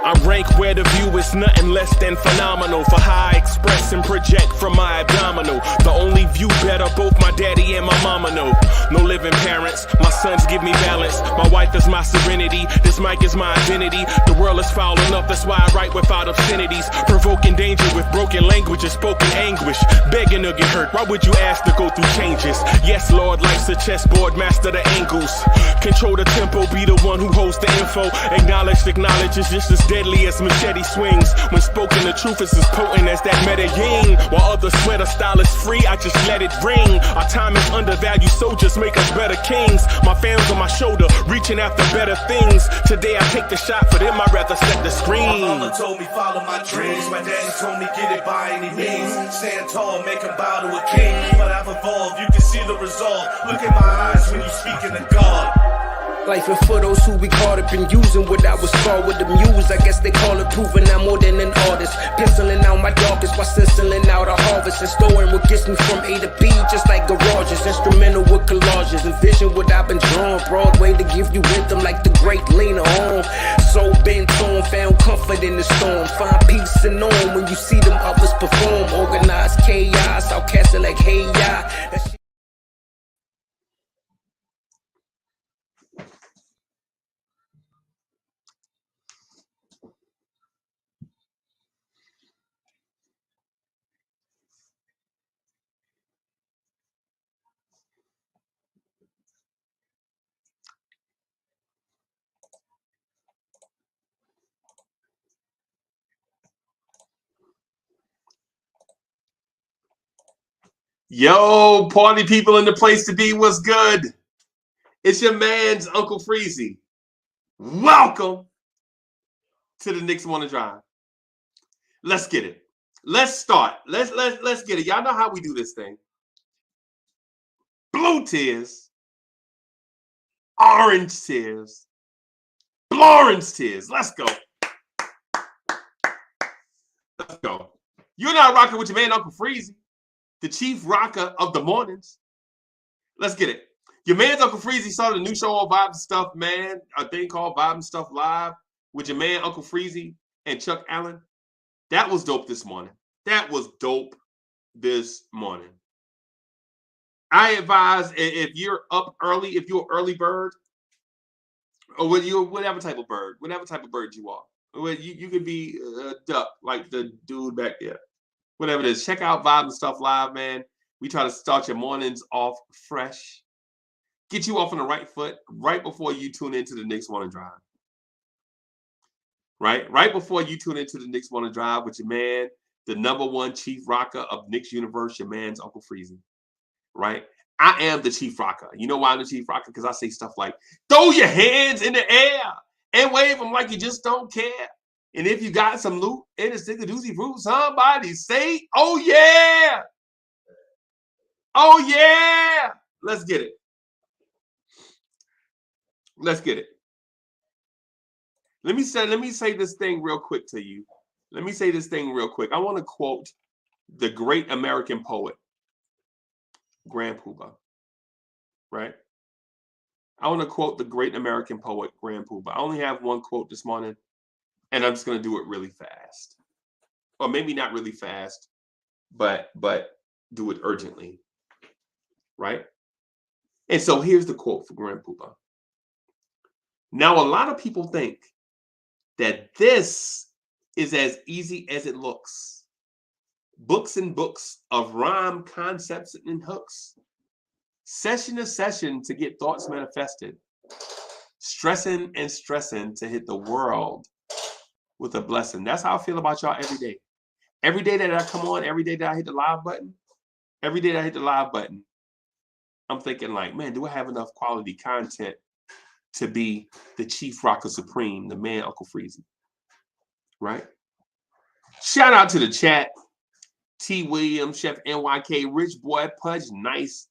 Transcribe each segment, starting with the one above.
I rank where the view is nothing less than phenomenal. For how I express and project from my abdominal. The only view better, both my daddy and my mama know. No living parents, my sons give me balance. My wife is my serenity, this mic is my identity. The world is foul enough, that's why I write without obscenities. Provoking danger with broken language and spoken anguish. Begging to get hurt, why would you ask to go through changes? Yes, Lord, life's a chessboard, master the angles. Control the tempo, be the one who holds the info. Acknowledge is just as deadly as machete swings. When spoken, the truth is as potent as that Medellin. While others swear the style is free, I just let it ring. Our time is undervalued, soldiers make us better kings. My fans on my shoulder, reaching after better things. Today I take the shot, for them I'd rather set the screen. My mama told me follow my dreams. My daddy told me get it by any means. Stand tall, make him bow to a king. But I've evolved, you can see the result. Look in my eyes when you speaking to God. Life and for those who we caught up in using what I was taught with the muse. I guess they call it proving I'm more than an artist. Penciling out my darkest while stenciling out a harvest. And storing what gets me from A to B, just like garages. Instrumental with collages. Envision what I've been drawing. Broadway to give you rhythm like the great Lena Horne. So bent on, found comfort in the storm. Find peace and on when you see them others perform. Organized chaos, I'll cast it like hey ya. Yo, party people in the place to be, what's good? It's your man's Uncle Freezy. Welcome to the Knicks Wanna Drive. Let's get it. Let's start. Let's get it. Y'all know how we do this thing. Blue tears, orange tears, Florence tears. Let's go. Let's go. You're not rocking with your man Uncle Freezy, the chief rocker of the mornings. Let's get it. Your man's Uncle Freezy started a new show on Vibe and Stuff, man. A thing called Vibe and Stuff Live with your man Uncle Freezy and Chuck Allen. That was dope this morning. That was dope this morning. I advise if you're up early, if you're an early bird, or whatever type of bird you are. You could be a duck like the dude back there. Whatever it is, check out Vibe and Stuff Live, man. We try to start your mornings off fresh. Get you off on the right foot right before you tune into the Knicks Wanna Drive. Right before you tune into the Knicks Wanna Drive with your man, the #1 chief rocker of Knicks Universe, your man's Uncle Freezy. Right? I am the chief rocker. You know why I'm the chief rocker? Because I say stuff like, throw your hands in the air and wave them like you just don't care. And if you got some loot and a stick of doozy fruit, somebody say, oh yeah. Oh yeah. Let's get it. Let's get it. Let me say this thing real quick to you. Let me say this thing real quick. I want to quote the great American poet, Grand Poobah. Right? I want to quote the great American poet, Grand Poobah. I only have one quote this morning. And I'm just going to do it really fast. Or maybe not really fast, but do it urgently. Right? And so here's the quote for Grand Poobah. Now, a lot of people think that this is as easy as it looks. Books and books of rhyme, concepts, and hooks. Session to session to get thoughts manifested. Stressing and stressing to hit the world with a blessing. That's how I feel about y'all every day. Every day that I come on, every day that I hit the live button, I'm thinking like, man, do I have enough quality content to be the chief rocker supreme, the man Uncle Freezy? Right? Shout out to the chat. T. Williams, Chef NYK, Rich Boy Pudge, nice.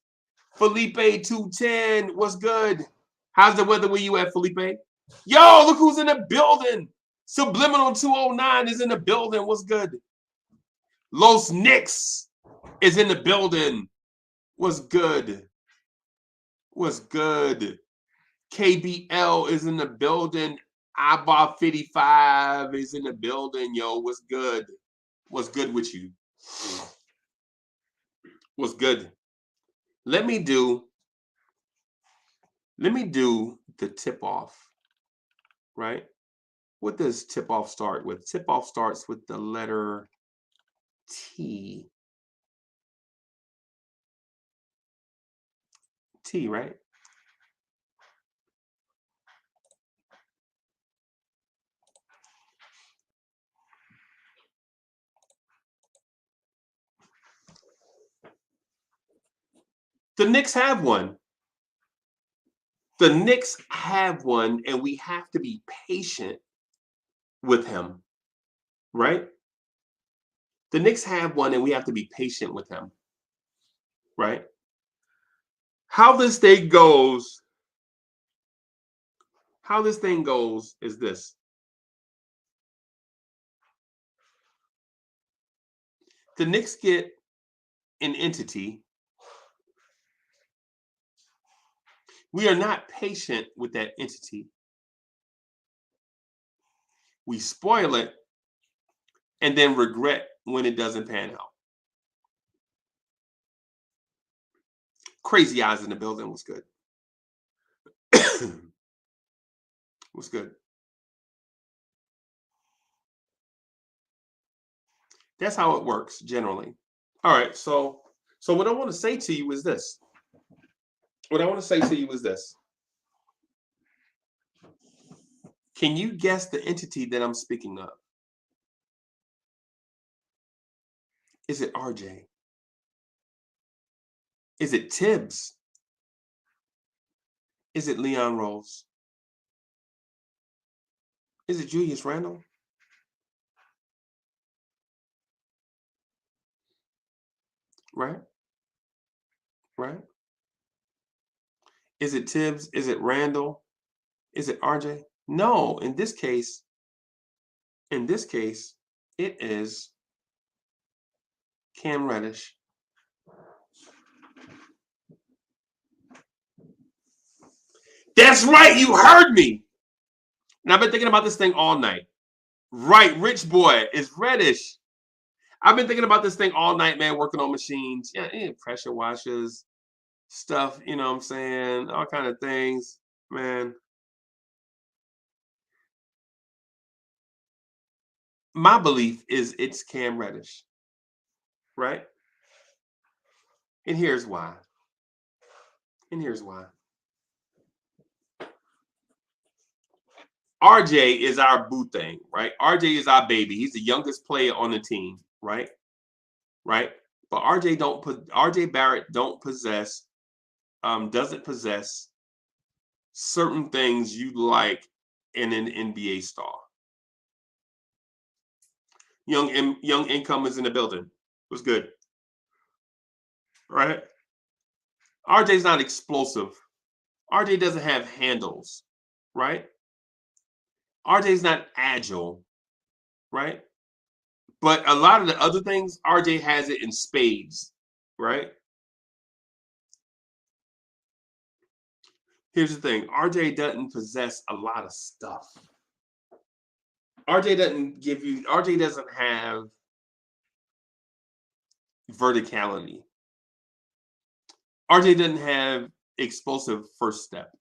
Felipe 210, what's good? How's the weather where you at, Felipe? Yo, look who's in the building. Subliminal 209 is in the building. What's good? Los Knicks is in the building. What's good? What's good? KBL is in the building. Abba 55 is in the building. Yo, what's good? What's good with you? What's good? Let me do the tip off, right? What does tip off start with? Tip off starts with the letter T. T, right? The Knicks have one. The Knicks have one, and we have to be patient with him, right? The Knicks have one, and we have to be patient with him, right? How this thing goes is this. The Knicks get an entity. We are not patient with that entity. We spoil it and then regret when it doesn't pan out. Crazy Eyes in the building was good. Was good. That's how it works generally. All right, so what I want to say to you is this. Can you guess the entity that I'm speaking of? Is it RJ? Is it Tibbs? Is it Leon Rose? Is it Julius Randle? Right? Right? Is it Tibbs? Is it Randle? Is it RJ? No, in this case, it is Cam Reddish. That's right, you heard me. And I've been thinking about this thing all night. Right, Rich Boy is Reddish. I've been thinking about this thing all night, man, working on machines. Yeah, pressure washers, stuff, you know what I'm saying? All kind of things, man. My belief is it's Cam Reddish, right? And here's why. RJ is our boo thing, right? RJ is our baby. He's the youngest player on the team, right? Right? But RJ Barrett doesn't possess certain things you like in an NBA star. Young income is in the building. Was good. Right? RJ's not explosive. RJ doesn't have handles, right? RJ's not agile, right? But a lot of the other things, RJ has it in spades, right? Here's the thing. RJ doesn't possess a lot of stuff. RJ doesn't have verticality. RJ doesn't have explosive first step.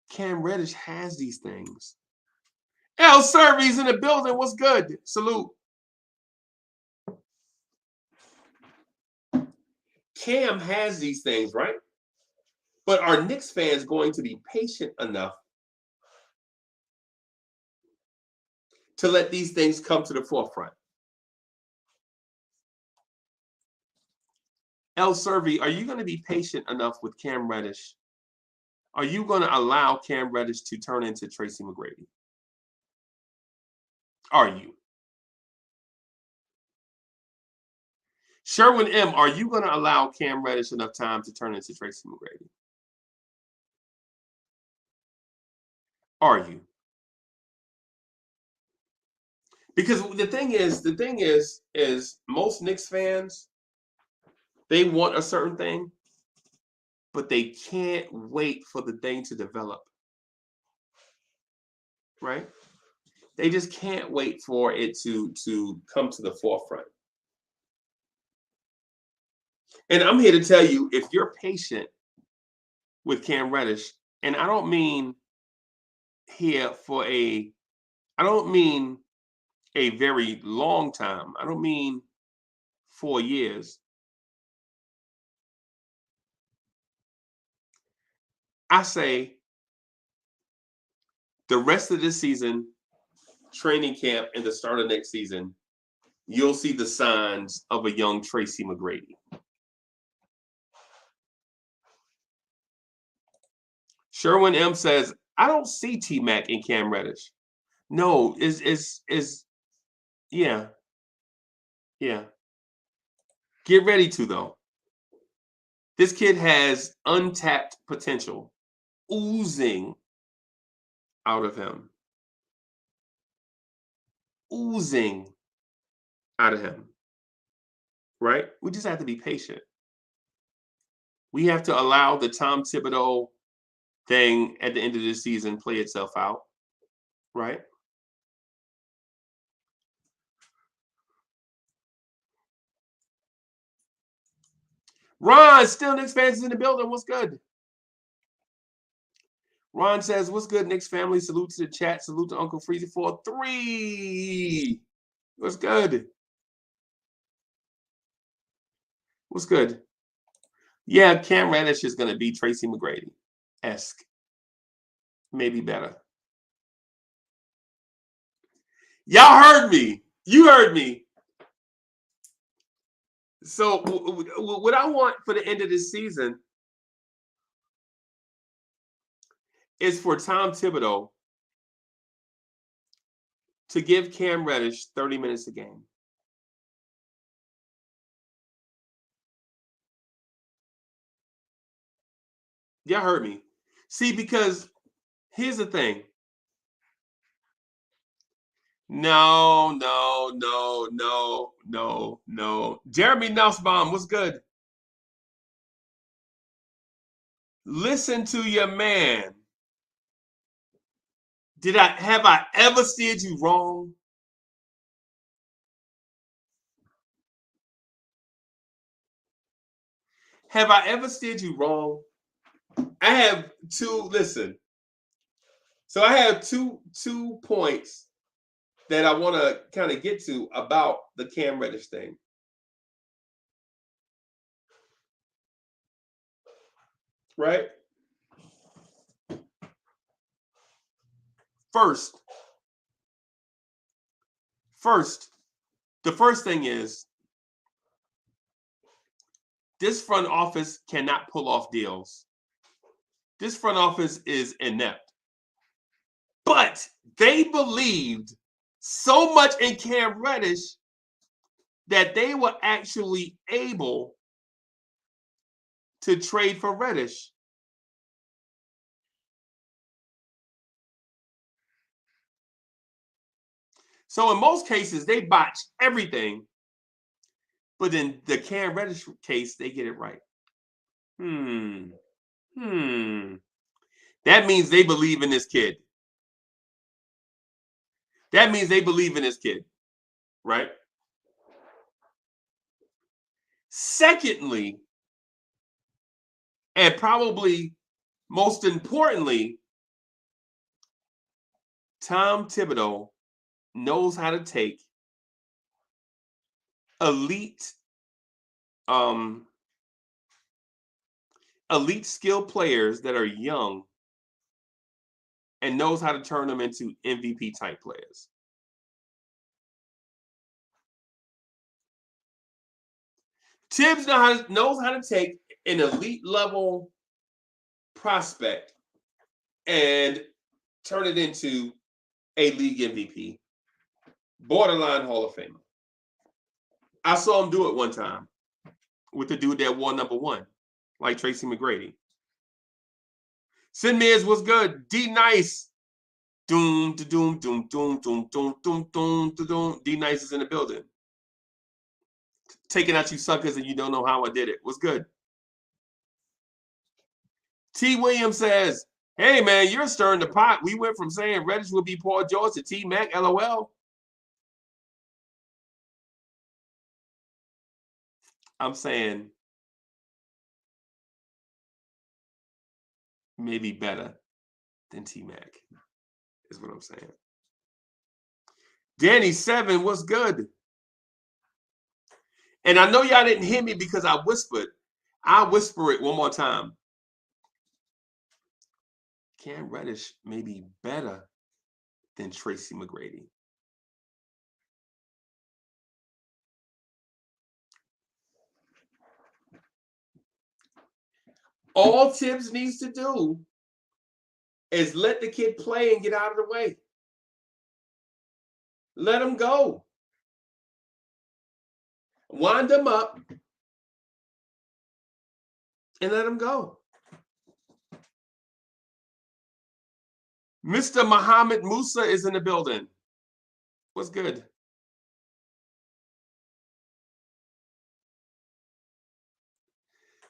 Cam Reddish has these things. El Servy's in the building. What's good? Salute. Cam has these things, right? But are Knicks fans going to be patient enough to let these things come to the forefront? El Servy, are you going to be patient enough with Cam Reddish? Are you going to allow Cam Reddish to turn into Tracy McGrady? Are you? Sherwin M., are you going to allow Cam Reddish enough time to turn into Tracy McGrady? Are you? Because the thing is most Knicks fans, they want a certain thing, but they can't wait for the thing to develop. Right? They just can't wait for it to come to the forefront. And I'm here to tell you, if you're patient with Cam Reddish, and I don't mean I don't mean a very long time. I don't mean 4 years. I say the rest of this season, training camp, and the start of next season, you'll see the signs of a young Tracy McGrady. Sherwin M says, I don't see T-Mac and Cam Reddish. No, yeah. Get ready to, though. This kid has untapped potential oozing out of him. Oozing out of him. Right? We just have to be patient. We have to allow the Tom Thibodeau thing at the end of the season play itself out. Right? Ron, still Knicks fans in the building. What's good? Ron says, what's good, Knicks family? Salute to the chat. Salute to Uncle Freezy for 3. What's good? What's good? Yeah, Cam Reddish is going to be Tracy McGrady-esque. Maybe better. Y'all heard me. You heard me. So what I want for the end of this season is for Tom Thibodeau to give Cam Reddish 30 minutes a game. Y'all heard me. See, because here's the thing. No. Jeremy Nussbaum, what's good? Listen to your man. Have I ever steered you wrong? Have I ever steered you wrong? I have listen. So I have two points that I want to kind of get to about the Cam Reddish thing. Right? First, the first thing is this front office cannot pull off deals. This front office is inept. But they believed so much in Cam Reddish that they were actually able to trade for Reddish. So in most cases, they botch everything. But in the Cam Reddish case, they get it right. That means they believe in this kid. That means they believe in this kid, right? Secondly, and probably most importantly, Tom Thibodeau knows how to take elite skill players that are young and knows how to turn them into MVP type players. Tibbs knows how to take an elite level prospect and turn it into a league MVP, borderline Hall of Famer. I saw him do it one time with the dude that wore number 1, like Tracy McGrady. Sin Miz was good. D Nice Doom, doom, doom, doom, doom, doom, doom, doom, doom. D Nice is in the building. Taking out you suckers and you don't know how I did it. What's good? T. Williams says, hey man, you're stirring the pot. We went from saying Reddish would be Paul George to T Mac, LOL. I'm saying maybe better than T Mac, is what I'm saying. Danny 7, what's good? And I know y'all didn't hear me because I whispered. I'll whisper it one more time. Cam Reddish may be better than Tracy McGrady. All Tibbs needs to do is let the kid play and get out of the way. Let him go. Wind him up and let him go. Mr. Muhammad Musa is in the building. What's good?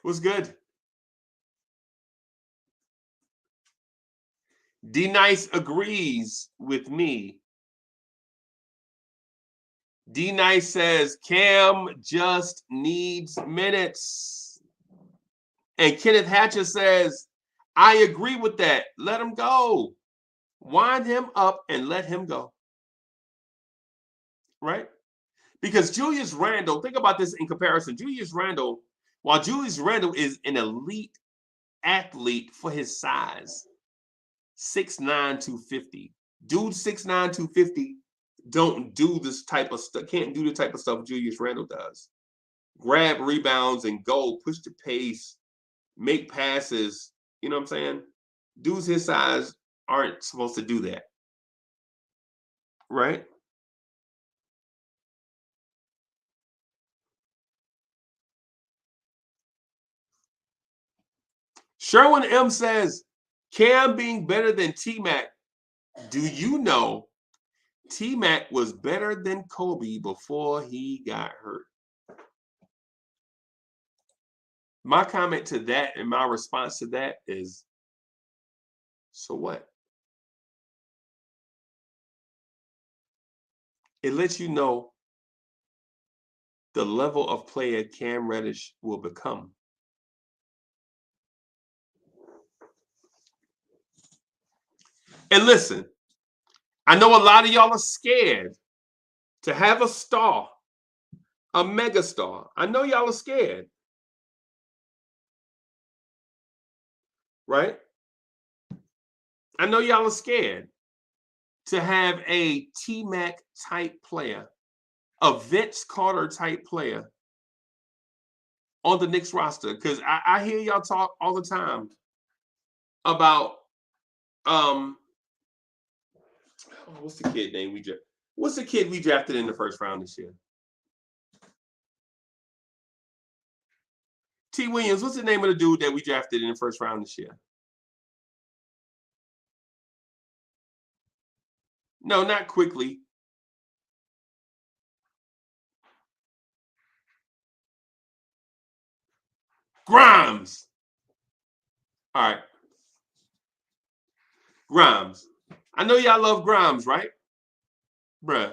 What's good? D Nice agrees with me. D Nice says Cam just needs minutes. And Kenneth Hatcher says, I agree with that. Let him go. Wind him up and let him go. Right? Because Julius Randle, think about this in comparison. Julius Randle, while Julius Randle is an elite athlete for his size, 6'9", 250. Dude 6'9", 250 don't do this type of stuff, can't do the type of stuff Julius Randle does. Grab rebounds and go, push the pace, make passes. You know what I'm saying? Dudes his size aren't supposed to do that. Right? Sherwin M says, Cam being better than T-Mac. Do you know T-Mac was better than Kobe before he got hurt? My comment to that and my response to that is, so what? It lets you know the level of player Cam Reddish will become. And listen, I know a lot of y'all are scared to have a star, a mega star. I know y'all are scared. Right? I know y'all are scared to have a T-Mac type player, a Vince Carter type player on the Knicks roster. Because I hear y'all talk all the time about what's the kid name we drafted? What's the kid we drafted in the first round this year? T. Williams, what's the name of the dude that we drafted in the first round this year? No, not quickly. Grimes. All right. Grimes. I know y'all love Grimes, right? Bruh.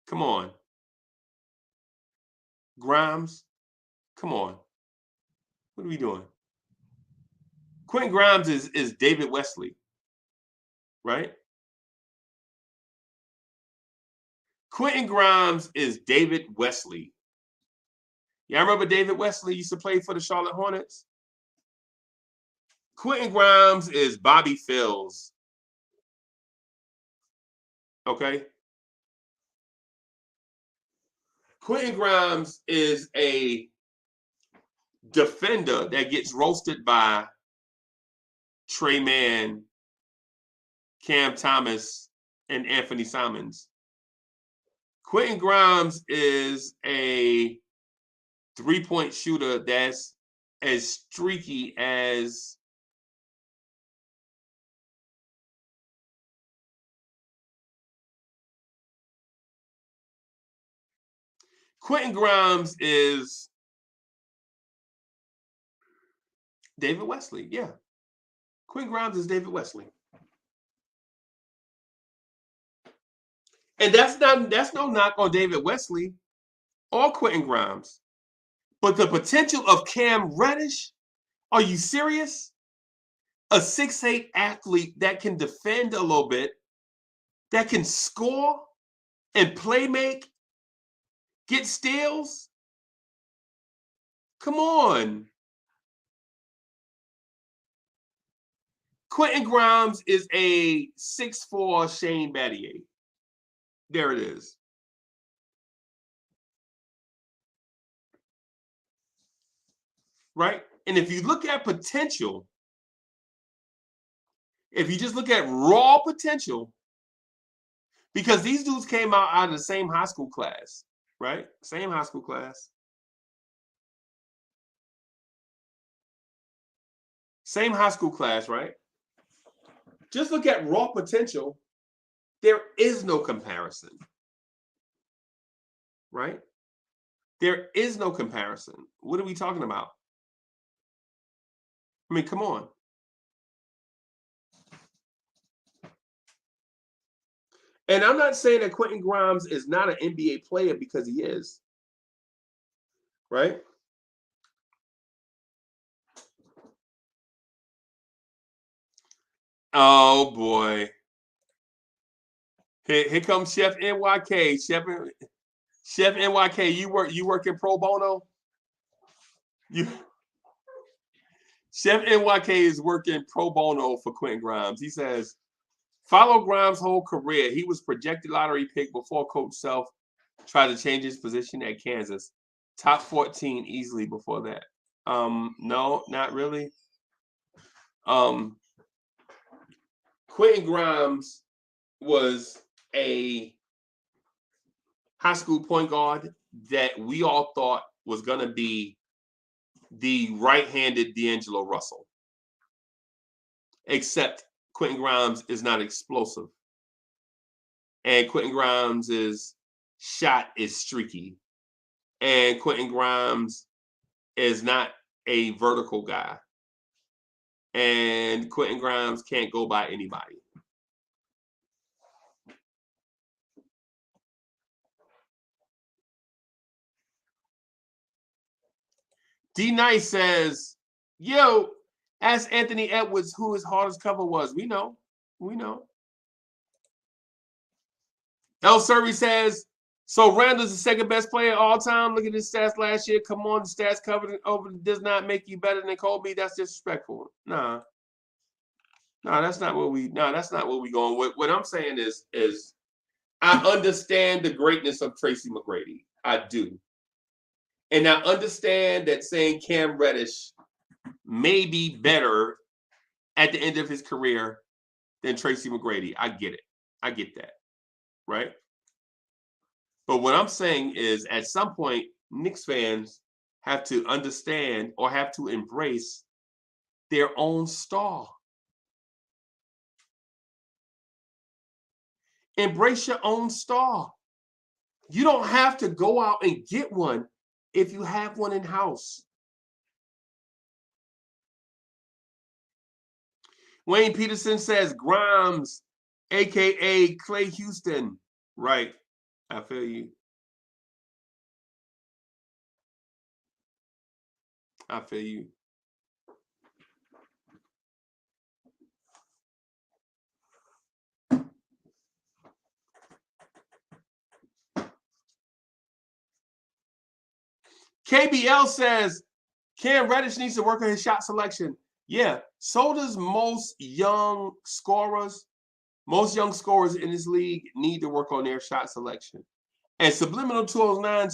Come on. Grimes. Come on. What are we doing? Quentin Grimes is David Wesley, right? Quentin Grimes is David Wesley. Y'all remember David Wesley used to play for the Charlotte Hornets? Quentin Grimes is Bobby Phills. Okay? Quentin Grimes is a defender that gets roasted by Trey Mann, Cam Thomas, and Anthony Simons. Quentin Grimes is a three-point shooter that's as streaky as Quentin Grimes is David Wesley. Yeah. Quentin Grimes is David Wesley. And that's no knock on David Wesley or Quentin Grimes. But the potential of Cam Reddish, are you serious? A 6'8" athlete that can defend a little bit, that can score and play make, get steals? Come on. Quentin Grimes is a 6'4" Shane Battier. There it is. Right? And if you look at potential, if you just look at raw potential, because these dudes came out of the same high school class, right? Same high school class. Same high school class, right? Just look at raw potential. There is no comparison, right? There is no comparison. What are we talking about? I mean, come on. And I'm not saying that Quentin Grimes is not an NBA player, because he is, right? Oh boy. Here comes Chef NYK. Chef NYK, you working pro bono? Chef NYK is working pro bono for Quentin Grimes. He says, follow Grimes' whole career. He was projected lottery pick before Coach Self tried to change his position at Kansas. Top 14 easily before that. No, not really. Quentin Grimes was a high school point guard that we all thought was going to be the right-handed D'Angelo Russell. Except Quentin Grimes is not explosive. And Quentin Grimes' shot is streaky. And Quentin Grimes is not a vertical guy. And Quentin Grimes can't go by anybody. D Nice says, yo, ask Anthony Edwards who his hardest cover was. We know. El Surrey says, so Randall's the second best player all time. Look at his stats last year. Come on, the stats covered over does not make you better than Kobe. That's disrespectful. Nah, that's not what we going with. What I'm saying is I understand the greatness of Tracy McGrady. I do. And I understand that saying Cam Reddish may be better at the end of his career than Tracy McGrady. I get it. I get that. Right? But what I'm saying is at some point, Knicks fans have to understand or have to embrace their own star. Embrace your own star. You don't have to go out and get one if you have one in house. Wayne Peterson says Grimes, aka Clay Houston. Right. I feel you. I feel you. KBL says Cam Reddish needs to work on his shot selection. Yeah, so does most young scorers. Most young scorers in this league need to work on their shot selection. And Subliminal 209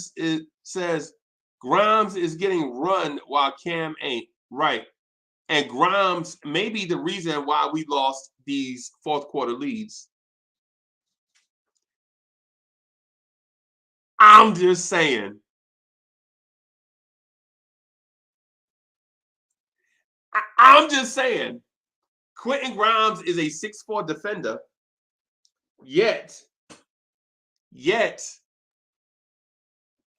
says Grimes is getting run while Cam ain't. Right. And Grimes may be the reason why we lost these fourth quarter leads. I'm just saying. I'm just saying. Quentin Grimes is a 6'4" defender. Yet,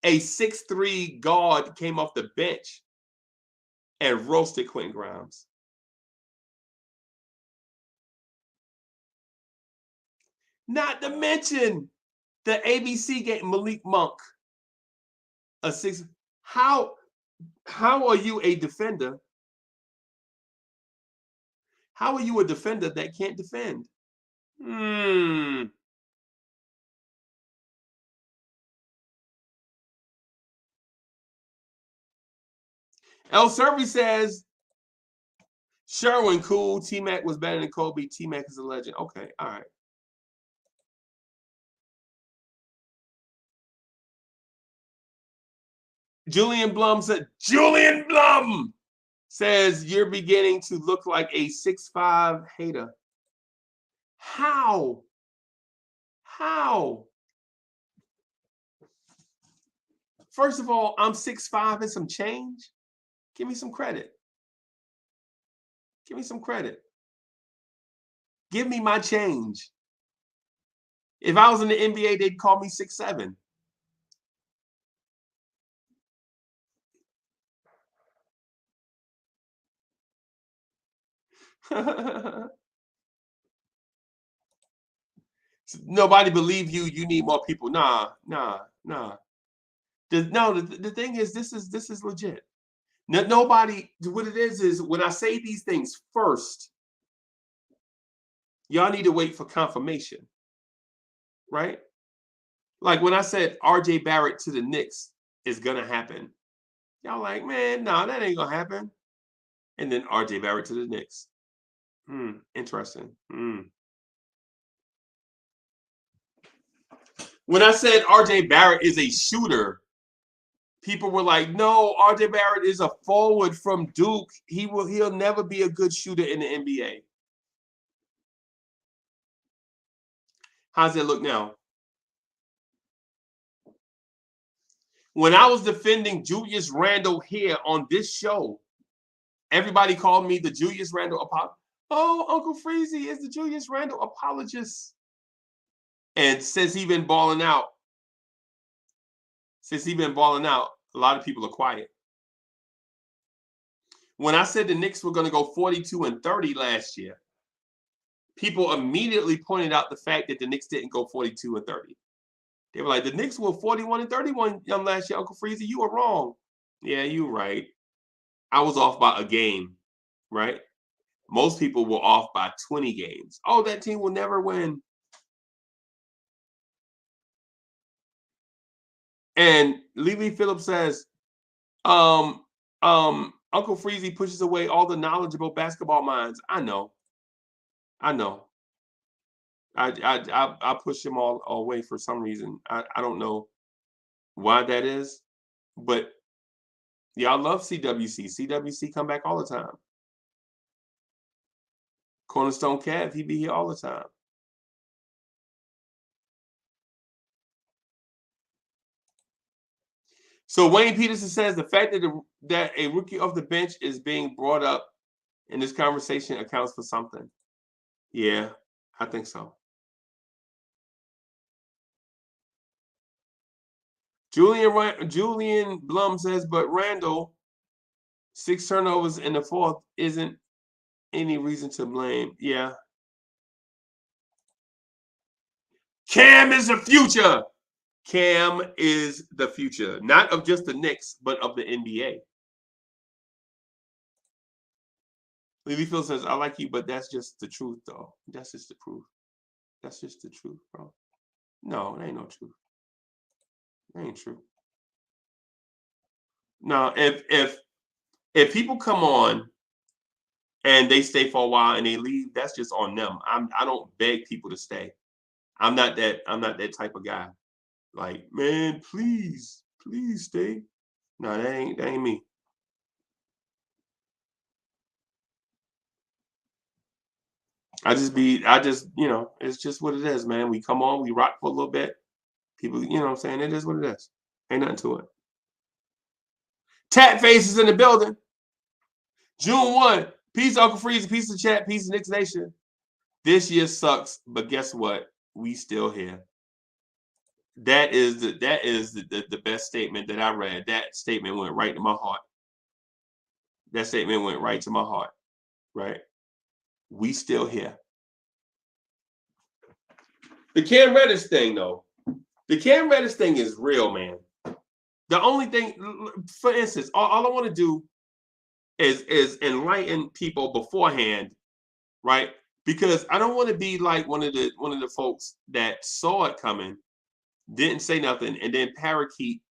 a 6'3" guard came off the bench and roasted Quentin Grimes. Not to mention the ABC game, Malik Monk, a 6. How are you a defender? How are you a defender that can't defend? El Servi says, Sherwin, cool. T-Mac was better than Kobe. T-Mac is a legend. Okay, all right. Julian Blum says, you're beginning to look like a 6'5" hater. How? First of all, I'm 6'5" and some change. Give me some credit. Give me some credit. Give me my change. If I was in the NBA, they'd call me 6'7". Nobody believe you. You need more people. Nah. The thing is, this is legit. Nobody. What it is when I say these things first, y'all need to wait for confirmation, right? Like when I said R.J. Barrett to the Knicks is gonna happen, y'all like, man, no, that ain't gonna happen. And then R.J. Barrett to the Knicks. Interesting. When I said R.J. Barrett is a shooter, people were like, no, R.J. Barrett is a forward from Duke. He'll never be a good shooter in the NBA. How's it look now? When I was defending Julius Randle here on this show, everybody called me the Julius Randle apologist. Oh, Uncle Freezy is the Julius Randle apologist. And since he's been balling out, a lot of people are quiet. When I said the Knicks were going to go 42-30 last year, people immediately pointed out the fact that the Knicks didn't go 42-30. They were like, the Knicks were 41-31 last year, Uncle Freezy. You were wrong. Yeah, you were right. I was off by a game, right? Most people were off by 20 games. Oh, that team will never win. And Lily Phillips says, Uncle Freezy pushes away all the knowledgeable basketball minds. I know. I push them all away for some reason. I don't know why that is, but y'all love CWC. CWC come back all the time. Cornerstone Cav, he be here all the time. So Wayne Peterson says the fact that a rookie off the bench is being brought up in this conversation accounts for something. Yeah, I think so. Julian Blum says, but Randle, 6 turnovers in the fourth isn't any reason to blame. Yeah. Cam is the future. Cam is the future, not of just the Knicks, but of the NBA. Lily Phil says, I like you, but that's just the truth, though. That's just the proof. That's just the truth, bro. No, it ain't no truth. It ain't true. No, if people come on and they stay for a while and they leave, that's just on them. I don't beg people to stay. I'm not that type of guy. Like, man, please stay. No, that ain't me. I just, it's just what it is, man. We come on, we rock for a little bit. People, you know what I'm saying? It is what it is. Ain't nothing to it. Tat Face is in the building. June 1. Peace, Uncle Freeze. Peace to chat. Peace to Knicks Nation. This year sucks, but guess what? We still here. That is the best statement that I read. That statement went right to my heart. That statement went right to my heart. Right? We still here. The Cam Reddish thing, though. The Cam Reddish thing is real, man. The only thing, for instance, all I want to do is enlighten people beforehand, right? Because I don't want to be like one of the folks that saw it coming, didn't say nothing, and then parakeet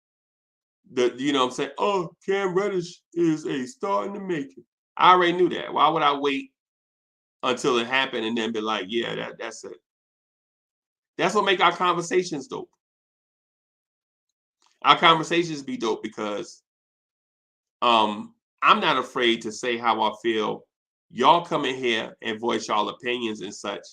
you know what I'm saying? Oh, Cam Reddish is a star in the making. I already knew that. Why would I wait until it happened and then be like, yeah, that's it. That's what make our conversations dope. Our conversations be dope because I'm not afraid to say how I feel. Y'all come in here and voice y'all opinions and such.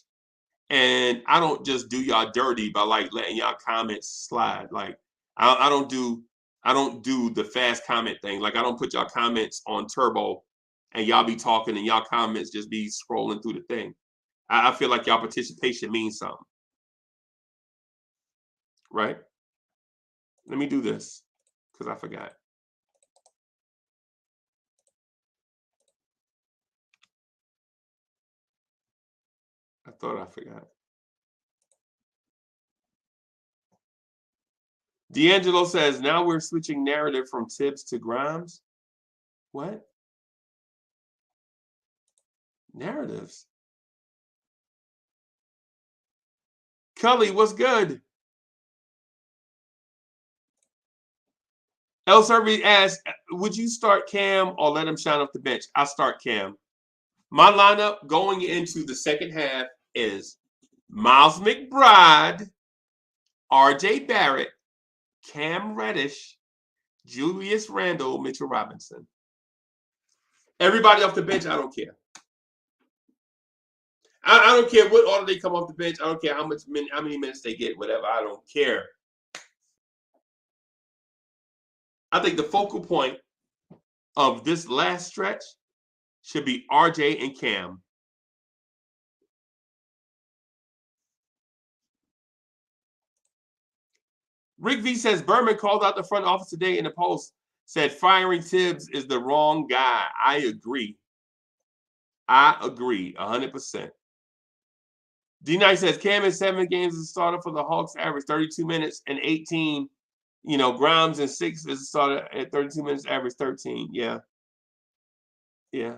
And I don't just do y'all dirty by like letting y'all comments slide. Like I don't do the fast comment thing. Like I don't put y'all comments on turbo and y'all be talking and y'all comments just be scrolling through the thing. I feel like y'all participation means something. Right? Let me do this because I forgot. I thought I forgot. D'Angelo says, now we're switching narrative from Tibbs to Grimes. What? Narratives? Cully, what's good? El Servi asks, would you start Cam or let him shine off the bench? I'll start Cam. My lineup going into the second half is Miles McBride, RJ Barrett, Cam Reddish, Julius Randle, Mitchell Robinson. Everybody off the bench, I don't care. I don't care what order they come off the bench. I don't care how many minutes they get, whatever. I don't care. I think the focal point of this last stretch should be RJ and Cam. Rick V says Berman called out the front office today in the Post, said firing Tibbs is the wrong guy. I agree. 100%. D-Night says Cam in 7 games as a starter for the Hawks, average 32 minutes and 18. You know, Grimes in 6 as a starter at 32 minutes, average 13. Yeah. Yeah.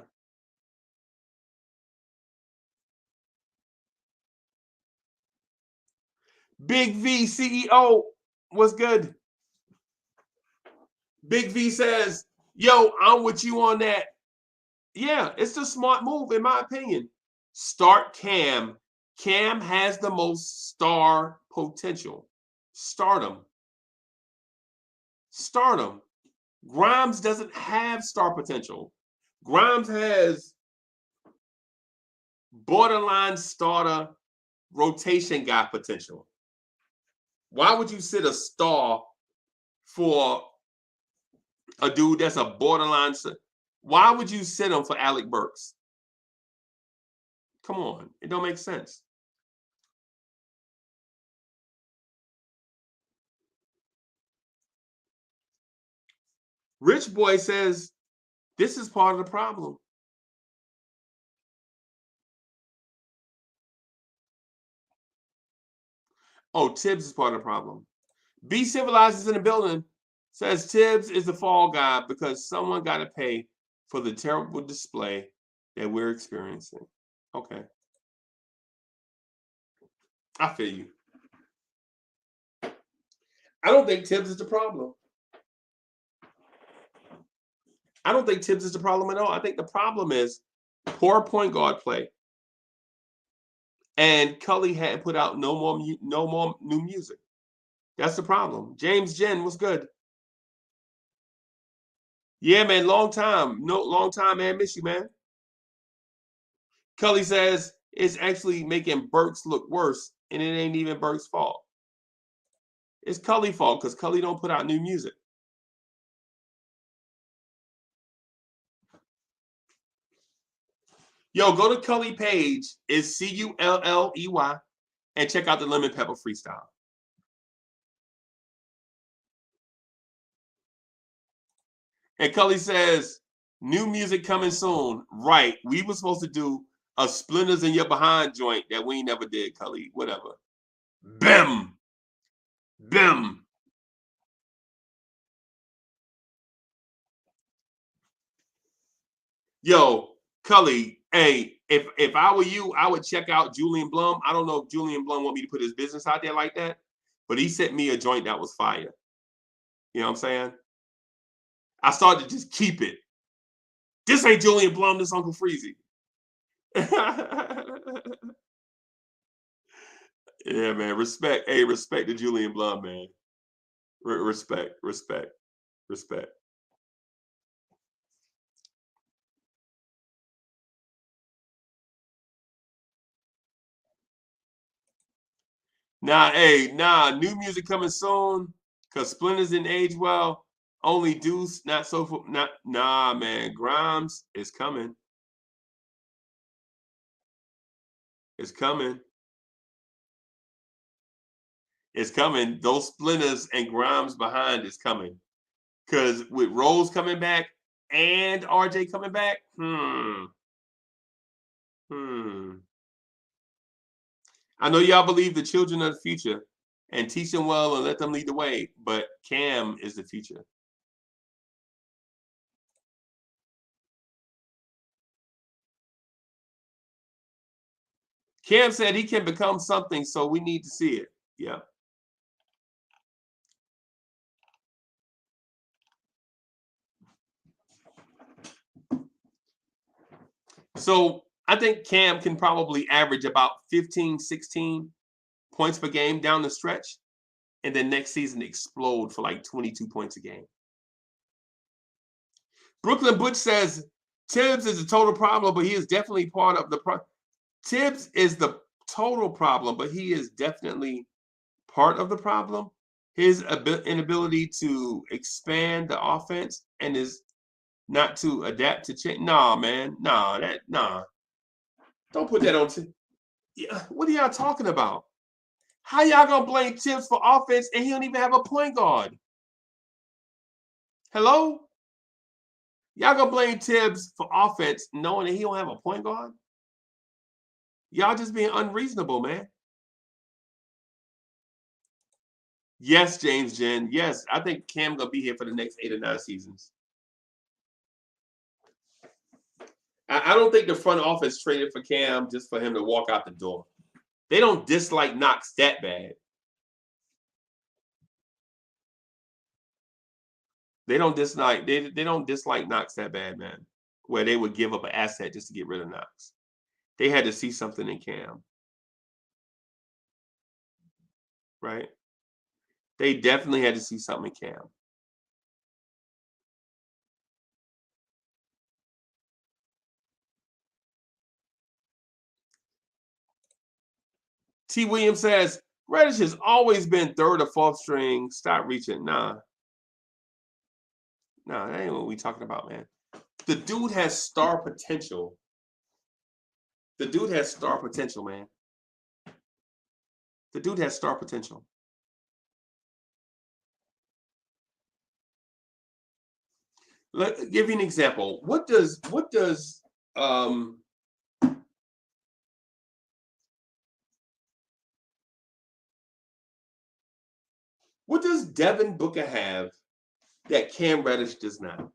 Big V CEO, what's good? Big V says, yo, I'm with you on that. Yeah, it's a smart move, in my opinion. Start Cam. Cam has the most star potential. Start him. Start him. Grimes doesn't have star potential. Grimes has borderline starter rotation guy potential. Why would you sit a star for a dude that's a borderline? Why would you sit him for Alec Burks? Come on, it don't make sense. Rich Boy says this is part of the problem. Oh, Tibbs is part of the problem. Be Civilized is in the building. Says Tibbs is the fall guy because someone got to pay for the terrible display that we're experiencing. Okay. I feel you. I don't think Tibbs is the problem. I don't think Tibbs is the problem at all. I think the problem is poor point guard play. And Cully hadn't put out no more new music. That's the problem. James Jen, what's good? Yeah, man, long time. No, long time, man. Miss you, man. Cully says it's actually making Burks look worse, and it ain't even Burks' fault. It's Cully's fault because Cully don't put out new music. Yo, go to Cully page, is Culley, and check out the Lemon Pepper freestyle. And Cully says, new music coming soon. Right. We were supposed to do a Splinters in Your Behind joint that we never did, Cully. Whatever. Bim. Bim. Yo, Cully, hey, if I were you, I would check out Julian Blum. I don't know if Julian Blum want me to put his business out there like that, but he sent me a joint that was fire. You know what I'm saying? I started to just keep it. This ain't Julian Blum, this Uncle Freezy. Yeah, man. Respect. Hey, respect to Julian Blum, man. Respect. New music coming soon. Cause Splinters didn't age well. Only Deuce, not so man. Grimes is coming. It's coming. It's coming. Those Splinters and Grimes behind is coming. Cause with Rose coming back and RJ coming back, I know y'all believe the children are the future and teach them well and let them lead the way, but Cam is the future. Cam said he can become something, so we need to see it. Yeah. So I think Cam can probably average about 15, 16 points per game down the stretch, and then next season explode for like 22 points a game. Brooklyn Butch says Tibbs is a total problem, but he is definitely part of the problem. Tibbs is the total problem, but he is definitely part of the problem. His inability to expand the offense and is not to adapt to change. Nah, man. Nah. Don't put that on. What are y'all talking about? How y'all gonna blame Tibbs for offense and he don't even have a point guard? Hello? Y'all gonna blame Tibbs for offense knowing that he don't have a point guard? Y'all just being unreasonable, man. Yes, James Jen. Yes, I think Cam gonna be here for the next 8 or 9 seasons. I don't think the front office traded for Cam just for him to walk out the door. They don't dislike Knox that bad. They don't dislike Knox that bad, man. Where they would give up an asset just to get rid of Knox. They had to see something in Cam. Right? They definitely had to see something in Cam. T. Williams says, Reddish has always been 3rd or 4th string. Stop reaching. Nah, that ain't what we talking about, man. The dude has star potential. The dude has star potential, man. The dude has star potential. Let give you an example. What does Devin Booker have that Cam Reddish does not?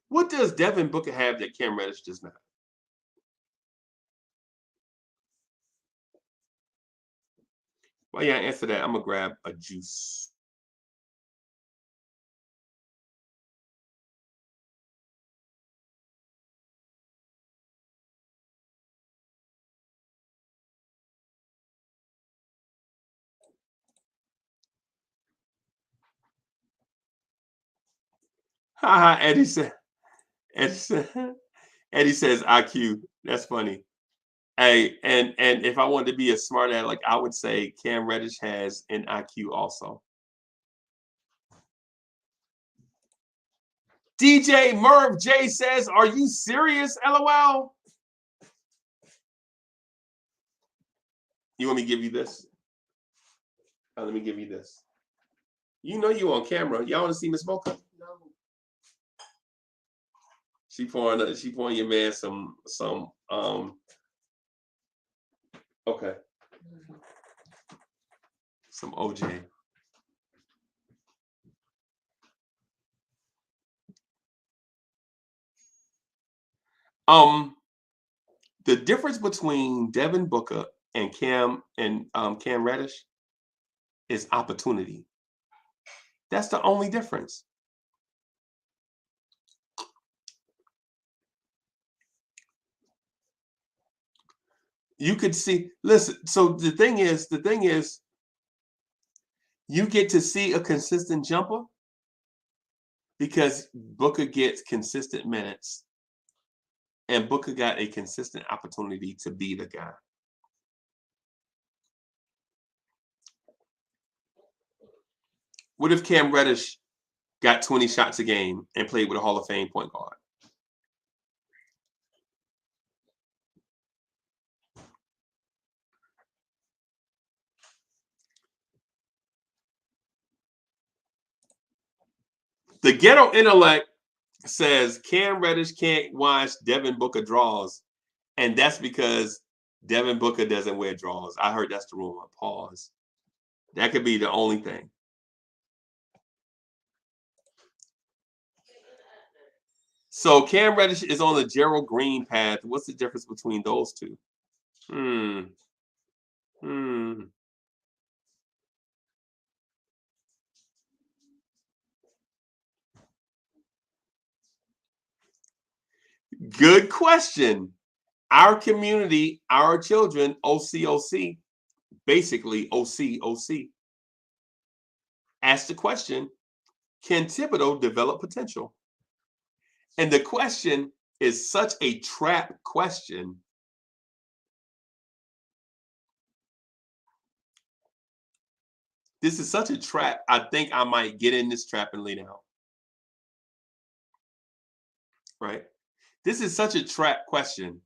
What does Devin Booker have that Cam Reddish does not? While you answer that, I'm gonna grab a juice. Haha, Eddie says IQ. That's funny. Hey, and if I wanted to be a smart aleck, I would say Cam Reddish has an IQ also. DJ Merv J says, "Are you serious? LOL." You want me to give you this? Let me give you this. You know you on camera. Y'all want to see Miss Mocha? No. She pouring your man some okay. Some OJ. The difference between Devin Booker and Cam Reddish is opportunity. That's the only difference. You could see, listen, so the thing is, you get to see a consistent jumper because Booker gets consistent minutes and Booker got a consistent opportunity to be the guy. What if Cam Reddish got 20 shots a game and played with a Hall of Fame point guard? The ghetto intellect says Cam Reddish can't watch Devin Booker draws, and that's because Devin Booker doesn't wear draws. I heard that's the rumor. Pause. That could be the only thing. So Cam Reddish is on the Gerald Green path. What's the difference between those two? Good question. Our community, our children, OCOC, basically OCOC, asked the question, can Thibodeau develop potential? And the question is such a trap question. This is such a trap. I think I might get in this trap and lay down. Right? This is such a trap question.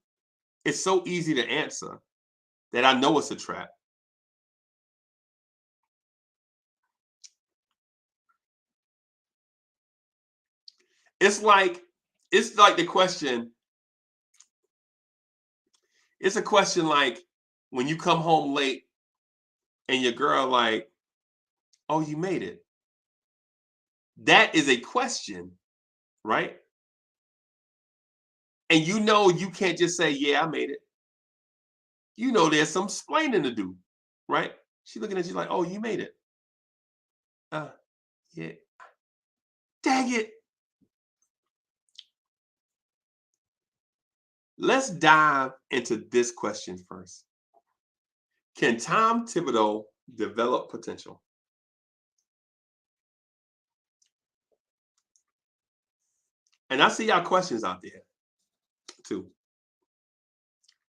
It's so easy to answer that I know it's a trap. It's like the question. It's a question like when you come home late and your girl like, oh, you made it. That is a question, right? And you know you can't just say, yeah, I made it. You know there's some explaining to do, right? She's looking at you like, oh, you made it. Yeah. Dang it. Let's dive into this question first. Can Tom Thibodeau develop potential? And I see y'all questions out there too,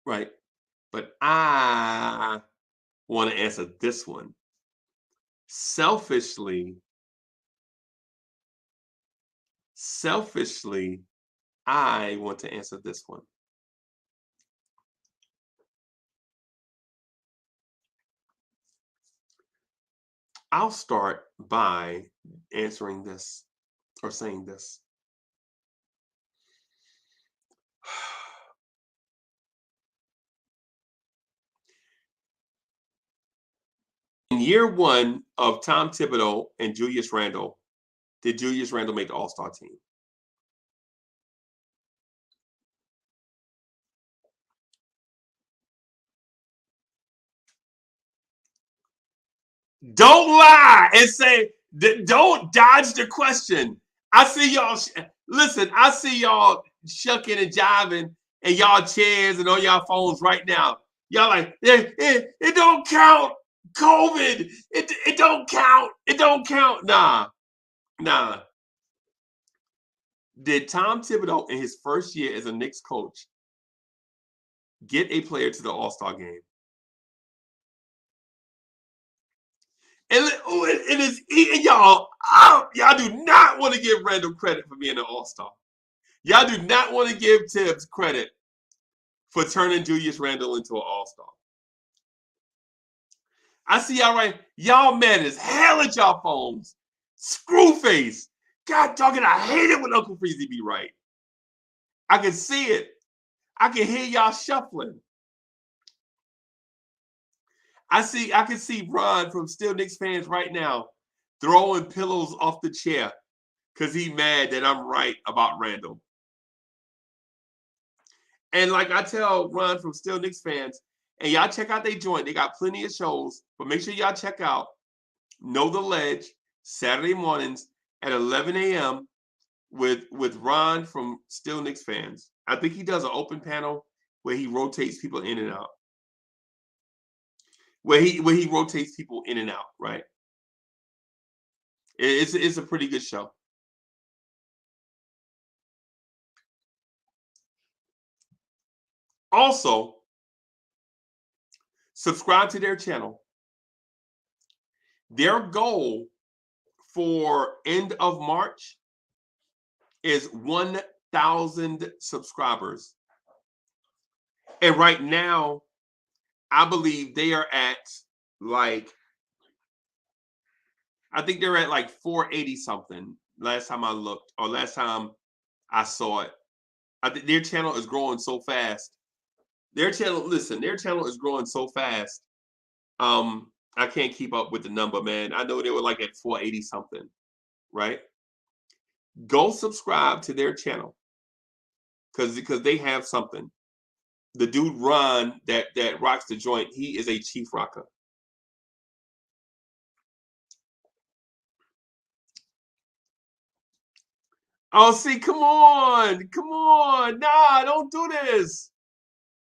right? But I want to answer this one. Selfishly, I want to answer this one. I'll start by answering this or saying this. In year one of Tom Thibodeau and Julius Randle, did Julius Randle make the All-Star team? Don't lie and say, don't dodge the question. I see y'all, listen, I see y'all shucking and jiving in y'all chairs and on y'all phones right now. Y'all like, it don't count. COVID, it don't count. It don't count. Nah. Did Tom Thibodeau in his first year as a Knicks coach get a player to the All-Star game? And it's y'all do not want to give Randall credit for being an All-Star. Y'all do not want to give Tibbs credit for turning Julius Randle into an All-Star. I see y'all right. Y'all mad as hell at y'all phones. Screwface. God doggone, I hate it when Uncle Freezy be right. I can see it. I can hear y'all shuffling. I can see Ron from Still Knicks fans right now throwing pillows off the chair because he mad that I'm right about Randall. And like I tell Ron from Still Knicks fans, and y'all check out their joint. They got plenty of shows, but make sure y'all check out Know the Ledge Saturday mornings at 11 a.m. with Ron from Still Knicks fans. I think he does an open panel where he rotates people in and out. Where he rotates people in and out, right? It's a pretty good show. Also, subscribe to their channel. Their goal for end of March is 1,000 subscribers. And right now, I believe they are at like, I think they're at like 480 something last time I looked, or last time I saw it. I think their channel is growing so fast. Their channel is growing so fast. I can't keep up with the number, man. I know they were like at 480 something, right? Go subscribe to their channel because they have something. The dude Ron that rocks the joint, he is a chief rocker. Oh, see, come on. Nah, don't do this.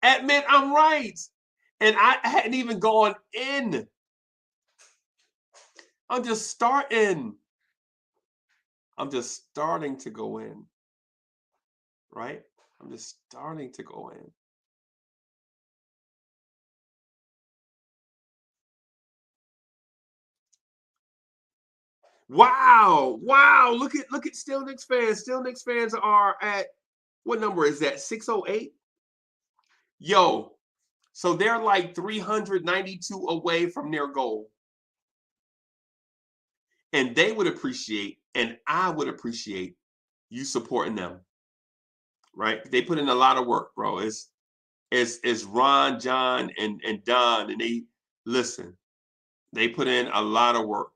Admit I'm right. And I hadn't even gone in. I'm just starting. I'm just starting to go in. Right? I'm just starting to go in. Wow. Look at Still Knicks fans. Still Knicks fans are at, what number is that? 608? Yo, so they're like 392 away from their goal. And they would appreciate, and I would appreciate you supporting them. Right? They put in a lot of work, bro. It's Ron, John, and Don, and they listen. They put in a lot of work.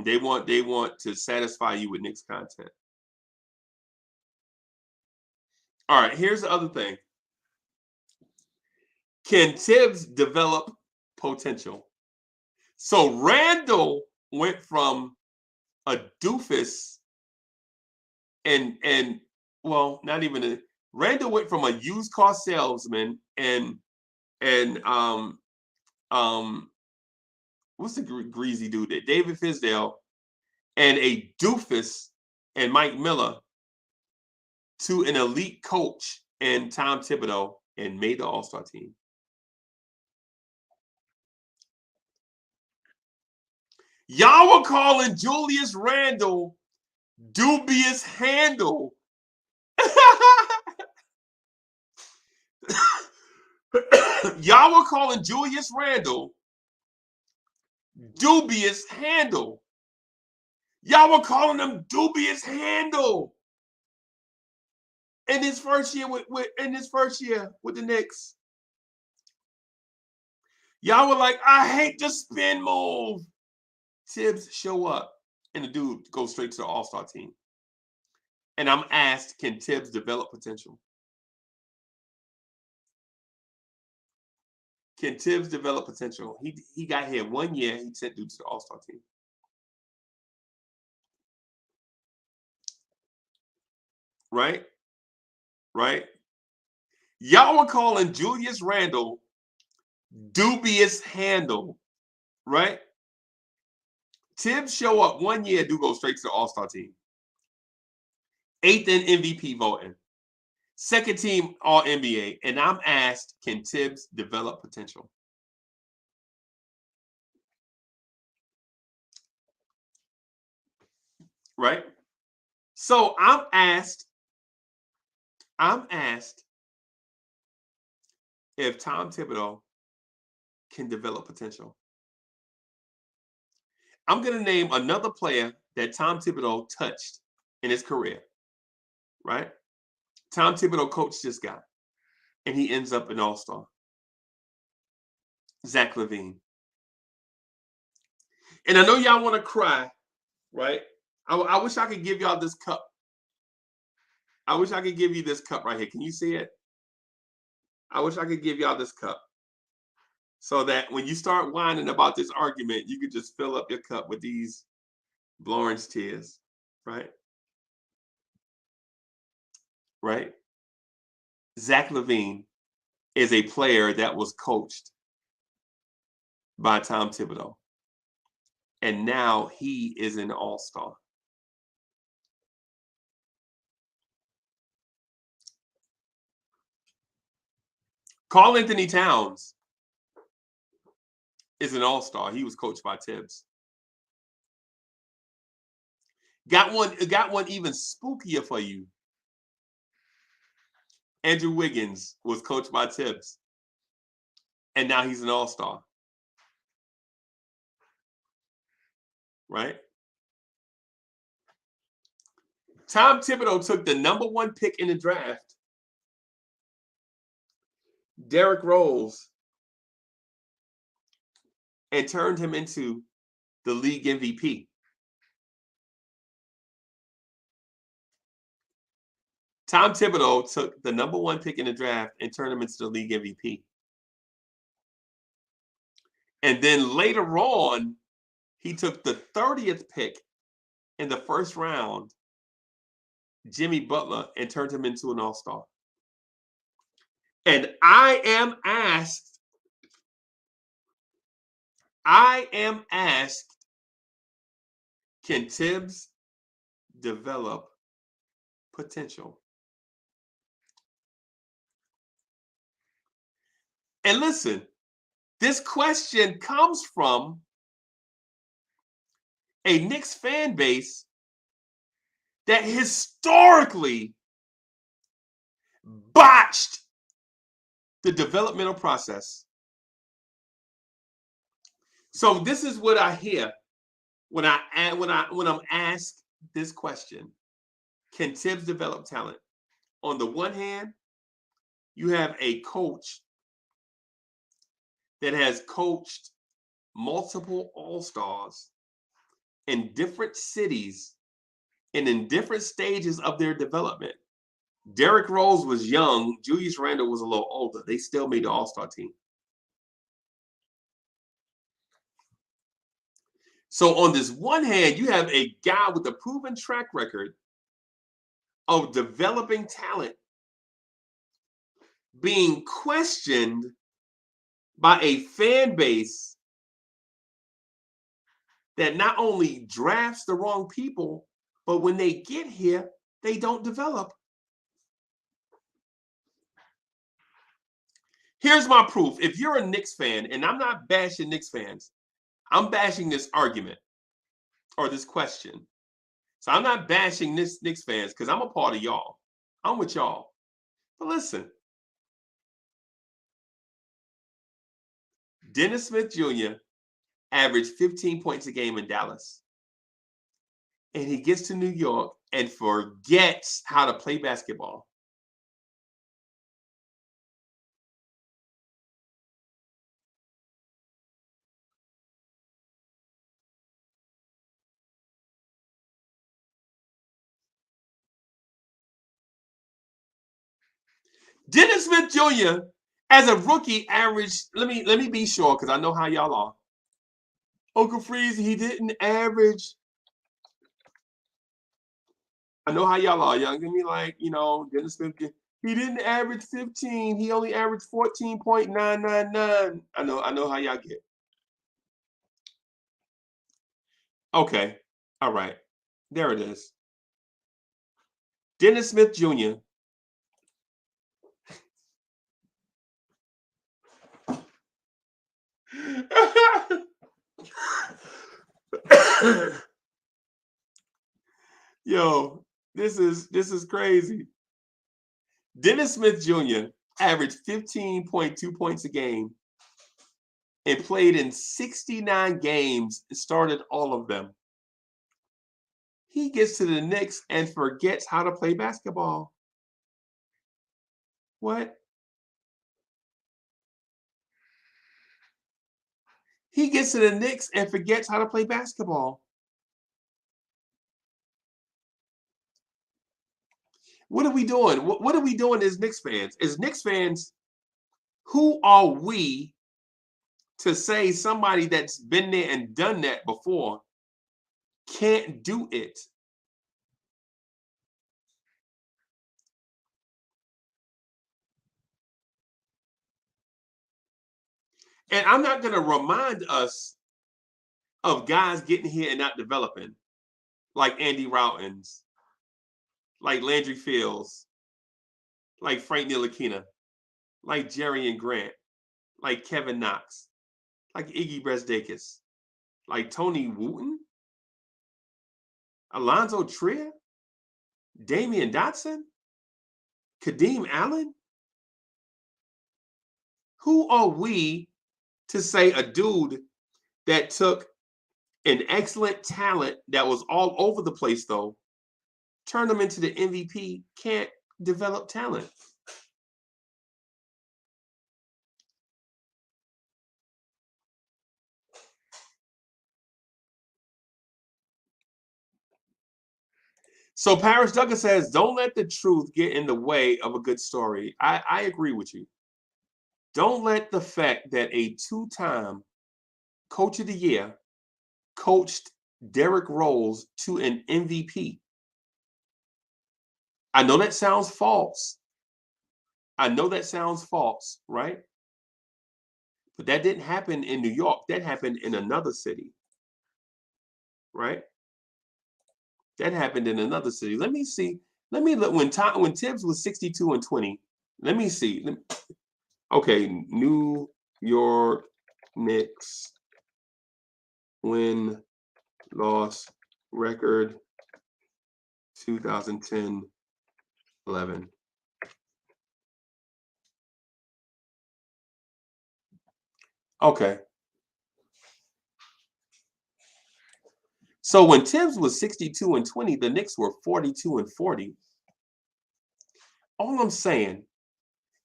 They want to satisfy you with Knicks content. All right, here's the other thing. Can Tibbs develop potential? So Randall went from a doofus and well, not even a Randall went from a used car salesman and what's the greasy dude that David Fisdale and a doofus and Mike Miller to an elite coach and Tom Thibodeau and made the All-Star team. Y'all were calling Julius Randle dubious handle. Y'all were calling Julius Randle dubious handle. Y'all were calling him dubious handle in his first year with the Knicks. Y'all were like, I hate the spin move. Tibbs show up and the dude goes straight to the All-Star team. And I'm asked, can Tibbs develop potential? Can Tibbs develop potential? He got here 1 year. He sent dude to the All-Star team. Right? Y'all were calling Julius Randle dubious handle. Right? Tibbs show up 1 year, dude go straight to the All-Star team. 8th in MVP voting. 2nd team All-NBA. And I'm asked, can Tibbs develop potential? Right? So I'm asked if Tom Thibodeau can develop potential. I'm going to name another player that Tom Thibodeau touched in his career, right? Tom Thibodeau coached this guy, and he ends up an all-star. Zach LaVine. And I know y'all want to cry, right? I wish I could give y'all this cup. I wish I could give you this cup right here. Can you see it? I wish I could give y'all this cup so that when you start whining about this argument, you could just fill up your cup with these Lawrence tears, right? Right? Zach LaVine is a player that was coached by Tom Thibodeau. And now he is an all-star. Karl Anthony Towns is an all-star. He was coached by Tibbs. Got one even spookier for you. Andrew Wiggins was coached by Tibbs. And now he's an all-star. Right? Tom Thibodeau took the #1 pick in the draft, Derrick Rose, and turned him into the league MVP. Tom Thibodeau took the #1 pick in the draft and turned him into the league MVP. And then later on, he took the 30th pick in the first round, Jimmy Butler, and turned him into an all-star. And I am asked, can Tibbs develop potential? And listen, this question comes from a Knicks fan base that historically botched the developmental process. So this is what I hear when I'm asked this question: can Tibbs develop talent? On the one hand, you have a coach that has coached multiple all-stars in different cities and in different stages of their development. Derrick Rose was young. Julius Randle was a little older. They still made the all-star team. So on this one hand, you have a guy with a proven track record of developing talent being questioned by a fan base that not only drafts the wrong people, but when they get here, they don't develop. Here's my proof. If you're a Knicks fan, and I'm not bashing Knicks fans, I'm bashing this argument or this question. So I'm not bashing this Knicks fans because I'm a part of y'all. I'm with y'all. But listen, Dennis Smith Jr. averaged 15 points a game in Dallas. And he gets to New York and forgets how to play basketball. Dennis Smith Jr. as a rookie averaged, let me be sure because I know how y'all are. Uncle Freeze, he didn't average. I know how y'all are. Y'all give me like, Dennis Smith, he didn't average 15. He only averaged 14.999. I know how y'all get. Okay. All right. There it is. Dennis Smith Jr. Yo, this is crazy. Dennis Smith Jr. averaged 15.2 points a game and played in 69 games and started all of them. He gets to the Knicks and forgets how to play basketball. What? He gets to the Knicks and forgets how to play basketball. What are we doing? What are we doing as Knicks fans? As Knicks fans, who are we to say somebody that's been there and done that before can't do it? And I'm not going to remind us of guys getting here and not developing, like Andy Routins, like Landry Fields, like Frank Ntilikina, like Jerry and Grant, like Kevin Knox, like Iggy Brezdakis, like Tony Wooten, Alonzo Trier, Damian Dotson, Kadeem Allen. Who are we to say a dude that took an excellent talent that was all over the place, though, turned him into the MVP, can't develop talent? So Paris Douglas says, don't let the truth get in the way of a good story. I agree with you. Don't let the fact that a two-time Coach of the Year coached Derrick Rose to an MVP. I know that sounds false. I know that sounds false, right? But that didn't happen in New York. That happened in another city, right? That happened in another city. Let me see. Let me look. When Tibbs was 62-20, let me see. Okay, New York Knicks win-loss record 2010-11. Okay. So when Tibbs was 62-20, the Knicks were 42-40. All I'm saying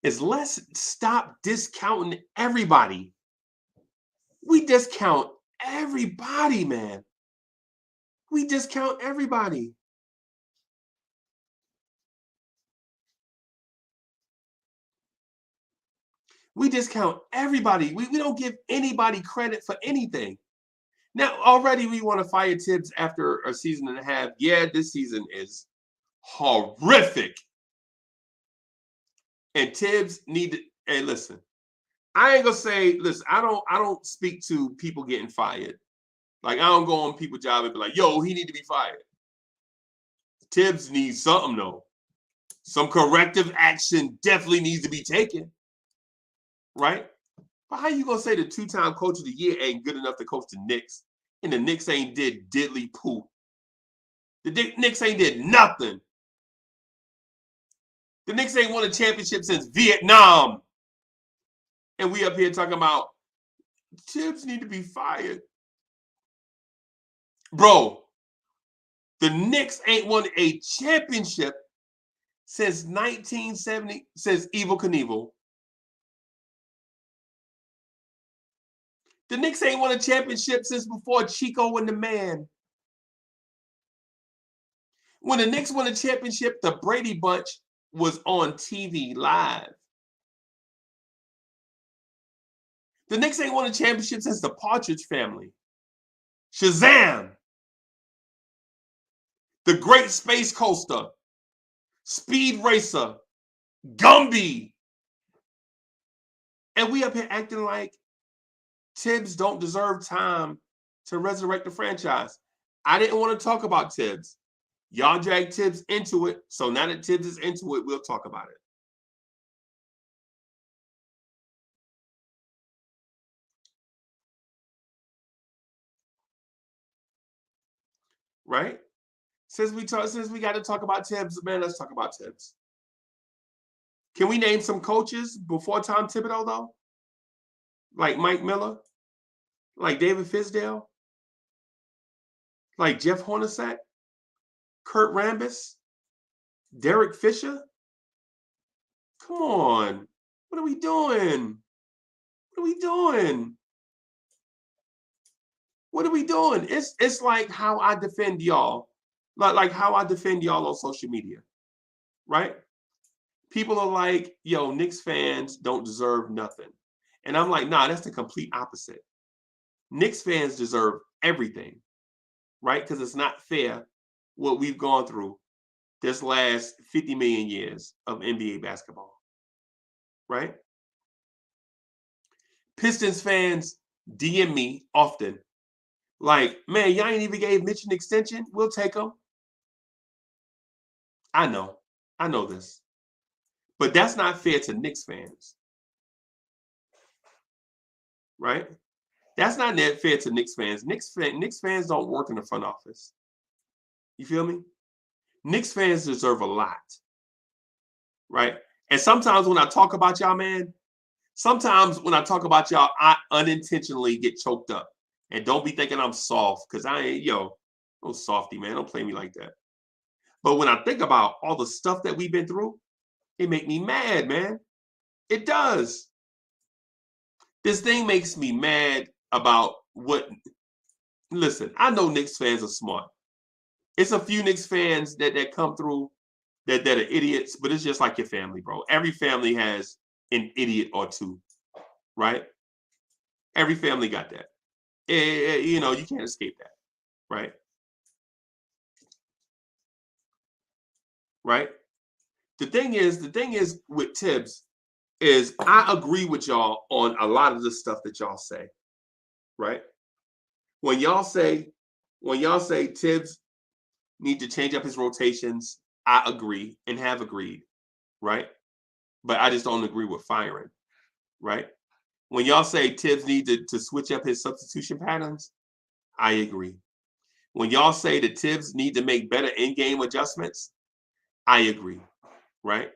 is let's stop discounting everybody. We discount everybody, man. We discount everybody. We discount everybody. We don't give anybody credit for anything. Now, already we want to fire Tibbs after a season and a half. Yeah, this season is horrific. And Tibbs needed, hey, listen, I ain't gonna say, listen, I don't speak to people getting fired. Like, I don't go on people's job and be like, yo, he need to be fired. Tibbs needs something, though. Some corrective action definitely needs to be taken. Right? But how you gonna say the two-time Coach of the Year ain't good enough to coach the Knicks, and the Knicks ain't did diddly poo? The Knicks ain't did nothing. The Knicks ain't won a championship since Vietnam. And we up here talking about Tibbs need to be fired. Bro, the Knicks ain't won a championship since 1970, since Evel Knievel. The Knicks ain't won a championship since before Chico and the Man. When the Knicks won a championship, the Brady Bunch was on TV live. The Knicks ain't won a championship since the Partridge Family. Shazam! The Great Space Coaster. Speed Racer. Gumby. And we up here acting like Tibbs don't deserve time to resurrect the franchise. I didn't want to talk about Tibbs. Y'all dragged Tibbs into it. So now that Tibbs is into it, we'll talk about it. Right? Since we got to talk about Tibbs, man, let's talk about Tibbs. Can we name some coaches before Tom Thibodeau, though? Like Mike Miller? Like David Fisdale? Like Jeff Hornacek? Kurt Rambis? Derek Fisher? Come on. What are we doing? What are we doing? What are we doing? It's like how I defend y'all. Like how I defend y'all on social media. Right? People are like, yo, Knicks fans don't deserve nothing. And I'm like, nah, that's the complete opposite. Knicks fans deserve everything, right? Because it's not fair what we've gone through this last 50 million years of NBA basketball, right? Pistons fans DM me often, like, man, y'all ain't even gave Mitch an extension. We'll take him. I know this. But that's not fair to Knicks fans, right? That's not net fair to Knicks fans. Knicks fans don't work in the front office. You feel me? Knicks fans deserve a lot, right? And sometimes when I talk about y'all, man, I unintentionally get choked up. And don't be thinking I'm soft, because I ain't, no softy, man. Don't play me like that. But when I think about all the stuff that we've been through, it make me mad, man. It does. This thing makes me mad about what. Listen, I know Knicks fans are smart. It's a few Knicks fans that come through that are idiots, but it's just like your family, bro. Every family has an idiot or two, right? Every family got that. You can't escape that, right? Right? The thing is with Tibbs is I agree with y'all on a lot of the stuff that y'all say, right? When y'all say Tibbs need to change up his rotations, I agree and have agreed, right? But I just don't agree with firing, right? When y'all say Tibbs need to switch up his substitution patterns, I agree. When y'all say that Tibbs need to make better in-game adjustments, I agree, right?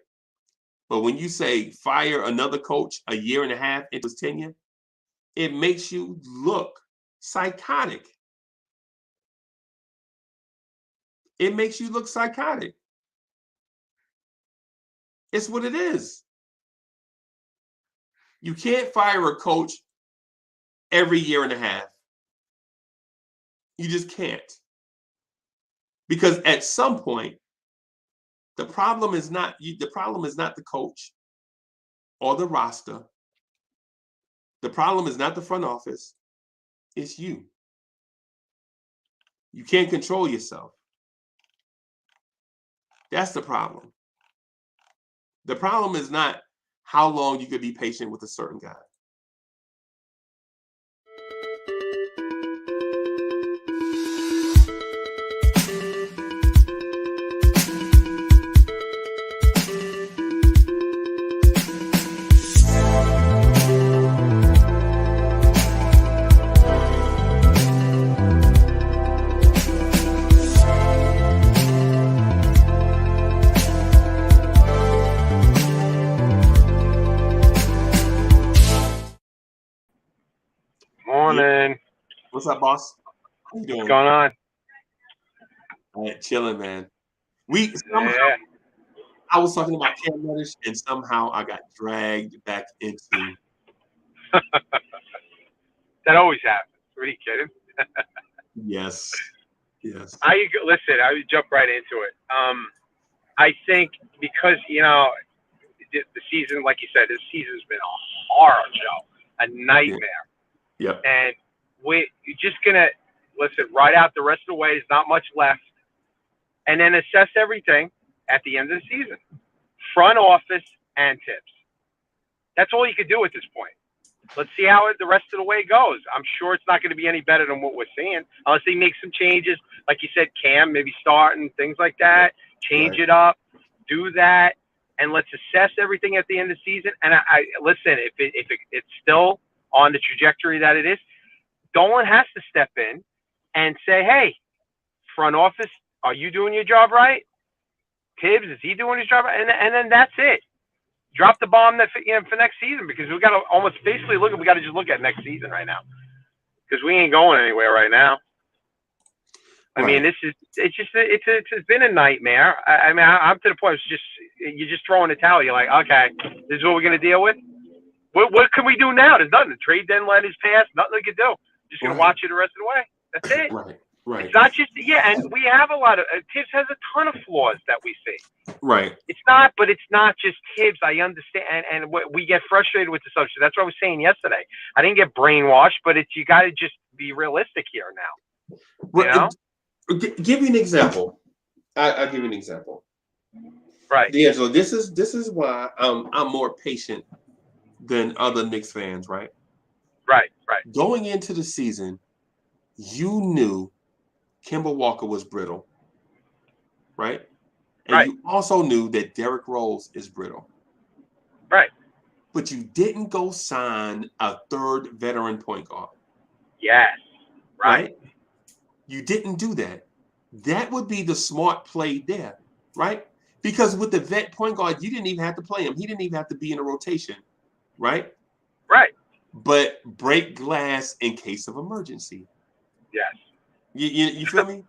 But when you say fire another coach a year and a half into his tenure, it makes you look psychotic. It makes you look psychotic. It's what it is. You can't fire a coach every year and a half. You just can't. Because at some point, the problem is not the coach or the roster. The problem is not the front office. It's you. You can't control yourself. That's the problem. The problem is not how long you could be patient with a certain guy. Morning. What's up, boss? How you doing? What's going on? Chilling, man. I was talking about Cam Reddish, and somehow I got dragged back into. That always happens. What are you kidding? Yes. Listen, I would jump right into it. I think because, the season, like you said, this season's been a horror show, a nightmare. Yeah. And you're just going to, ride out the rest of the way. There's not much left. And then assess everything at the end of the season. Front office and Tibbs. That's all you could do at this point. Let's see how the rest of the way goes. I'm sure it's not going to be any better than what we're seeing, unless they make some changes. Like you said, Cam, maybe start and things like that. Change it up. Do that. And let's assess everything at the end of the season. And I listen, if it's still on the trajectory that it is, Dolan has to step in and say, hey, front office, are you doing your job right? Tibbs, is he doing his job right? And then that's it. Drop the bomb for next season, because we got to almost basically we got to just look at next season right now. because we ain't going anywhere right now. I mean, Right. it's been a nightmare. I mean, I'm to the point. It's just you're just throwing the towel. You're like, okay, this is what we're gonna deal with. What can we do now? There's nothing. The trade deadline is passed. Nothing we can do. Just gonna Right. watch it the rest of the way. That's it. Right. Right. It's not just and we have a lot of Tibbs has a ton of flaws that we see. Right. It's not just Tibbs. I understand, and we get frustrated with the subject. That's what I was saying yesterday. I didn't get brainwashed, but you got to just be realistic here now. Right. You know? Give you an example. I'll give you an example. Right. D'Angelo, this is why I'm more patient than other Knicks fans, right? Right. Going into the season, you knew Kemba Walker was brittle, right? And Right. you also knew that Derrick Rose is brittle. Right. But you didn't go sign a third veteran point guard. Yes. Right. You didn't do that. That would be the smart play there, right? Because with the vet point guard, you didn't even have to play him. He didn't even have to be in a rotation, right? Right. But break glass in case of emergency. Yes. You feel me?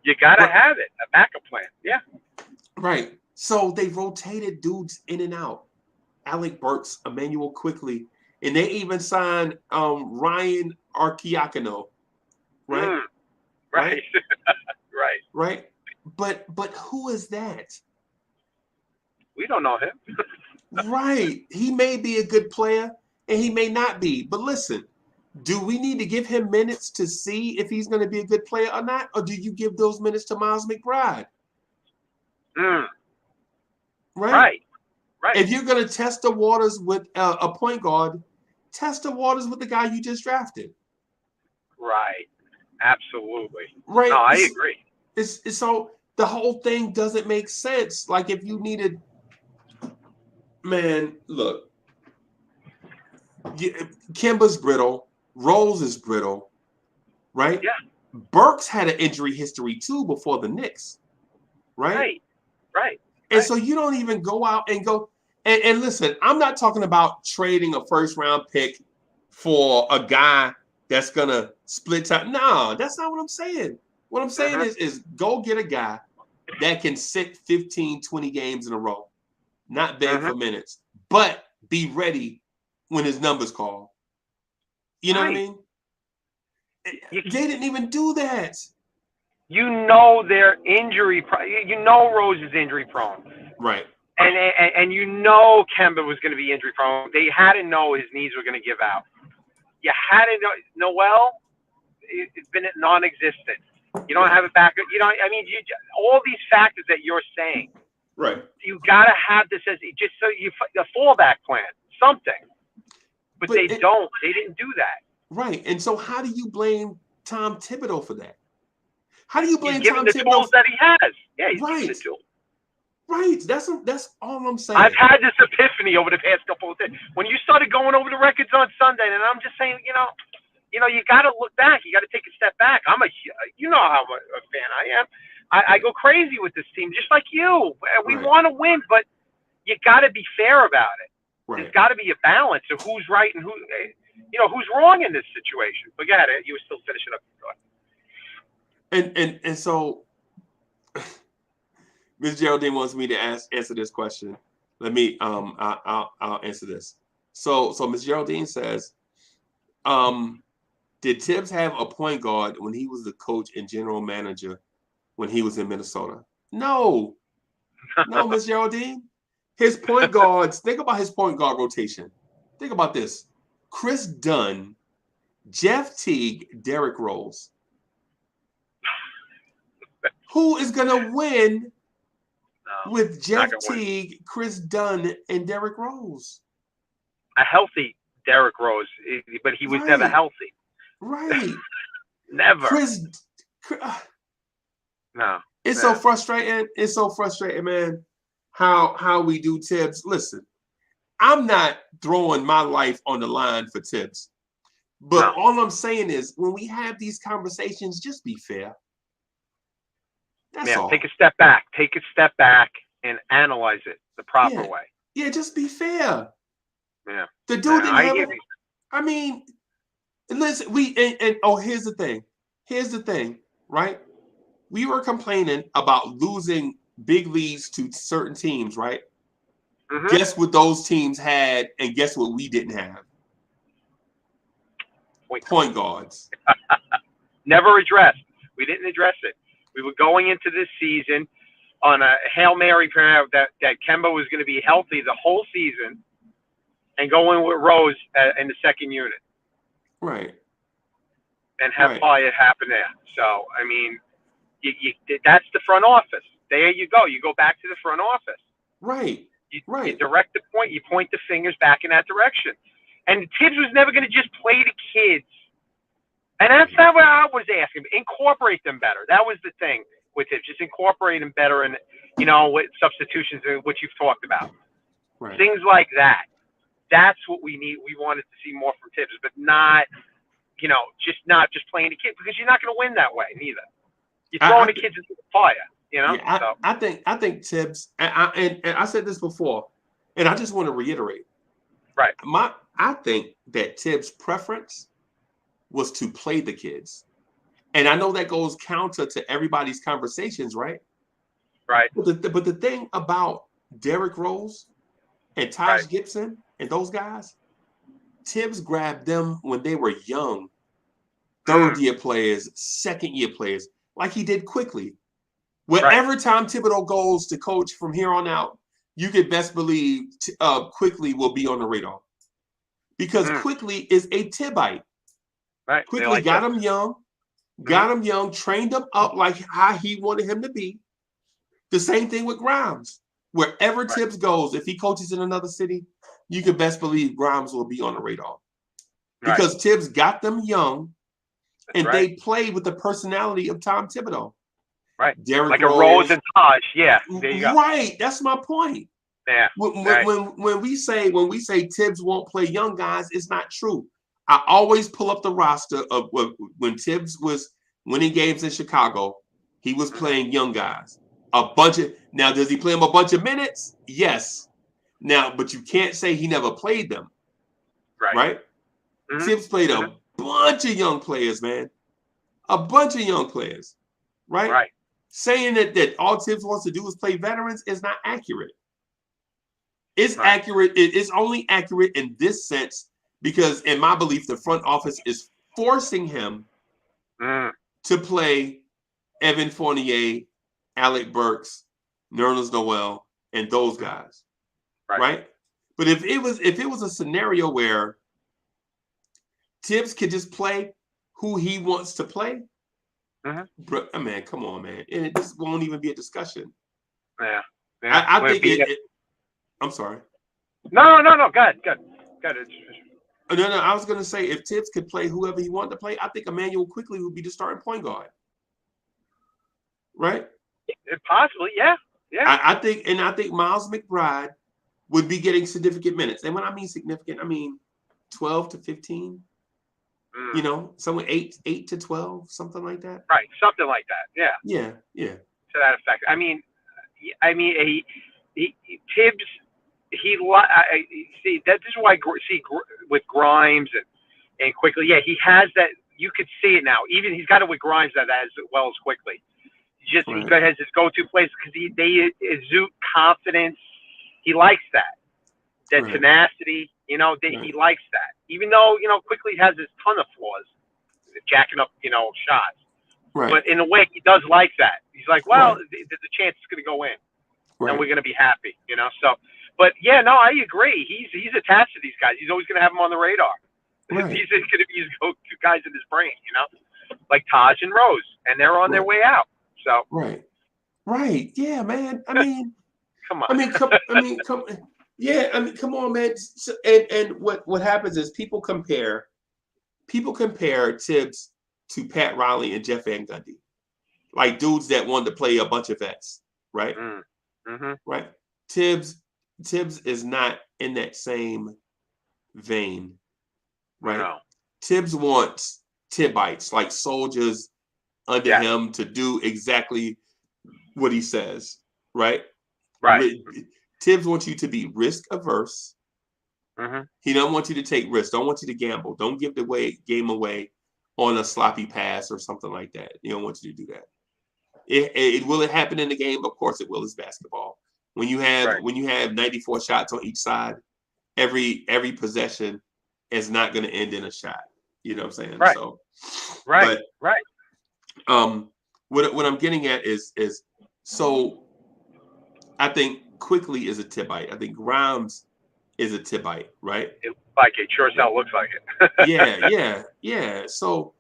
You gotta have it, a backup plan. Yeah. Right. So they rotated dudes in and out. Alec Burks, Emmanuel Quickly, and they even signed Ryan Arcidiacono, right? Right. Right. Right. But who is that? We don't know him. Right. He may be a good player and he may not be. But listen, do we need to give him minutes to see if he's going to be a good player or not? Or do you give those minutes to Miles McBride? Right. If you're going to test the waters with a point guard, test the waters with the guy you just drafted. Right. Absolutely. Right. No, I agree. It's so the whole thing doesn't make sense. Like if you needed, man, look, Kemba's brittle, Rose is brittle, right? Yeah. Burks had an injury history too before the Knicks, right? Right. And so you don't even go out and go and listen, I'm not talking about trading a first round pick for a guy that's gonna split time. No, that's not what I'm saying. What I'm saying is go get a guy that can sit 15, 20 games in a row, not beg for minutes, but be ready when his number's called. You know what I mean? They didn't even do that. You know their injury. You know Rose is injury prone. Right. And you know Kemba was going to be injury prone. They had to know his knees were going to give out. You had to know. Noel, it's been non-existent. You don't have a backup. You know, I mean, all these factors that you're saying. Right. You got to have this as just so a fallback plan, something. But they don't. They didn't do that. Right. And so how do you blame Tom Thibodeau for that? How do you blame Tom Thibodeau? He's given the tools that he has. Yeah, he's given the tools. Right. That's all I'm saying. I've had this epiphany over the past couple of days. When you started going over the records on Sunday, and I'm just saying, you got to look back. You got to take a step back. You know how a fan I am. I go crazy with this team, just like you. We want to win, but you got to be fair about it. Right. There's got to be a balance of who's right and who's wrong in this situation. But go ahead, you were still finishing up your thought. And so Ms. Geraldine wants me to answer this question. Let me I'll answer this. So Ms. Geraldine says, did Tibbs have a point guard when he was the coach and general manager when he was in Minnesota? No, Ms. Geraldine. His point guards, think about his point guard rotation. Think about this. Chris Dunn, Jeff Teague, Derrick Rose. Who is going to win with Jeff Teague, Chris Dunn, and Derrick Rose? A healthy Derrick Rose, but he was never healthy. Right. Never. No. It's so frustrating. It's so frustrating, man, how we do Tibbs. Listen, I'm not throwing my life on the line for Tibbs. But all I'm saying is when we have these conversations, just be fair. That's all. Take a step back. Take a step back and analyze it the proper way. Yeah, just be fair. Yeah. The dude didn't have I mean, And listen, here's the thing. Here's the thing, right? We were complaining about losing big leads to certain teams, right? Mm-hmm. Guess what those teams had, and guess what we didn't have? Point guards. Never addressed. We didn't address it. We were going into this season on a Hail Mary prayer that Kemba was going to be healthy the whole season and going with Rose in the second unit. Right. And have fire happen there. So, I mean, that's the front office. There you go. You go back to the front office. Right. You direct the point. You point the fingers back in that direction. And Tibbs was never going to just play the kids. And that's not what I was asking. Incorporate them better. That was the thing with Tibbs. Just incorporate them better and, with substitutions, which you've talked about. Right. Things like that. That's what we need. We wanted to see more from Tibbs, but not just playing the kids, because you're not going to win that way neither. You're throwing the kids into the fire, Yeah, I think Tibbs, and I said this before, and I just want to reiterate. Right. I think that Tibbs' preference was to play the kids, and I know that goes counter to everybody's conversations, right? Right. But the thing about Derrick Rose and Taj Gibson and those guys, Tibbs grabbed them when they were young, third-year players, second-year players, like he did quickly. Wherever Tom Thibodeau goes to coach from here on out, you can best believe Quickly will be on the radar, because Quickly is a Tibbite. Right. Quickly got him young, trained him up like how he wanted him to be. The same thing with Grimes. Wherever Tibbs goes, if he coaches in another city, you can best believe Grimes will be on the radar, because Tibbs got them young, and they played with the personality of Tom Thibodeau. Right. Derrick like a Rose and Taj. Yeah. There you go. Right. That's my point. Yeah. When we say Tibbs won't play young guys, it's not true. I always pull up the roster of when Tibbs was winning games in Chicago, he was playing young guys. Now, does he play them a bunch of minutes? Yes. Now, but you can't say he never played them. Right? Mm-hmm. Tibbs played a bunch of young players, man. A bunch of young players. Right? Saying that all Tibbs wants to do is play veterans is not accurate. It's accurate. It's only accurate in this sense because, in my belief, the front office is forcing him to play Evan Fournier, Alec Burks, Nerlens Noel, and those guys. Right? But if it was a scenario where Tibbs could just play who he wants to play, bro, man, come on, man. And this won't even be a discussion. Yeah. I think I'm sorry. No. Go ahead. No. I was going to say, if Tibbs could play whoever he wanted to play, I think Emmanuel Quickly would be the starting point guard. Right? Possibly, yeah. I think Miles McBride would be getting significant minutes. And when I mean significant, I mean 12 to 15. Somewhere 8 to 12, something like that. Right, something like that. Yeah. To that effect. I mean, Tibbs. See, this is why with Grimes and Quickly. Yeah, he has that. You could see it now. Even he's got it with Grimes that as well as Quickly. He has his go-to plays because they exude confidence. He likes that tenacity. He likes that. Even though Quickly has his ton of flaws, jacking up shots. Right. But in a way, he does like that. He's like, well, there's a chance it's going to go in, and we're going to be happy. So. But yeah, no, I agree. He's attached to these guys. He's always going to have them on the radar. He's going to be his go-to guys in his brain, like Taj and Rose, and they're on their way out. So right, yeah, man. I mean, come on. Come on, man. And what happens is people compare Tibbs to Pat Riley and Jeff Van Gundy, like dudes that wanted to play a bunch of vets, right? Right. Tibbs is not in that same vein, right? No. Tibbs wants Tibbites, like soldiers under him, to do exactly what he says, right? Right. Tibbs wants you to be risk averse, He don't want you to take risks. Don't want you to gamble. Don't give the game away on a sloppy pass or something like that. He don't want you to do that. Will it happen in the game? Of course it will. It's basketball. When you have 94 shots on each side, every possession is not going to end in a shot. You know what I'm saying? Right. So, right. What I'm getting at is so I think Quickly is a Tibbite. I think Grimes is a Tibbite, right? It sure as hell looks like it. yeah. So,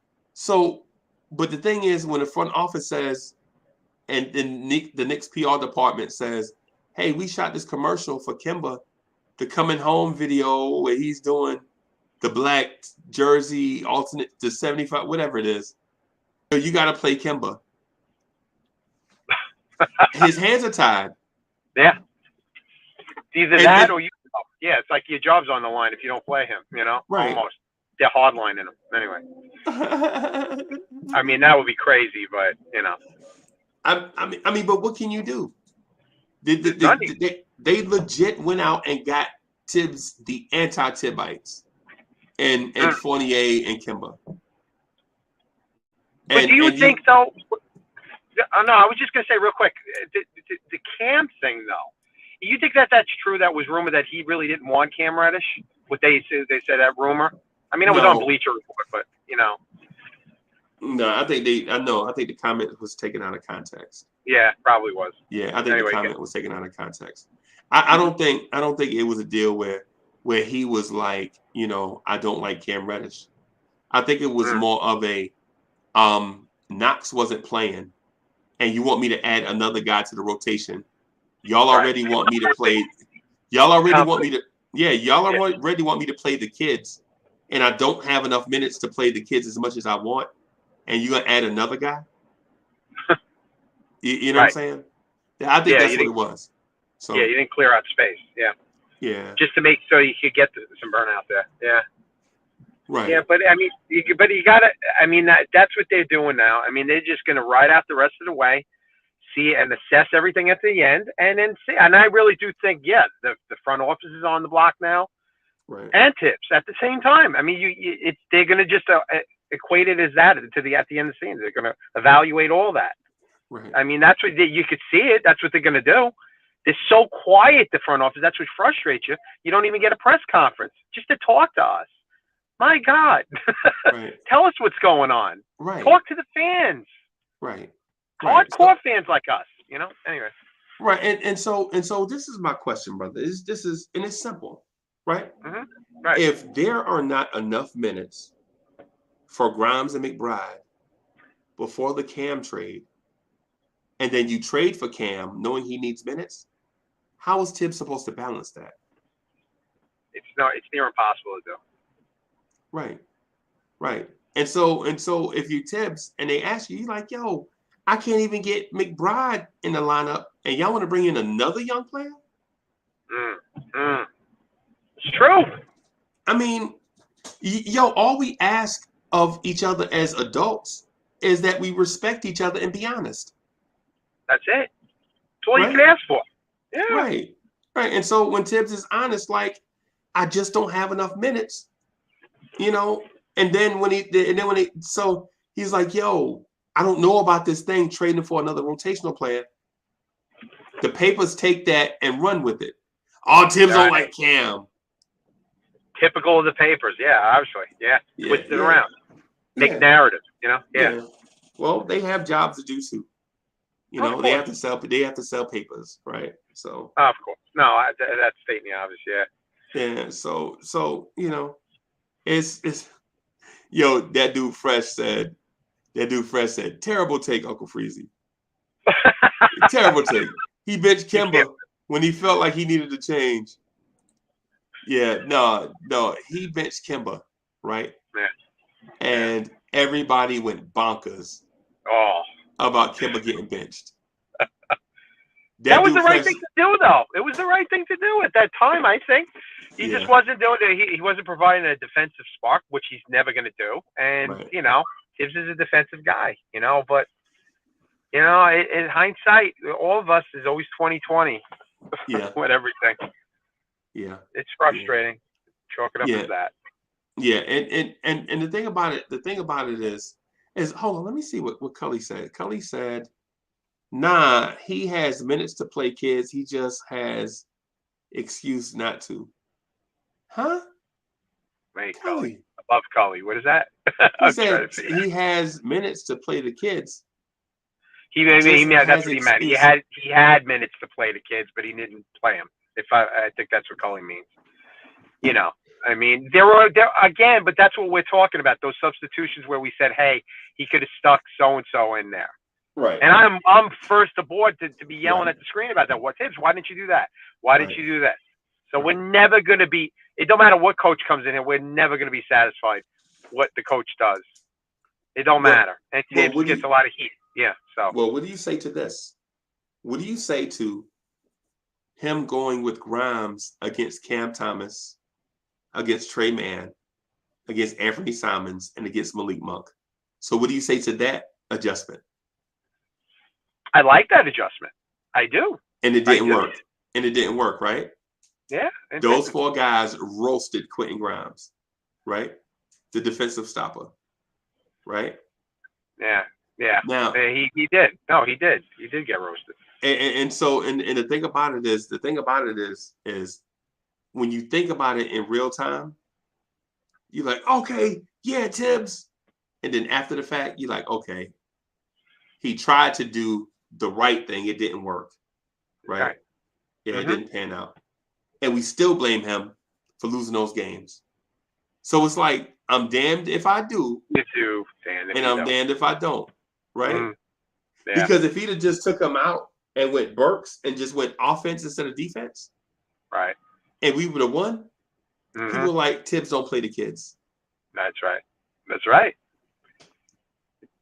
but the thing is, when the front office says, and then the Knicks PR department says, "Hey, we shot this commercial for Kemba, the coming home video where he's doing the black jersey alternate to 75, whatever it is. So you got to play Kemba." His hands are tied. Yeah. It's either that or you. Yeah, it's like your job's on the line if you don't play him. You know, right. Almost. They're hardlining him anyway. I mean, that would be crazy, but you know. I mean, but what can you do? They legit went out and got Tibbs, the anti-Tibbites, and Fournier and Kemba. But do you think though? No, I was just gonna say real quick, the Cam thing though. You think that's true? That was rumor that he really didn't want Cam Reddish. What they said that rumor. I mean, it was on Bleacher Report, but you know. No, I think the comment was taken out of context. Yeah, probably was. Yeah, I think the comment was taken out of context. I don't think it was a deal where he was like, you know, I don't like Cam Reddish. I think it was more of a Knox wasn't playing, and you want me to add another guy to the rotation. Y'all already want me to play. Y'all already want me to. Yeah, y'all already want me to play the kids, and I don't have enough minutes to play the kids as much as I want. And you gonna add another guy? You know what I'm saying? I think that's what it was. So yeah, you didn't clear out space. Yeah. Yeah. Just to make so you could get some burnout there. Yeah. Right. Yeah, but I mean, you gotta. I mean, that's what they're doing now. I mean, they're just gonna ride out the rest of the way, see and assess everything at the end, and then see. And I really do think, yeah, the front office is on the block now, right? And Tips at the same time. I mean, they're gonna just equate it as that to the at the end of the scene. They're gonna evaluate all that. Right. I mean, that's what you could see it. That's what they're gonna do. They're so quiet, the front office. That's what frustrates you. You don't even get a press conference just to talk to us. My God, right. Tell us what's going on. Right. Talk to the fans. Right. Hardcore fans like us, you know. Anyway. Right, and so this is my question, brother. It's simple, right? Mm-hmm. Right. If there are not enough minutes for Grimes and McBride before the Cam trade, and then you trade for Cam knowing he needs minutes, how is Tibbs supposed to balance that? It's near impossible to do. Right. And so if you Tibbs and they ask you, you're like, yo, I can't even get McBride in the lineup, and y'all want to bring in another young player? It's true. I mean, all we ask of each other as adults is that we respect each other and be honest. That's it. That's all you can ask for. Yeah. Right. And so when Tibbs is honest, like, I just don't have enough minutes, you know. And then so he's like, yo, I don't know about this thing trading for another rotational player. The papers take that and run with it. Oh, Tibbs don't like Cam. Typical of the papers, yeah, obviously, yeah. Twist it around, make narrative, you know, yeah. Well, they have jobs to do too. You know, they have to sell papers, right? So. Of course, no, that's stating the obvious, yeah. Yeah, so you know, it's yo, that dude Fresh said, terrible take, Uncle Freezy. Terrible take. He benched Kemba when he felt like he needed to change. Yeah, no, he benched Kemba, right? Yeah. And everybody went bonkers about Kemba getting benched. That was the right thing to do, though. It was the right thing to do at that time, I think. He just wasn't doing it. He wasn't providing a defensive spark, which he's never going to do. And, you know, Tibbs is a defensive guy, you know. But, you know, in hindsight, all of us is always 20/20 with everything. Yeah. It's frustrating. Chalk it up Yeah. as that. Yeah, and the thing about it is hold on, let me see what Cully said. Cully said, nah, he has minutes to play kids. He just has excuse not to. Huh? Wait, Cully. Cully. Above Cully. What is that? He I'm trying said to figure he has minutes to play the kids. That's what he meant. Excuse. He had minutes to play the kids, but he didn't play them. I think that's what Cully means. You know, I mean, there again, but that's what we're talking about. Those substitutions where we said, hey, he could have stuck so and so in there. Right. And I'm first aboard to be yelling Right. at the screen about that. What Tibbs? Why didn't you do that? Why didn't Right. you do that? So Right. we're never going to be. It don't matter what coach comes in here. We're never going to be satisfied what the coach does. It don't matter. And Tibbs gets a lot of heat. Yeah. So. Well, what do you say to this? What do you say to him going with Grimes against Cam Thomas, against Trey Mann, against Anthony Simons, and against Malik Monk? So what do you say to that adjustment? I like that adjustment. I do. And it didn't work. And it didn't work, right? Yeah. Those 4 guys roasted Quentin Grimes, right? The defensive stopper, right? Yeah. Yeah. Now he did. No, he did. He did get roasted. And so the thing about it is when you think about it in real time, you're like, okay, yeah, Tibbs. And then after the fact, you're like, okay, he tried to do the right thing. It didn't work. Right? Yeah, It didn't pan out. And we still blame him for losing those games. So it's like, I'm damned if I do. You do, Dan. And I'm damned if I don't. Right? Yeah. Because if he'd have just took him out and went Burks and just went offense instead of defense. Right. And we would have won. People like Tibbs don't play the kids. That's right. That's right.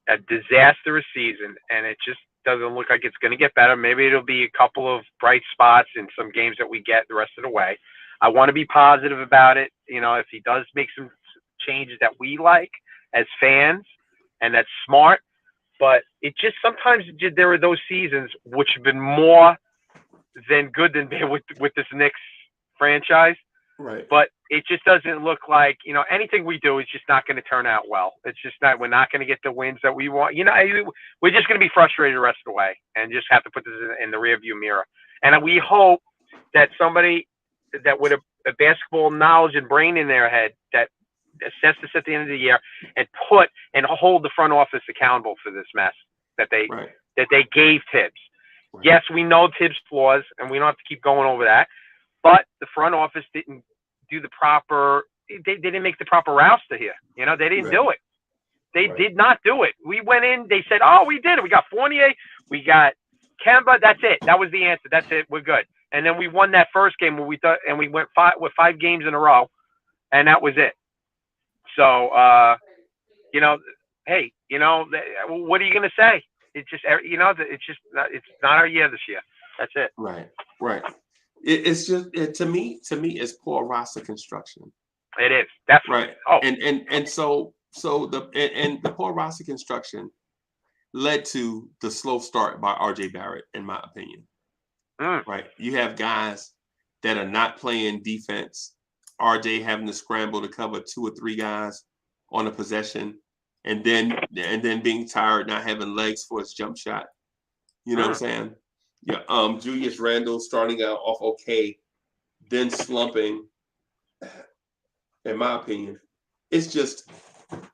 A disastrous season, and it just doesn't look like it's going to get better. Maybe it'll be a couple of bright spots in some games that we get the rest of the way. I want to be positive about it. You know, if he does make some changes that we like as fans, and that's smart. But it just sometimes there are those seasons which have been more than good than bad with this Knicks franchise. Right. But it just doesn't look like, you know, anything we do is just not going to turn out well. It's just not, we're not going to get the wins that we want. You know, we're just going to be frustrated the rest of the way and just have to put this in the rearview mirror. And we hope that somebody that with a basketball knowledge and brain in their head that assess this at the end of the year and hold the front office accountable for this mess that they gave Tibbs. Right. Yes, we know Tibbs' flaws, and we don't have to keep going over that. But the front office didn't do the proper. They didn't make the proper roster here. You know, they didn't do it. They did not do it. We went in. They said, "Oh, we did it. We got Fournier. We got Kemba. That's it. That was the answer. That's it. We're good." And then we won that first game where we thought, and we went 5 games in a row, and that was it. So, you know, hey, you know, what are you going to say? It's just, you know, it's not our year this year. That's it. Right. It's just to me, it's poor roster construction. It is definitely right. Oh, and so the poor roster construction led to the slow start by RJ Barrett, in my opinion. Right. You have guys that are not playing defense. RJ having to scramble to cover 2 or 3 guys on a possession, and then being tired, not having legs for his jump shot. You know what I'm saying? Yeah. Julius Randle starting out off okay, then slumping. In my opinion, it's just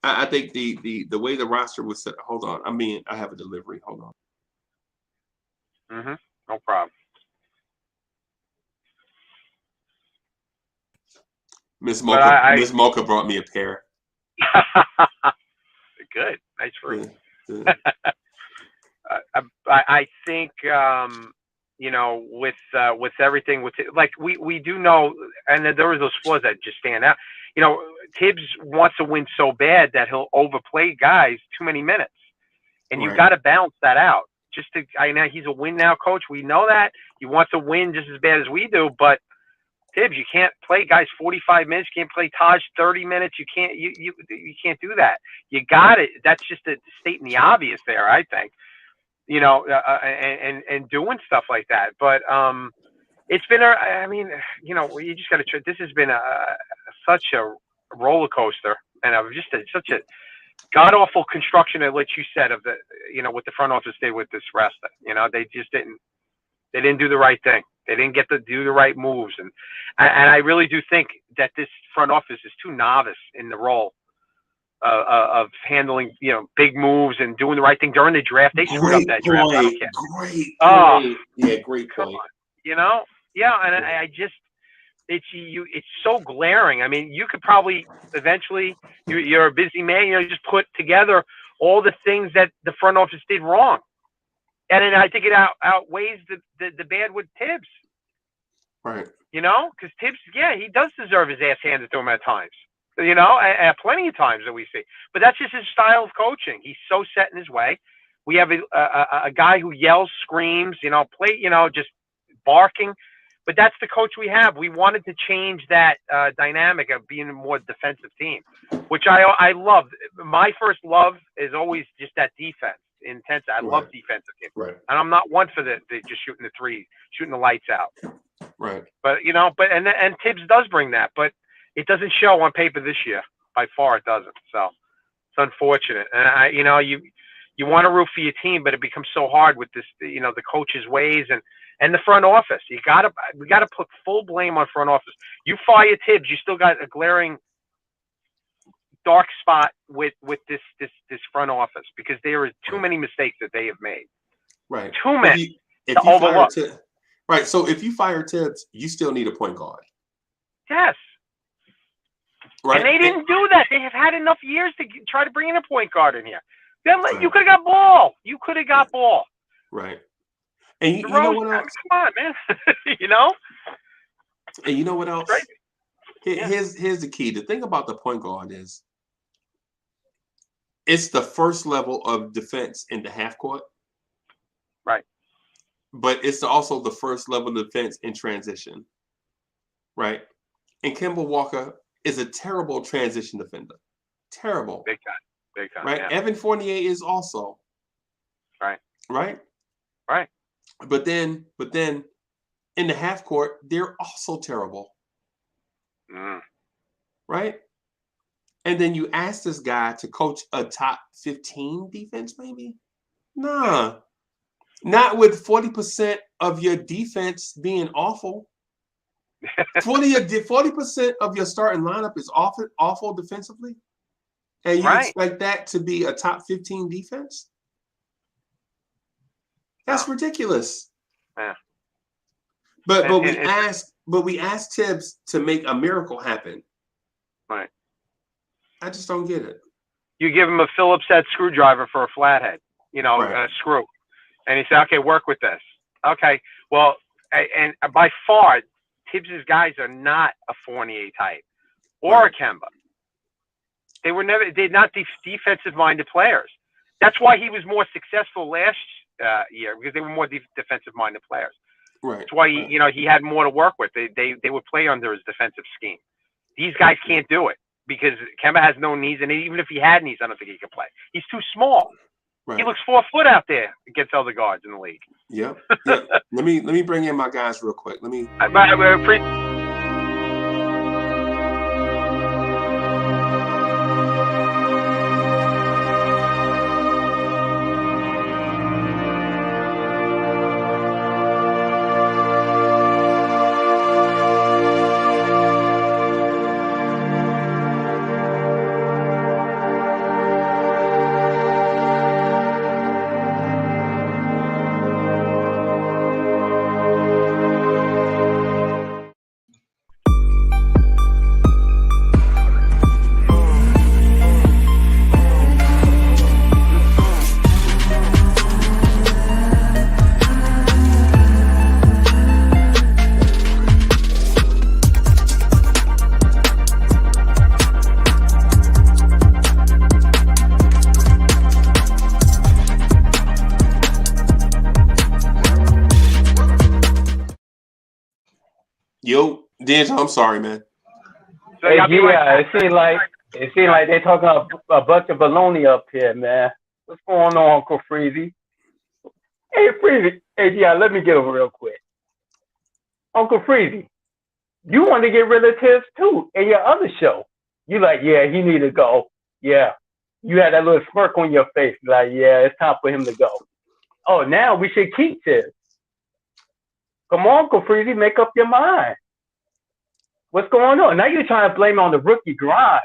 I think the way the roster was set. Hold on, I have a delivery. Hold on. No problem. Miss Mocha brought me a pair. Good, nice for you. I think you know, with everything, like we do know, and there are those flaws that just stand out. You know, Tibbs wants to win so bad that he'll overplay guys too many minutes, and you've got to balance that out. I know he's a win now coach. We know that he wants to win just as bad as we do, but Tibbs, you can't play guys 45 minutes. You can't play Taj 30 minutes. You can't do that. You got it. That's just stating the obvious there, I think. You know, and doing stuff like that. But it's been I mean, you know, you just got to. This has been a such a roller coaster, and of just such a god awful construction, like you said, of the what the front office did with this rest. They just didn't do the right thing. They didn't get to do the right moves, and I really do think that this front office is too novice in the role of handling big moves and doing the right thing during the draft. They screwed up that draft. I don't care. Great point. Yeah, great point. Yeah, and I just it's so glaring. I mean, you could probably eventually you're a busy man, just put together all the things that the front office did wrong, and then I think it outweighs the bad with Tibbs. Right. Because Tibbs, he does deserve his ass handed to him at times. Plenty of times that we see. But that's just his style of coaching. He's so set in his way. We have a guy who yells, screams, just barking. But that's the coach we have. We wanted to change that dynamic of being a more defensive team, which I love. My first love is always just that defense. Intense. I love defensive games. Right. And I'm not one for the just shooting the three, shooting the lights out. Right. But and Tibbs does bring that, but it doesn't show on paper this year. By far, it doesn't. So it's unfortunate. And you want to root for your team, but it becomes so hard with this, the coach's ways and the front office. We gotta put full blame on front office. You fire Tibbs, you still got a glaring dark spot with this front office because there is too many mistakes that they have made. Right. Too many to overlook. Right. So if you fire Tibbs, you still need a point guard. Yes. Right. And they didn't do that. They have had enough years to try to bring in a point guard in here. You could have got Ball. You could have got Ball. Right. And you know what else? Come on, man. And you know what else? Right. Here's the key. The thing about the point guard is it's the first level of defense in the half court. Right. But it's also the first level of defense in transition. Right. And Kemba Walker is a terrible transition defender. Terrible. Big time. Right. Yeah. Evan Fournier is also. Right. Right. Right. But then in the half court, they're also terrible. Right? And then you ask this guy to coach a top 15 defense, maybe? Nah. Not with 40% of your defense being awful. 40% of your starting lineup is awful defensively. And you expect that to be a top 15 defense? That's ridiculous. Yeah. But we asked Tibbs to make a miracle happen. Right. I just don't get it. You give him a Phillips head screwdriver for a flathead, a screw. And he said, okay, work with this. Okay. Well, and by far, Tibbs's guys are not a Fournier type or a Kemba. They're not defensive minded players. That's why he was more successful last year, because they were more defensive minded players. Right. That's why he had more to work with. They would play under his defensive scheme. These guys can't do it because Kemba has no knees, and even if he had knees, I don't think he could play. He's too small. Right. He looks 4 foot out there against other guards in the league. Yeah. Let me bring in my guys real quick. Yo, D'Angelo, I'm sorry, man. So it seems like they're talking a bunch of baloney up here, man. What's going on, Uncle Freezy? Hey, Freezy. Hey, let me get over real quick. Uncle Freezy, You want to get rid of Tibbs too in your other show. You like, yeah, he need to go. Yeah. You had that little smirk on your face, like, yeah, it's time for him to go. Oh, now we should keep Tibbs. Come on, Freezy, make up your mind. What's going on? Now you're trying to blame it on the rookie grind.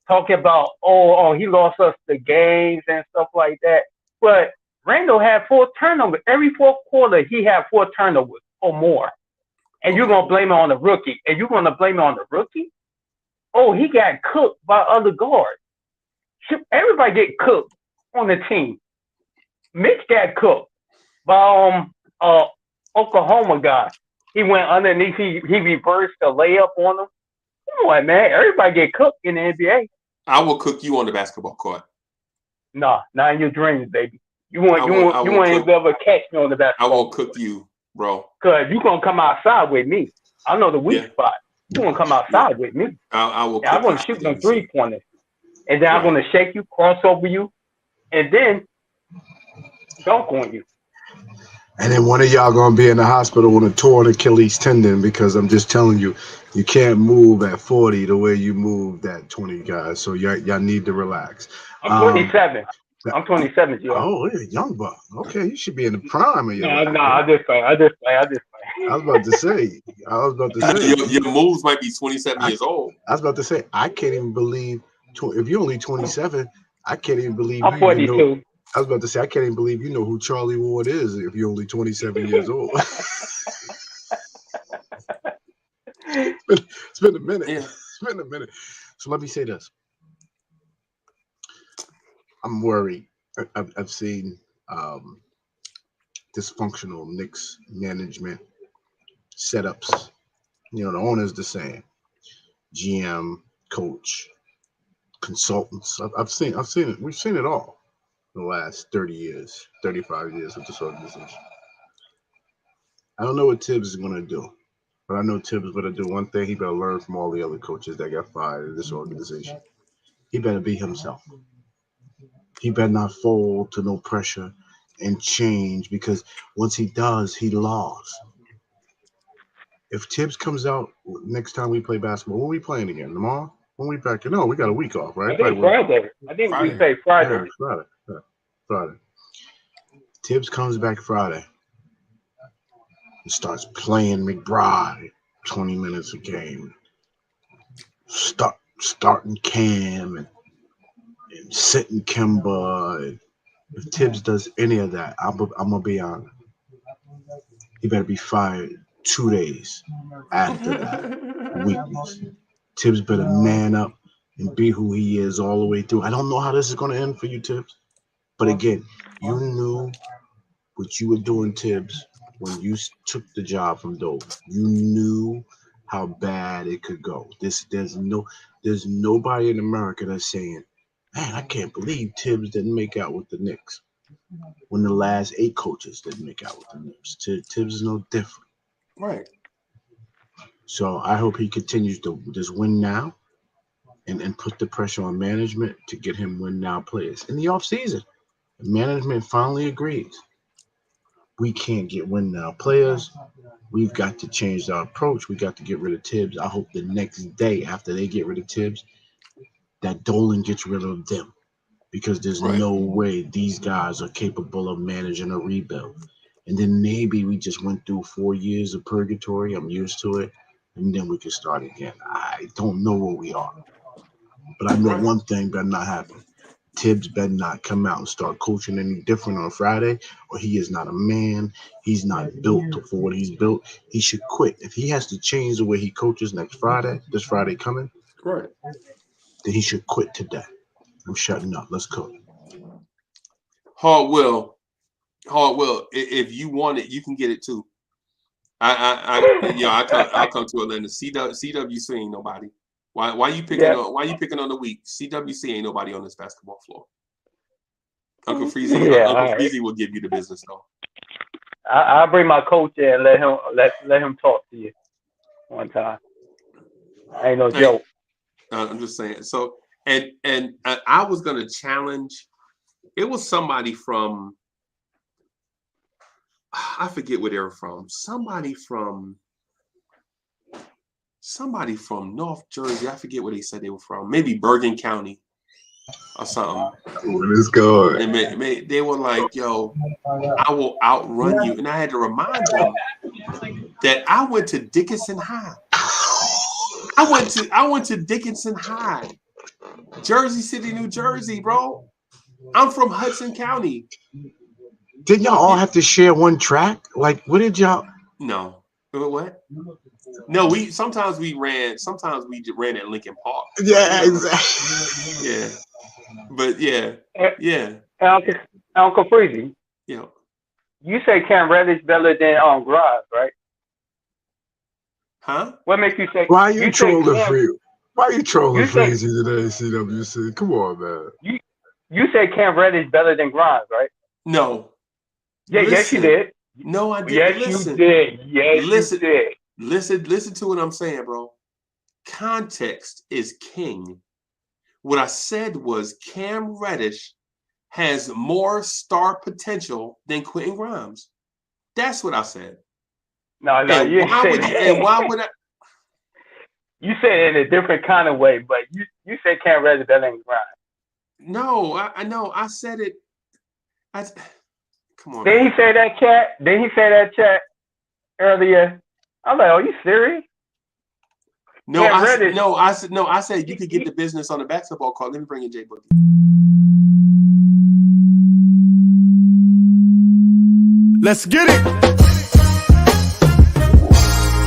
Talking about, oh, he lost us the games and stuff like that. But Randall had 4 turnovers. Every fourth quarter, he had 4 turnovers or more. And you're going to blame it on the rookie. And you're going to blame it on the rookie? Oh, he got cooked by other guards. Everybody get cooked on the team. Mitch got cooked by Oklahoma guy. He went underneath. He reversed the layup on him. Come on, man. Everybody get cooked in the NBA. I will cook you on the basketball court. Nah, not in your dreams, baby. You won't even be able to catch me on the basketball. I will cook you, bro. Cause you gonna come outside with me. I know the weak spot. You gonna come outside with me. I will. I'm gonna shoot them 3-pointers, and then I'm gonna shake you, cross over you, and then dunk on you. And then one of y'all gonna be in the hospital with a torn Achilles tendon because I'm just telling you, you can't move at 40 the way you moved at 20, guys. So y'all need to relax. I'm 27. I'm 27, Joe. Oh, you're a young buck. Okay, you should be in the prime of your life. No, I just play. I was about to say. Your moves might be 27 years old. I was about to say, I can't even believe if you're only 27. I can't even believe I'm 42. I was about to say, I can't even believe you know who Charlie Ward is if you're only 27 years old. It's been a minute. Yeah. It's been a minute. So let me say this. I'm worried. I've seen dysfunctional Knicks management setups. You know, the owner's the same. GM, coach, consultants. I've seen it. We've seen it all in the last 30 years, 35 years with this organization. I don't know what Tibbs is going to do, but I know Tibbs is going to do one thing. He better learn from all the other coaches that got fired in this organization. He better be himself. He better not fold to no pressure and change, because once he does, he lost. If Tibbs comes out next time we play basketball, when are we playing again? Tomorrow? When we back? No, we got a week off, right? I think Friday. I think we say Friday. Yeah, Friday. Tibbs comes back Friday and starts playing McBride 20 minutes a game. Starting Cam and sitting Kemba. And if Tibbs does any of that, I'm gonna be honest. He better be fired 2 days after that weakness. Tibbs better man up and be who he is all the way through. I don't know how this is going to end for you, Tibbs. But again, you knew what you were doing, Tibbs, when you took the job from Dover. You knew how bad it could go. There's nobody in America that's saying, man, I can't believe Tibbs didn't make out with the Knicks when the last 8 coaches didn't make out with the Knicks. Tibbs is no different. Right. So I hope he continues to just win now and put the pressure on management to get him win now players. In the offseason, management finally agrees. We can't get win now players. We've got to change our approach. We got to get rid of Tibbs. I hope the next day after they get rid of Tibbs, that Dolan gets rid of them, because there's no way these guys are capable of managing a rebuild. And then maybe we just went through 4 years of purgatory. I'm used to it. And then we can start again. I don't know where we are. But I know one thing better not happen. Tibbs better not come out and start coaching any different on Friday, or he is not a man. He's not built for what he's built. He should quit. If he has to change the way he coaches this Friday coming, right, then he should quit today. I'm shutting up. Let's cook. Hardwell, if you want it, you can get it too. I'll come to Atlanta. CWC ain't nobody. Why you picking on the weak? CWC ain't nobody on this basketball floor. Uncle Freezy, Freezy will give you the business though. I'll bring my coach in and let him talk to you one time. Ain't no joke. I'm just saying. So and I was gonna challenge. It was somebody from, I forget where they were from. Somebody from somebody from North Jersey. I forget where they said they were from. Maybe Bergen County or something. Let's go. And they were like, yo, I will outrun you. And I had to remind them that I went to Dickinson High. I went to Dickinson High, Jersey City, New Jersey, bro. I'm from Hudson County. Didn't y'all all have to share one track? Like, what did y'all? No. What? No, sometimes we ran at Lincoln Park. Yeah, exactly. Yeah. But yeah. Uncle Freezy. Yeah. You say Cam Reddish better than Grimes, right? Huh? What makes you say? Why are you trolling Freezy? Why are you trolling Freezy today, CWC? Come on, man. You say Cam Reddish better than Grimes, right? No. Yeah, yes, you did. No, I didn't. Yes, you did. Yes, you did. Listen to what I'm saying, bro. Context is king. What I said was Cam Reddish has more star potential than Quentin Grimes. That's what I said. No, and you why would you, and why would I? You said it in a different kind of way, but you said Cam Reddish better than Grimes. No, I know. I said it. Come on. Didn't he say that, chat? Didn't he say that, chat, earlier? I'm like, are you serious? No, I said you could get the business on the basketball court. Let me bring in Jay Boogie. Let's get it.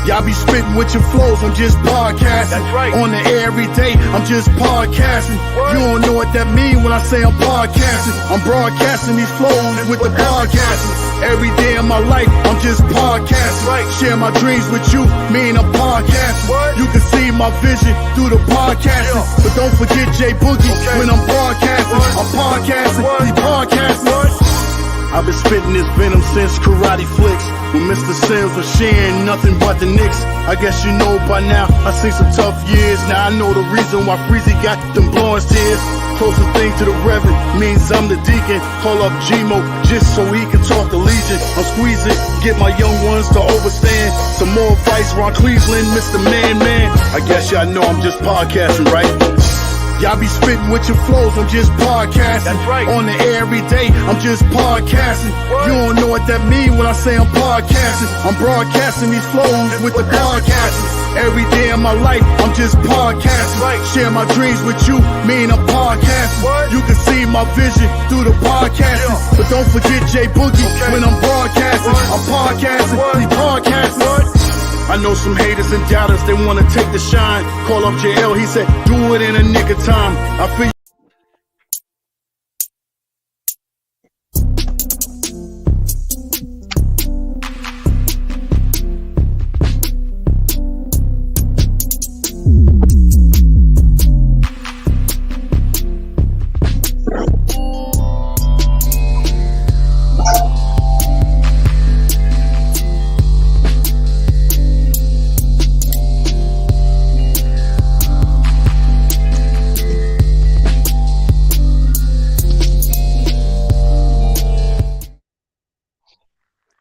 Y'all be spitting with your flows, I'm just podcasting. That's right. On the air every day, I'm just podcasting. You don't know what that mean when I say I'm podcasting. I'm broadcasting these flows with the podcasting. Every day of my life, I'm just podcasting. Right. Share my dreams with you, mean I'm podcasting. What? You can see my vision through the podcasting. But don't forget Jay Boogie when I'm broadcasting. I'm podcasting, he's podcasting. I've been spitting this venom since Karate Flicks. When Mr. Sims was sharing nothing but the Knicks. I guess you know by now, I seen some tough years. Now I know the reason why Freezy got them blowing tears. Closest thing to the Reverend means I'm the deacon. Call up G-Mo just so he can talk to Legion. I'm squeezing, get my young ones to overstand. Some more advice, Ron Cleveland, Mr. Man. I guess y'all know I'm just podcasting, right? Y'all be spitting with your flows, I'm just podcasting. That's right. On the air every day, I'm just podcasting. What? You don't know what that mean when I say I'm podcasting. I'm broadcasting these flows with the podcasting. Every day of my life, I'm just podcasting. Right. Share my dreams with you, mean I'm podcasting. What? You can see my vision through the podcasting. But don't forget Jay Boogie when I'm broadcasting. I'm podcasting, he's podcasting. I know some haters and doubters, they want to take the shine. Call up JL, he said, do it in a nick of time. I feel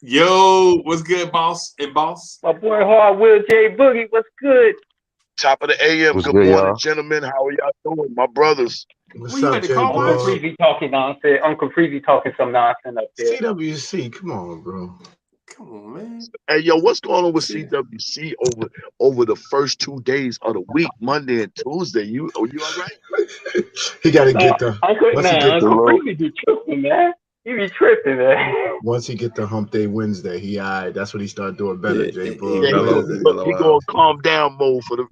Yo, what's good, boss and boss? My boy Hard Will J Boogie, what's good? Top of the AM. What's Good good, morning, y'all? gentlemen. How are y'all doing, my brothers? What's Well, you up, had to Jay? call Uncle us. Freezy talking nonsense. Uncle Freezy talking some nonsense up there. CWC, come on, bro. Come on, man. Hey, yo, what's going on with CWC over the first 2 days of the week, Monday and Tuesday? You all right? He got to get the Uncle once he get the Freezy be tripping, man. He be tripping, man. once he get the hump day Wednesday, he that's when he start doing better, Yeah, Jay. he- Bro. he- He going calm down mode for the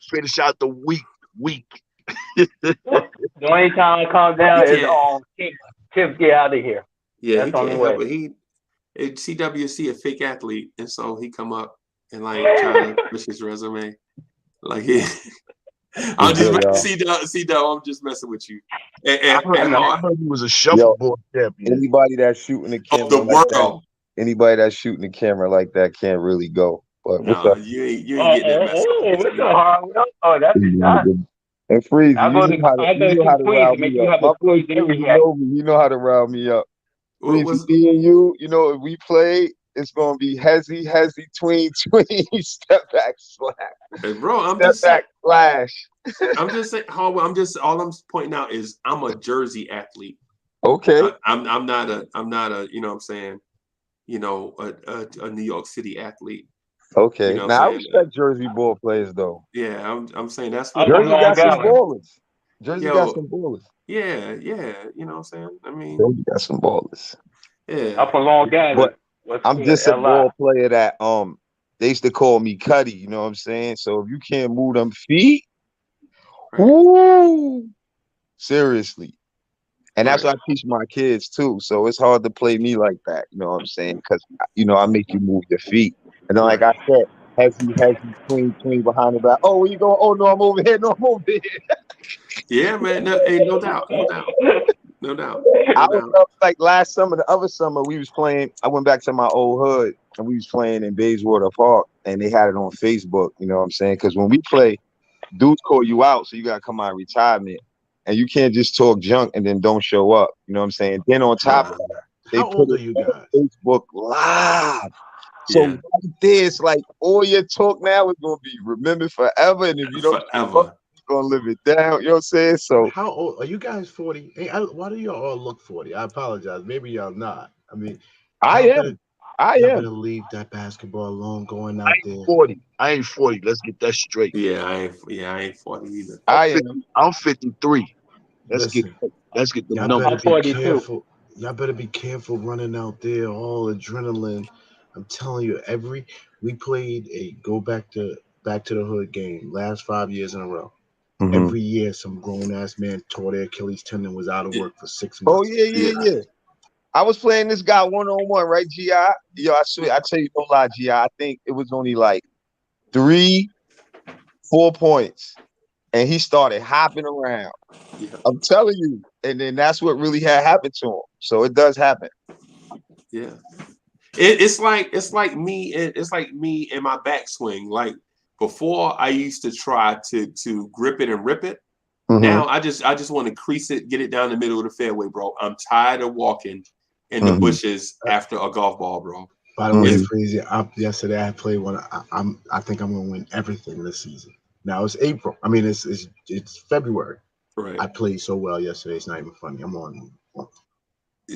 finish out the week. The only time I calm down is Tips get out of here. Yeah, That's he the only can't way. help it. CWC a fake athlete, and so he come up and like try to push his resume. Like I'm just C-Dub, I'm just messing with you. I heard he was a shuffleboard champion. Anybody that's shooting the camera Of the like that, world. anybody that's shooting the camera like that can't really go. But what's No, up? you ain't getting that mess. What's up, Hard Will? Oh, that's his shot. And Freeze, I you go know to how to Queens rile to make me you up. have My a boy Queens Freeze, react. you know how to rile me up. What Freeze, was me and you know, if we play it's gonna be hezzy, tween, step back, slash. Hey, bro, I'm Step just saying. back, flash. I'm just saying. All I'm pointing out is I'm a Jersey athlete. Okay. I'm not a you know what I'm saying, you know, a New York City athlete. You Okay. know what Now I I'm saying? respect Jersey ball players though. Yeah, I'm saying that's Up what on Jersey Long got some Island. ballers. Jersey got yo, some ballers. yeah, you know what I'm saying? I mean, Jersey got some ballers. yeah. Up on Long Island. But What's I'm good? just a LI. ball player that they used to call me Cuddy, you know what I'm saying? So if you can't move them feet, Right. woo, seriously. And that's Right. what I teach my kids too. So it's hard to play me like that, you know what I'm saying? Because I make you move your feet. And then, like I said, hezzy, tween behind the back. Oh, where you going? Oh no, I'm over here. No, I'm over here. Yeah, man. No doubt. I was up like last summer, the other summer, we was playing. I went back to my old hood and we was playing in Bayswater Park, and they had it on Facebook. You know what I'm saying? Because when we play, dudes call you out, so you gotta come out of retirement, and you can't just talk junk and then don't show up. You know what I'm saying? Then on top of that, they How put old are it you on guys? Facebook Live. So Yeah. right there, it's like all your talk now is gonna be remembered forever, and if you don't show up, Forever. you're gonna live it down. You know what I'm saying? So How old are you guys? 40? Hey, why do y'all all look 40? I apologize. Maybe y'all not. I mean, I y'all better am. I y'all am. better leave that basketball alone. Going I out ain't there. 40. I ain't 40. Let's get that straight. Yeah, I ain't 40 either. I'm I 50, am. I'm 53. Let's get Listen, them y'all numbers. better I'm be 42. careful. Y'all better be careful running out there, all adrenaline. I'm telling you, we played a back to the hood game last 5 years in a row. Mhm. Every year, some grown ass man tore their Achilles tendon, was out of Yeah. work for 6 Oh months. yeah, Yeah. yeah. I was playing this guy 1-on-1, right, Gi? Yo, I swear, I tell you no lie, Gi. I think it was only like 3, 4 points, and he started hopping around. Yeah. I'm telling you, and then that's what really had happened to him. So it does happen. Yeah. It's like me in my backswing. Like before, I used to try to grip it and rip it. Mm-hmm. Now I just want to crease it, get it down the middle of the fairway, bro. I'm tired of walking in the Mm-hmm. bushes after a golf ball, bro. By the way, Mm-hmm. Freezy, yesterday I played one. I think I'm gonna win everything this season. Now it's April. I mean, it's February. Right. I played so well yesterday. It's not even funny. I'm on.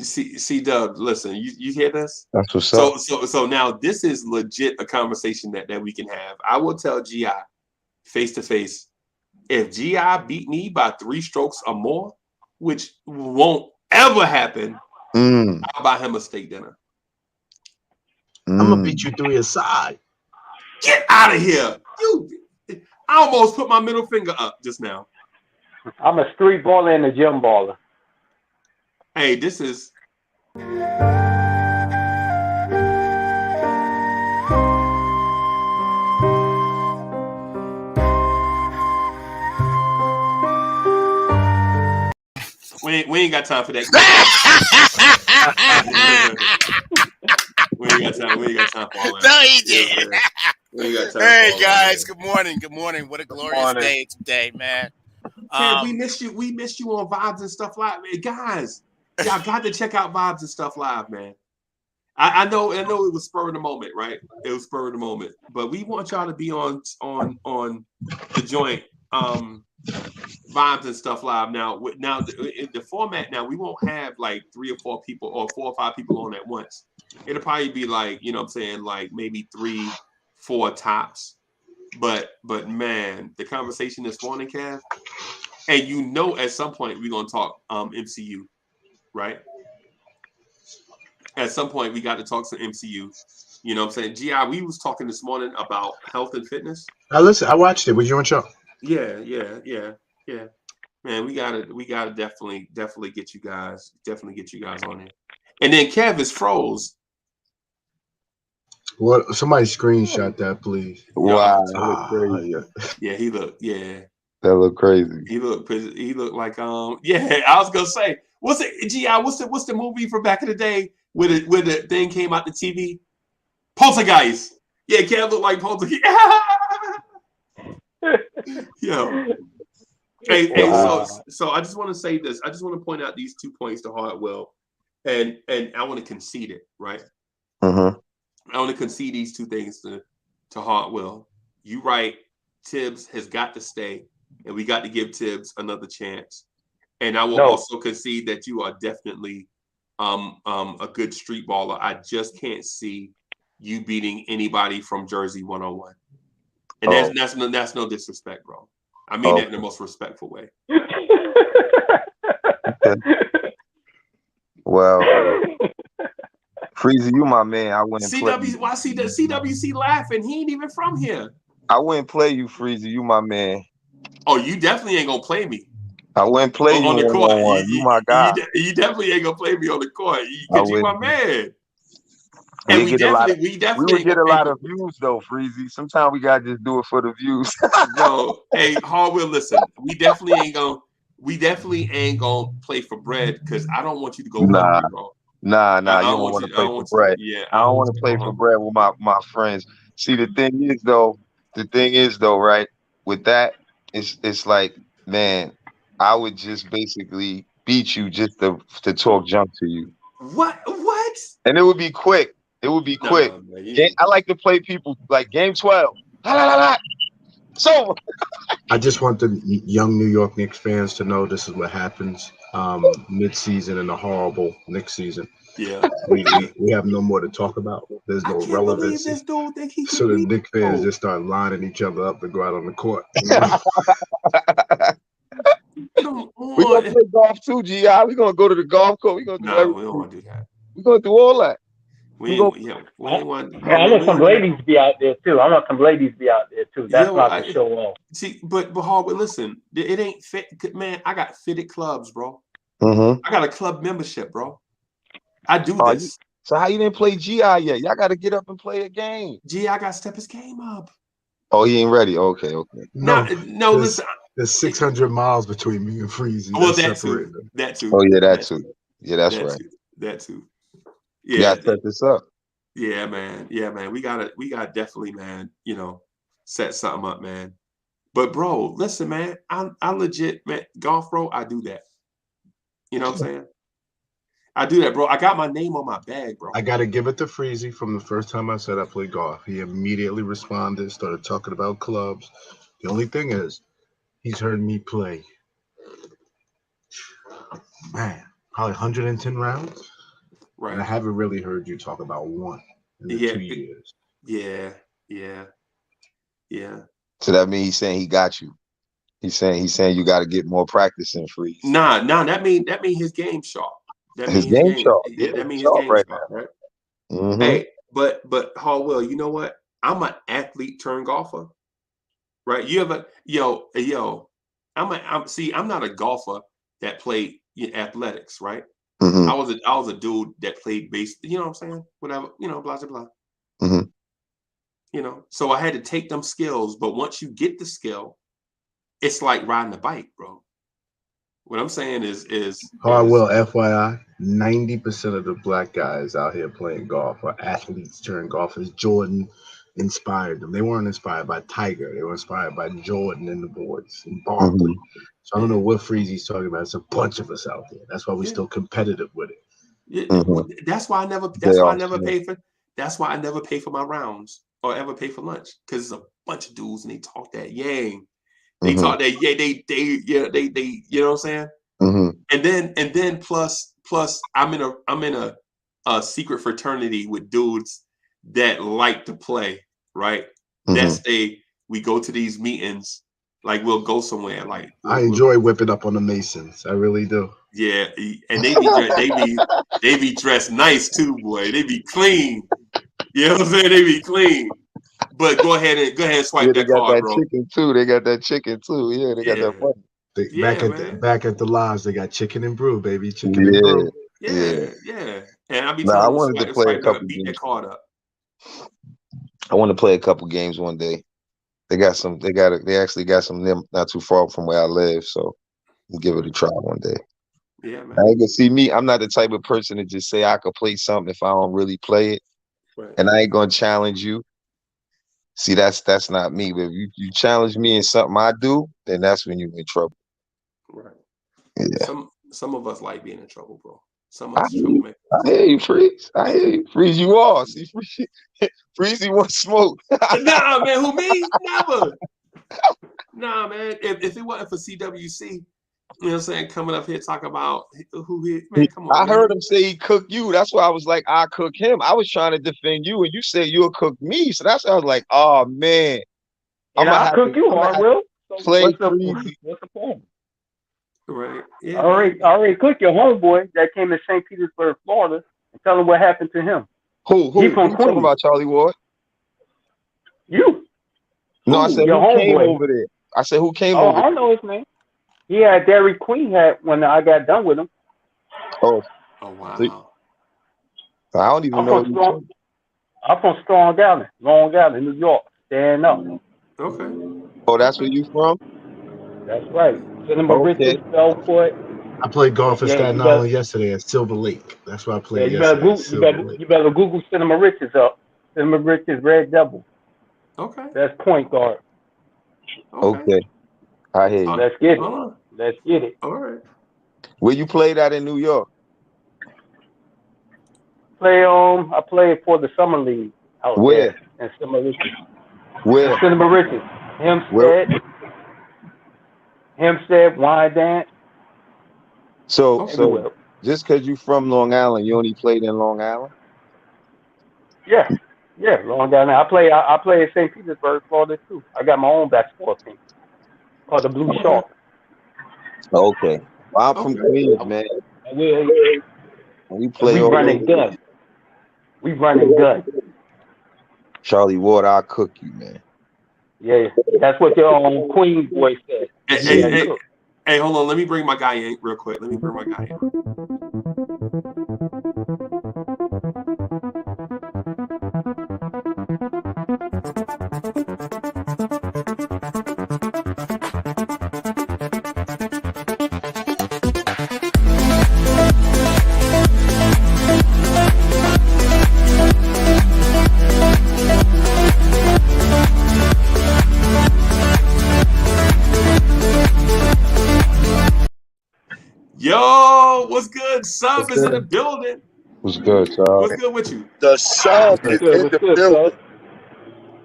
See, Dub, listen, you hear this? That's what's up. So now this is legit a conversation that we can have. I will tell GI face to face, if GI beat me by 3 strokes or more, which won't ever happen, Mm, I'll buy him a steak dinner. I'm gonna mm. beat you 3 aside. Get out of here. I almost put my middle finger up just now. I'm a street baller and a gym baller. Hey, this is we ain't got time for that. We ain't got time for all that. No, he You know what I'm did. saying? We ain't got time for Hey all guys, that. good morning. Good morning. What a glorious morning. day today, man. Kev, we missed you. We missed you on Vibes and Stuff Live. Hey, guys, y'all got to check out Vibes and Stuff Live, man. I know it was spur of the moment, right? It was spur of the moment. But we want y'all to be on the joint Vibes and Stuff Live. Now in the format now, we won't have like 3 or 4 people or 4 or 5 people on at once. It'll probably be like, you know what I'm saying, like maybe 3, 4 tops. But man, the conversation this morning, Kev, and at some point we're gonna talk MCU, right? At some point we got to talk some MCU. You know what I'm saying? GI, we was talking this morning about health and fitness. Listen, I watched it. Was you on show? Yeah. Man, we gotta definitely get you guys on here. And then Kev is froze. What? Somebody screenshot that, please. Wow, that look crazy. Yeah. Yeah, he looked. Yeah, That look crazy. he looked like Yeah, I was gonna say, what's the movie from back in the day where the thing came out the TV? Poltergeist. Yeah, Kev looked like Poltergeist. Yo. Hey, Wow. so I just want to say this. I just want to point out these 2 points to Hardwell, and I want to concede it, right? Uh-huh. I only concede these two things to Hartwell. You right, Tibbs has got to stay, and we got to give Tibbs another chance. And I will also concede that you are definitely a good street baller. I just can't see you beating anybody from Jersey 101. And that's no disrespect, bro. I mean that in the most respectful way. Well, Freezy, you my man. I wouldn't play you. Why CWC laughing? He ain't even from here. I wouldn't play you, Freezy. You my man. Oh, you definitely ain't gonna play me. I wouldn't play you on the court. You my guy. You definitely ain't gonna play me on the court because you my man. And we would get a lot of views though, Freezy. Sometimes we gotta just do it for the views. No, hey, Harwell, listen, we definitely ain't gonna play for bread because I don't want you to go hungry, bro. Nah, you don't want to play for bread. Yeah, I don't want to play for bread with my friends. See, the thing is though, right? With that, it's like, man, I would just basically beat you just to talk junk to you. What? And it would be quick. I like to play people like game 12. So I just want the young New York Knicks fans to know this is what happens mid-season in a horrible Knicks season. Yeah, we have no more to talk about. There's no relevance. So the Knicks fans just start lining each other up to go out on the court. We're gonna play golf too, GI. We're gonna go to the golf course. We're gonna do everything. We don't want to do that. We're gonna do all that. I want some ladies to be out there too. That's not to show off. See, but Harvard, listen, it ain't fit, man. I got fitted clubs, bro. Mm-hmm. I got a club membership, bro. I do this. So how you didn't play GI yet? Y'all got to get up and play a game. GI got to step his game up. Oh, he ain't ready. Okay. No, listen. There's 600 miles between me and Freezy. Well, that too. Oh yeah, that too. Yeah, that's right. That too. Yeah, you gotta set this up. Yeah, man. We gotta definitely, man, set something up, man. But bro, listen, man, I legit, man, golf, bro, I do that. You know what I'm saying? I do that, bro. I got my name on my bag, bro. I gotta give it to Freezy from the first time I said I played golf. He immediately responded, started talking about clubs. The only thing is, he's heard me play, man, probably 110 rounds. Right. And I haven't really heard you talk about one in the 2 years. Yeah. So that means he's saying he got you. He's saying you got to get more practice in Freeze. Nah. That mean his game sharp. His game sharp. Yeah, that means his game right sharp, now. Right? Mm-hmm. Hey, but Harwell, you know what? I'm an athlete turned golfer. Right? You ever I'm not a golfer that played athletics, right? Mm-hmm. I was a dude that played base, you know what I'm saying? Whatever, blah, blah, blah. Mm-hmm. So I had to take them skills, but once you get the skill, it's like riding a bike, bro. What I'm saying is FYI, 90% of the black guys out here playing golf are athletes turned golfers. Jordan inspired them. They weren't inspired by Tiger. They were inspired by Jordan and the boys and Barkley. Mm-hmm. So I don't know what Freezy's talking about. It's a bunch of us out there. That's why we're still competitive with it. Mm-hmm. That's why I never pay for my rounds or ever pay for lunch, because it's a bunch of dudes and they talk that yang. They talk that they you know what I'm saying? Mm-hmm. And then plus I'm in a secret fraternity with dudes that like to play, right? Mm-hmm. We go to these meetings, like we'll go somewhere. Like I enjoy whipping up on the Masons. I really do. Yeah, and they be dressed nice too, boy. They be clean. You know what I'm saying? They be clean. But go ahead and swipe that card, bro. They got that chicken too. Yeah, they got that money. Back at the lodge, they got chicken and brew, baby. Chicken and brew. Yeah. And I be telling I wanted to play a couple beat that card up. I want to play a couple games one day. They actually got some not too far from where I live, so we'll give it a try one day. Yeah, man. I ain't gonna see me. I'm not the type of person to just say I could play something if I don't really play it. Right. And I ain't gonna challenge you. See, that's not me. But if you challenge me in something I do, then that's when you're in trouble. Right. Yeah. Some of us like being in trouble, bro. Someone's a troublemaker. I hear you, Freeze. I hear you. Freeze, you are. See, Freeze, he wants smoke. Nah, man, who me? Never. Nah, man. If it wasn't for CWC, you know what I'm saying, coming up here talking about who he, man, come on. I heard him say he cooked you. That's why I was like, I cook him. I was trying to defend you, and you said you'll cook me. So that's why I was like, oh man. And I'll cook you, Will. Play what's the point? Right. Yeah. I already cooked your homeboy that came to St. Petersburg, Florida, and tell him what happened to him. Who? He from you talking about Charlie Ward? You. No, I said your who came homeboy over there. I said who came Oh, over I there? know his name. He had Dairy Queen hat when I got done with him. Oh, wow. I don't even know. I'm from Long Island, New York. Stand up. Okay. Oh, that's where you from? That's right. Cinema Richards, Belport. I played golf in Staten Island yesterday at Silver Lake. That's where I played yesterday. You better Google Cinema Richards up. Cinema Richards Red Devil. Okay. That's point guard. Okay. I hear you. Let's get it. Let's get it. All right. Where you played at in New York? I played for the Summer League out Where? there in Cinema Richards. Where? Cinema Richards. Hempstead, Wine Dance. So just because you from Long Island, you only played in Long Island? Yeah, Long Island. I play at St. Petersburg, Florida too. I got my own basketball team called the Blue Shark. Okay. Well, I'm from Queens, man. We play. We running gun. We running gun. Charlie Ward, I'll cook you, man. Yeah, that's what your own Queen boy said. Hey, hold on. Let me bring my guy in real quick. Let me bring my guy in. Yo, what's good? Sub is in the building. What's good, Sub? What's good with you? The Sub is in the building.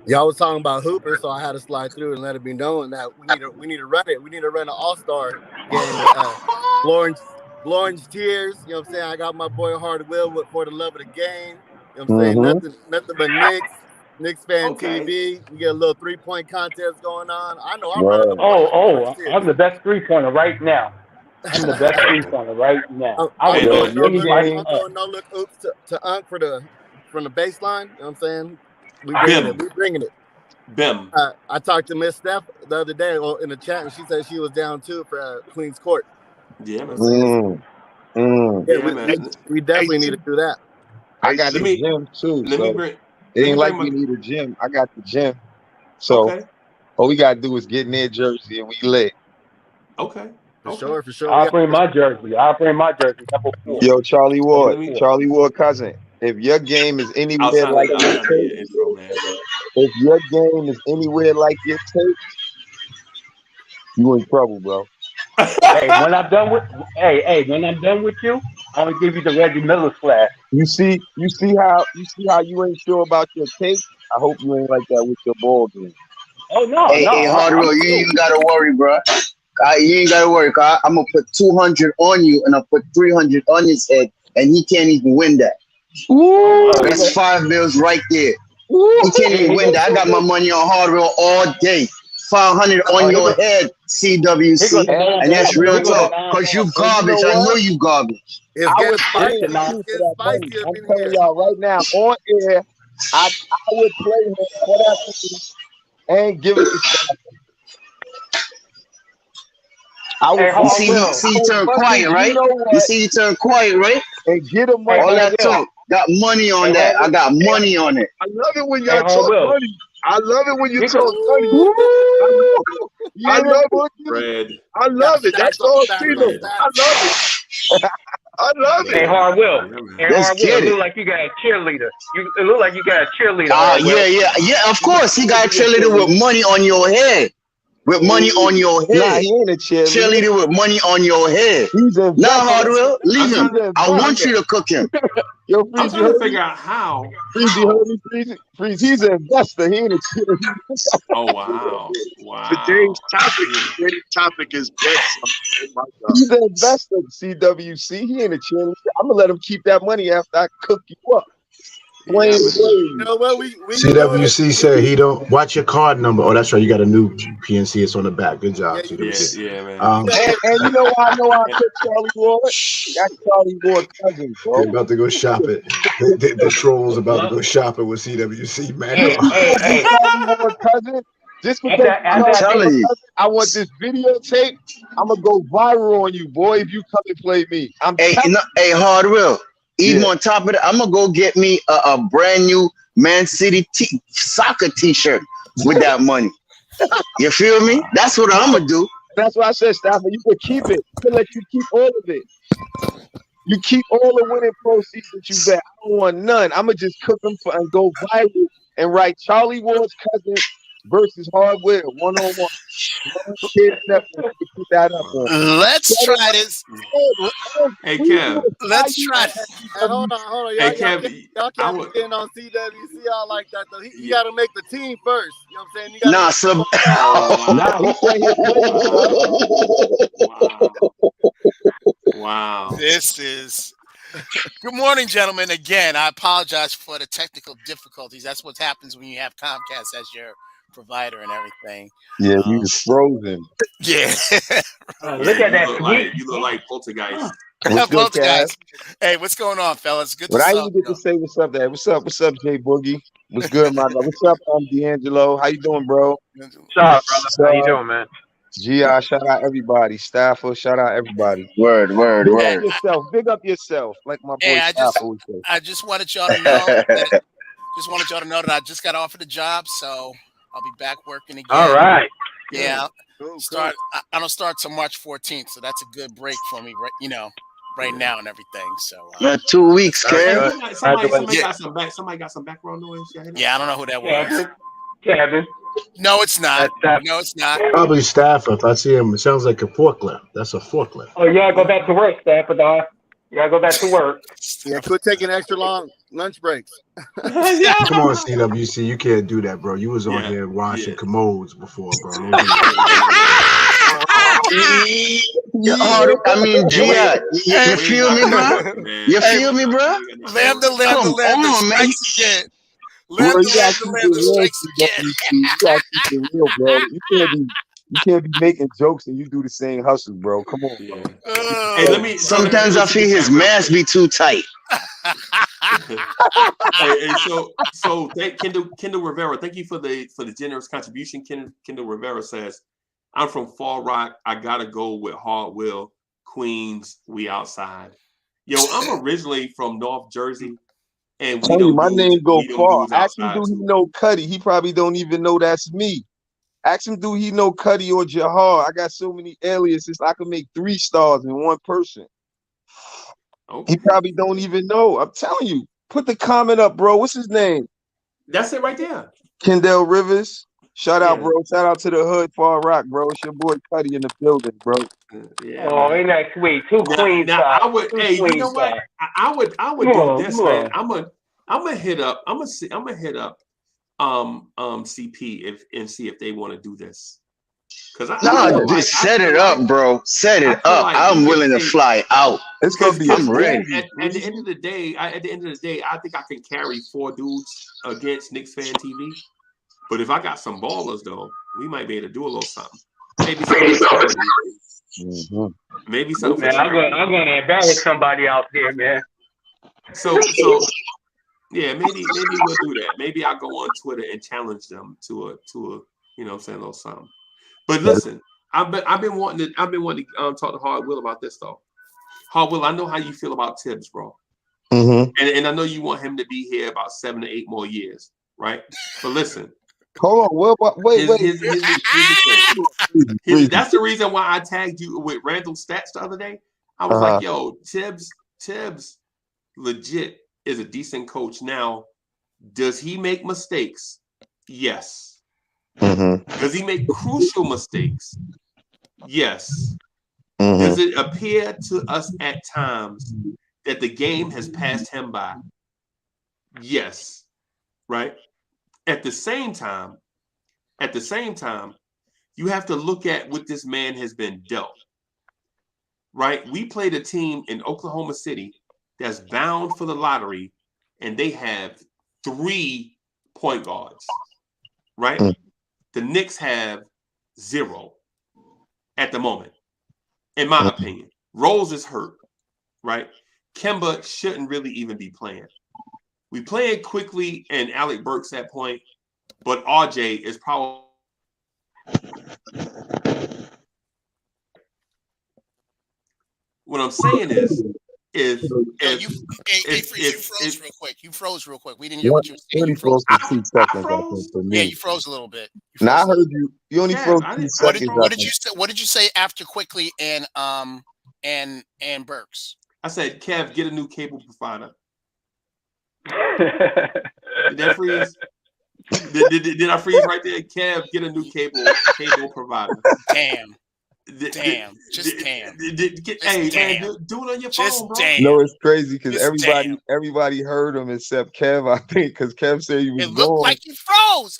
Y'all was talking about Hooper, so I had to slide through and let it be known that we need to run it. We need to run an All-Star game. Lawrence Tears, you know what I'm saying? I got my boy Hard Will for the love of the game. You know what I'm saying? Nothing but Knicks fan TV. We get a little 3-point contest going on. I know I'm running the ball. I'm the best 3-pointer right now. I'm the best 3-pointer right now. I'm throwing no look oops to Unc from the baseline. You know what I'm saying? We bringing it. Bim. I talked to Miss Steph the other day in the chat, and she said she was down too for Queen's Court. Yeah, man. We definitely need to do that. I got the gym too. It ain't like we need a gym. I got the gym. So all we gotta do is get in their jersey and we lit. Okay. For sure. I'll bring my jersey. Number 4. Yo, Charlie Ward cousin. If your game is anywhere like your tape, if your game is anywhere like your tape, you in trouble, bro. Hey, when I'm done with you, I'm gonna give you the Reggie Miller slash. You see how you ain't sure about your tape? I hope you ain't like that with your ball game. Oh no, hey, Hardwell, you ain't gotta worry, bro. You ain't gotta worry. I'm gonna put 200 on you, and I'll put 300 on his head, and he can't even win that. Ooh. That's 5 bills right there. Ooh. He can't even win that. I got my money on Hardwell all day. 500 on your head, CWC, and that's real talk. Cause you garbage. I know you garbage. I'm telling y'all right now on air, I would play him for that and give it to You see, he turned quiet, right? You see, he turned quiet, right? And get him all that talk. Got money on that. I got money on it. I love it when y'all talk money. I love it when you talk money. I love it. That's all Tino. I love it. I love it. Hey, Hardwell. It look like you got a cheerleader. It look like you got a cheerleader. Yeah. Of course, he got a cheerleader with money on your head. with money on your head. Nah, he ain't a cheerleader. Cheerleader with money on your head. He's a Nah, Hardwell, leave him. I want you to cook him. Yo, I'm Freeze, you trying to heard me? figure out how. Freeze, you heard me? Freeze, he's an investor. He ain't a cheerleader. Oh wow, wow. Today's topic is bets. Oh my God. He's an investor, CWC. He ain't a cheerleader. I'm gonna let him keep that money after I cook you up. Wayne, You know what? We CWC said he don't watch your card number. Oh, that's right. You got a new PNC. It's on the back. Good job, CWC. Yeah, man. and you know why I know I cook Charlie Ward? That's Charlie Ward's cousin, bro. They're about to go shop it. The trolls about to go shopping with CWC, man. Hey, Charlie Ward's cousin. Just because I want this videotape, I'm gonna go viral on you, boy. If you come and play me, Hey, Hardwell. Even on top of that, I'm gonna go get me a brand new Man City soccer T-shirt with that money. You feel me? That's what I'm gonna do. That's why I said, Stafford, you could keep it. I could let you keep all of it. You keep all the winning proceeds that you bet. I don't want none. I'm gonna just cook them and go viral and write Charlie Ward's cousin versus Hardwell 1-on-1. Put that up on. Let's try this. Hey, Kev. Let's try this. Hey, hold on. Hey, Kev, Y'all can't depend on CWC all like that, though. You got to make the team first. You know what I'm saying? You Nah, wow. This is. Good morning, gentlemen. Again, I apologize for the technical difficulties. That's what happens when you have Comcast as your provider and everything. Yeah, you was frozen. Yeah. Look at that. You look like Poltergeist. Poltergeist. Hey, what's going on, fellas? Good to But I see didn't get to say what's up there. What's up, Jay Boogie? What's good, my guy? What's up, D'Angelo? How you doing, bro? What's up, brother? How you doing, man? GI, shout out everybody. Stafford, shout out everybody. Word. Big up yourself, like my boy Stafford always says. I just wanted y'all to know that I just got offered a job, so I'll be back working again. All right. Yeah. I don't start till March 14th, so that's a good break for me, right now and everything. So 2 weeks, Kev. Somebody got some background noise. Yeah, I don't know who that was. Kevin. No, it's not. No, it's not. Probably Stafford. If I see him, it sounds like a forklift. That's a forklift. Oh, you gotta go back to work, Stafford. You gotta go back to work. Yeah, quit taking extra long lunch breaks. Come on, CWC. You can't do that, bro. You was on here washing commodes before, bro. I mean, Gia, you feel me, bro? You feel me, bro? Lambda strikes again. Lambda strikes again. You gotta keep it real, bro. You can't be making jokes and you do the same hustle, bro. Come on, bro. Hey, sometimes I feel his mask be too tight. So thank Kendall Rivera. Thank you for the generous contribution. Kendall Rivera says, I'm from Fall Rock. I gotta go with Hardwell, Queens. We outside. Yo, I'm originally from North Jersey, and my name go far. Ask him, do he know Cuddy? He probably don't even know that's me. Ask him, do he know Cuddy or Jahar? I got so many aliases. I can make 3 stars in one person. Okay. He probably don't even know. I'm telling you. Put the comment up, bro. What's his name? That's it right there. Kendall Rivers. Shout out, bro. Shout out to the hood, Far Rock, bro. It's your boy Cuddy in the building, bro. Yeah, oh, ain't that sweet? Two queens. Now I would. Hey, you know what? I would do this, man. I'm gonna hit up. I'm gonna hit up. CP and see if they want to do this. Just set it up, bro. Set it up. Like I'm willing to fly out. It's gonna be. I'm ready. At the end of the day, I think I can carry 4 dudes against Knicks Fan TV. But if I got some ballers, though, we might be able to do a little something. Maybe something. Maybe something. Man, I'm gonna embarrass somebody out there, man. So yeah, maybe we'll do that. Maybe I'll go on Twitter and challenge them to a you know what I'm saying, a little something. But listen, I've been wanting to talk to Hardwell about this though. Hardwell, I know how you feel about Tibbs, bro. Mm-hmm. And I know you want him to be here about 7 to 8 more years, right? But listen. Hold on, wait. That's the reason why I tagged you with Randall Stats the other day. I was like, yo, Tibbs legit is a decent coach. Now, does he make mistakes? Yes. Does he make crucial mistakes? Yes. Mm-hmm. Does it appear to us at times that the game has passed him by? Yes. Right? At the same time, you have to look at what this man has been dealt. Right? We played a team in Oklahoma City that's bound for the lottery, and they have 3 point guards. Right? The Knicks have 0 at the moment, in my opinion. Rose is hurt, right? Kemba shouldn't really even be playing. We playing quickly and Alec Burks at point, but RJ is probably. What I'm saying is you froze real quick. You froze real quick. We didn't hear what you were saying. You froze. For 2 seconds, I froze. Yeah, you froze a little bit. Now I heard you. You only froze 2 seconds. What did you say? What did you say after quickly and Burks? I said, Kev, get a new cable provider. Did that freeze? Did I freeze right there? Kev, get a new cable provider. Damn. Damn. Hey, man, do it on your phone, bro. Damn. No, it's crazy because everybody heard him except Kev, I think, because Kev said he was It looked like he froze.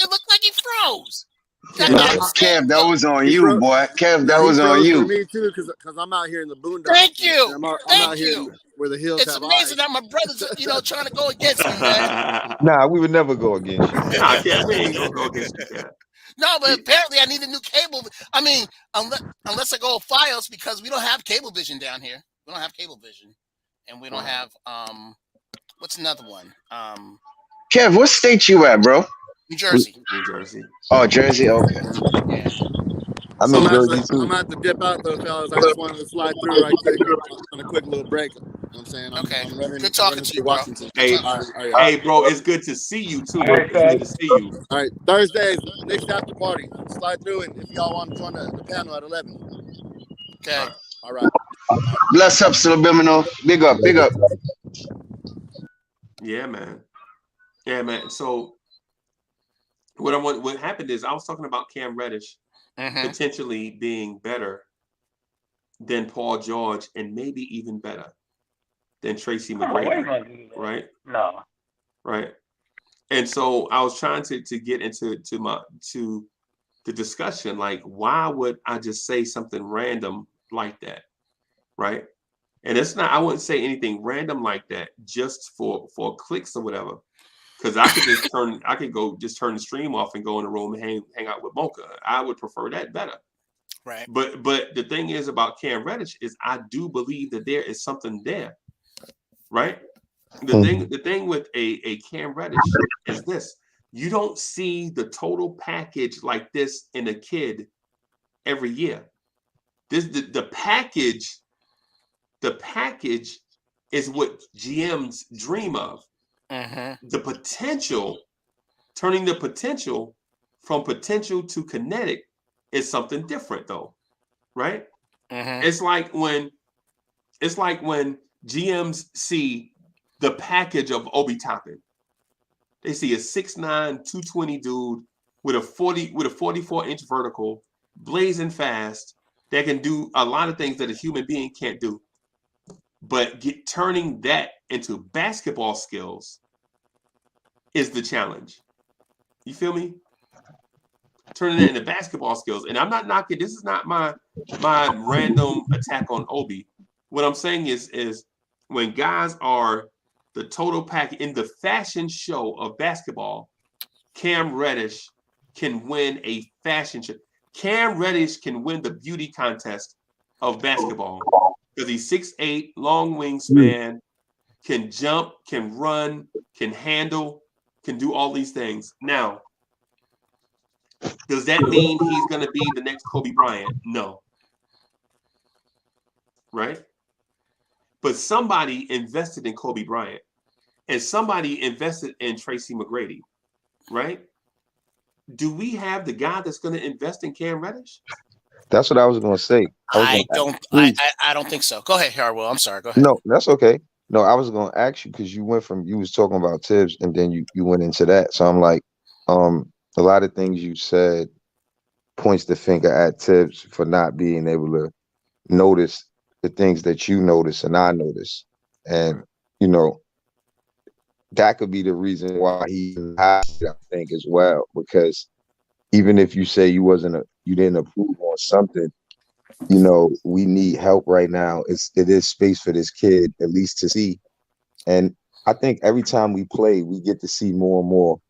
Kev, that was on you, boy. Kev, that was on you. For me too, because I'm out here in the boondocks. Thank you. I'm out here where the hills it's have amazing eyes. that my brother's, trying to go against me, man. Nah, we would never go against you. Nah, Kev, we ain't gonna go against you, Kev. No, but apparently I need a new cable. I mean, unless I go Fios, because we don't have cable vision down here. We don't have cable vision, and we don't have what's another one? Kev, what state you at, bro? New Jersey. Oh, Jersey. Okay. Yeah. I'm in Jersey too. I'm about to dip out though, fellas. I just wanted to slide through right quick on a quick little break. You know what I'm saying? I'm running, good talking to you, bro. Washington. Hey, hey, bro, it's good to see you too. It's good to see you. All right, Thursdays, Knicks after party. Slide through it if y'all want to join the panel at 11. Okay. All right. Bless up, Subliminal. Big up. Yeah, man. So what happened is I was talking about Cam Reddish potentially being better than Paul George and maybe even better than Tracy McGrady. Right? No. Right. And so I was trying to get into the discussion, like, why would I just say something random like that? Right. And it's not, I wouldn't say anything random like that just for clicks or whatever. Because I could just turn the stream off and go in the room and hang out with Mocha. I would prefer that better. Right. But the thing is about Cam Reddish is I do believe that there is something there. Right? The thing with a Cam Reddish is this. You don't see the total package like this in a kid every year. The package is what GMs dream of. The potential, turning the potential from potential to kinetic is something different though, right? It's like when GMs see the package of Obi Toppin. They see a 6'9", 220 dude with a 44-inch vertical, blazing fast, that can do a lot of things that a human being can't do. But turning that into basketball skills is the challenge. You feel me? Turning that into basketball skills. And I'm not knocking, this is not my random attack on Obi. What I'm saying is when guys are the total pack in the fashion show of basketball, Cam Reddish can win a fashion show. Cam Reddish can win the beauty contest of basketball because he's 6'8", long wingspan, can jump, can run, can handle, can do all these things. Now, does that mean he's going to be the next Kobe Bryant? No. Right? But somebody invested in Kobe Bryant and somebody invested in Tracy McGrady, right? Do we have the guy that's going to invest in Cam Reddish? That's what I was going to say. I don't think so. Go ahead, Harwell. I'm sorry. Go ahead. No, that's okay. No, I was going to ask you because you was talking about Tibbs and then you went into that. So I'm like, a lot of things you said points the finger at Tibbs for not being able to notice the things that you notice and I notice. And, you know, that could be the reason why he has it, I think, as well. Because even if you say you didn't approve on something, you know, we need help right now. It is space for this kid, at least to see. And I think every time we play, we get to see more and more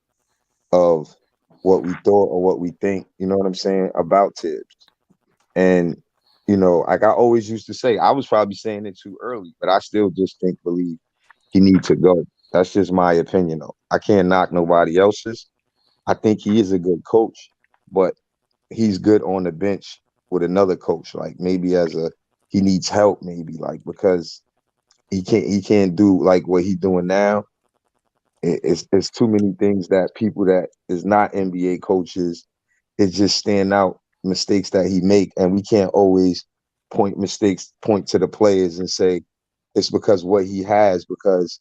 of what we thought or what we think, you know what I'm saying, about Tibbs. And, you know, like I always used to say, I was probably saying it too early, but I still just believe he needs to go. That's just my opinion, though. I can't knock nobody else's. I think he is a good coach, but he's good on the bench with another coach. Like maybe he needs help, maybe like because he can't do like what he's doing now. It's too many things that people that is not NBA coaches, it just stand out mistakes that he make, and we can't always point to the players and say it's because what he has, because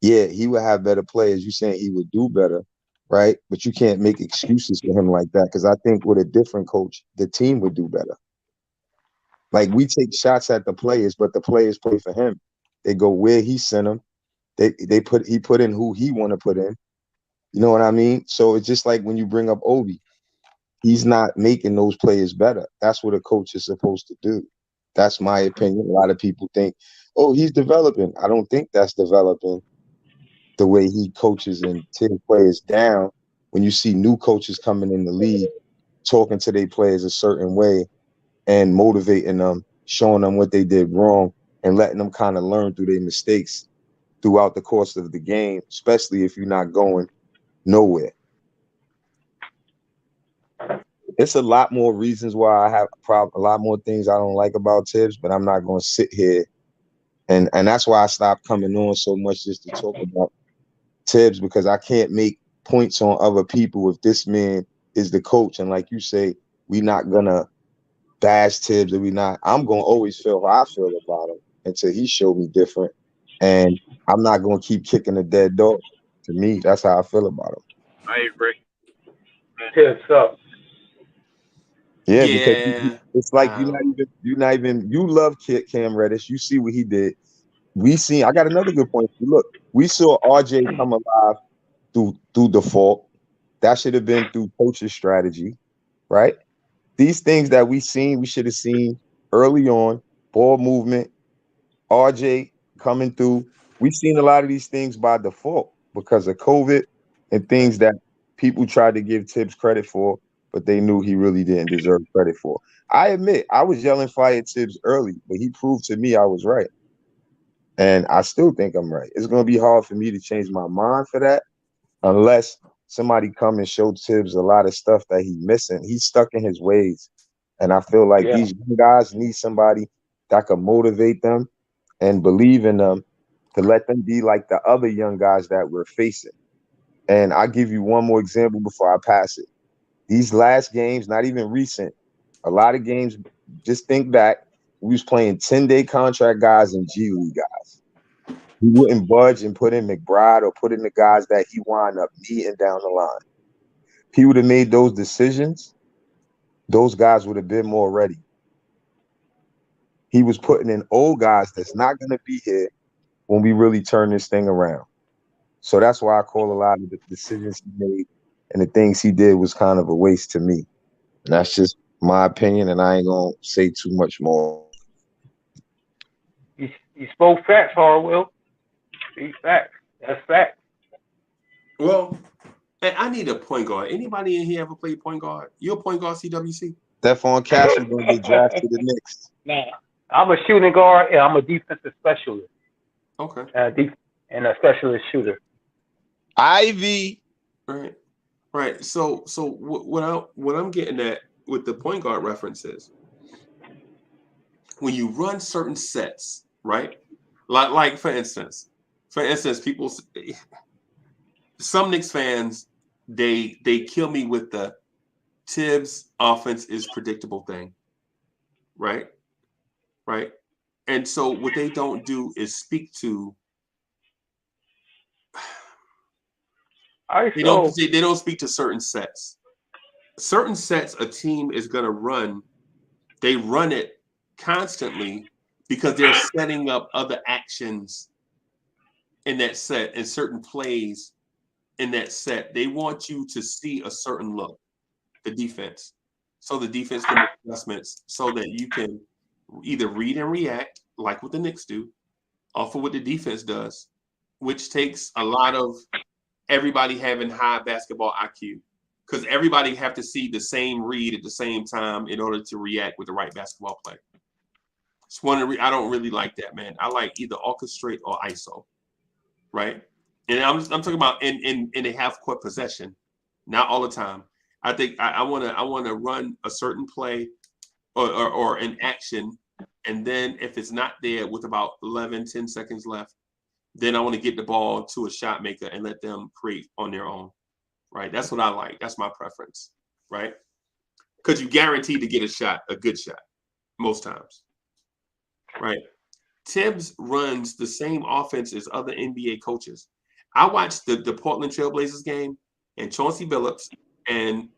yeah, he would have better players. You saying he would do better, right? But you can't make excuses for him like that, because I think with a different coach, the team would do better. Like we take shots at the players, but the players play for him. They go where he sent them. He put in who he want to put in. You know what I mean? So it's just like when you bring up Obi, he's not making those players better. That's what a coach is supposed to do. That's my opinion. A lot of people think, oh, he's developing. I don't think that's developing the way he coaches and tears players down. When you see new coaches coming in the league, talking to their players a certain way and motivating them, showing them what they did wrong, and letting them kind of learn through their mistakes throughout the course of the game, especially if you're not going nowhere. It's a lot more reasons why I have a lot more things I don't like about Tibbs, but I'm not going to sit here and that's why I stopped coming on so much just to talk about Tibbs, because I can't make points on other people if this man is the coach. And like you say, we not gonna bash Tibbs, or we not. I'm gonna always feel how I feel about him until he showed me different. And I'm not gonna keep kicking a dead dog. To me, that's how I feel about him. I agree. Tips up. Yeah, because Yeah. it's like you love Cam Reddish. You see what he did. I got another good point. Look, we saw RJ come alive through default. That should have been through coach's strategy, right? These things that we should have seen early on. Ball movement, RJ coming through. We've seen a lot of these things by default because of COVID and things that people tried to give Tibbs credit for, but they knew he really didn't deserve credit for. I admit, I was yelling fire Tibbs early, but he proved to me I was right. And I still think I'm right. It's going to be hard for me to change my mind for that unless somebody come and show Tibbs a lot of stuff that he's missing. He's stuck in his ways. And I feel like these young guys need somebody that can motivate them and believe in them to let them be like the other young guys that we're facing. And I'll give you one more example before I pass it. These last games, not even recent, a lot of games, just think back, we was playing 10-day contract guys and G League guys. He wouldn't budge and put in McBride or put in the guys that he wound up needing down the line. If he would have made those decisions, those guys would have been more ready. He was putting in old guys that's not going to be here when we really turn this thing around. So that's why I call a lot of the decisions he made and the things he did was kind of a waste to me. And that's just my opinion, and I ain't going to say too much more. You spoke facts, Harwell. Speak facts. That's facts. Well, I need a point guard. Anybody in here ever played point guard? You a point guard, CWC? Stephon Castle going to get drafted to the Knicks. Nah, I'm a shooting guard and I'm a defensive specialist. Okay. And a specialist shooter. Ivy. Right. So what I'm getting at with the point guard references, when you run certain sets, right? Like for instance, people, some Knicks fans, they kill me with the Tibbs offense is predictable thing, right? And so what they don't do is speak to. right, They don't speak to certain sets. Certain sets a team is going to run. They run it constantly because they're setting up other actions in that set and certain plays in that set. They want you to see a certain look, the defense. So the defense can make adjustments so that you can either read and react, like what the Knicks do, off of what the defense does, which takes a lot of everybody having high basketball IQ, because everybody have to see the same read at the same time in order to react with the right basketball play. I don't really like that, man. I like either orchestrate or ISO, right? And I'm talking about in a half court possession, not all the time. I think I want to run a certain play or an action, and then if it's not there with about 10 seconds left, then I want to get the ball to a shot maker and let them create on their own, right? That's what I like. That's my preference, right? Because you guaranteed to get a good shot, most times, right? Tibbs runs the same offense as other NBA coaches. I watched the Portland Trailblazers game, and Chauncey Billups and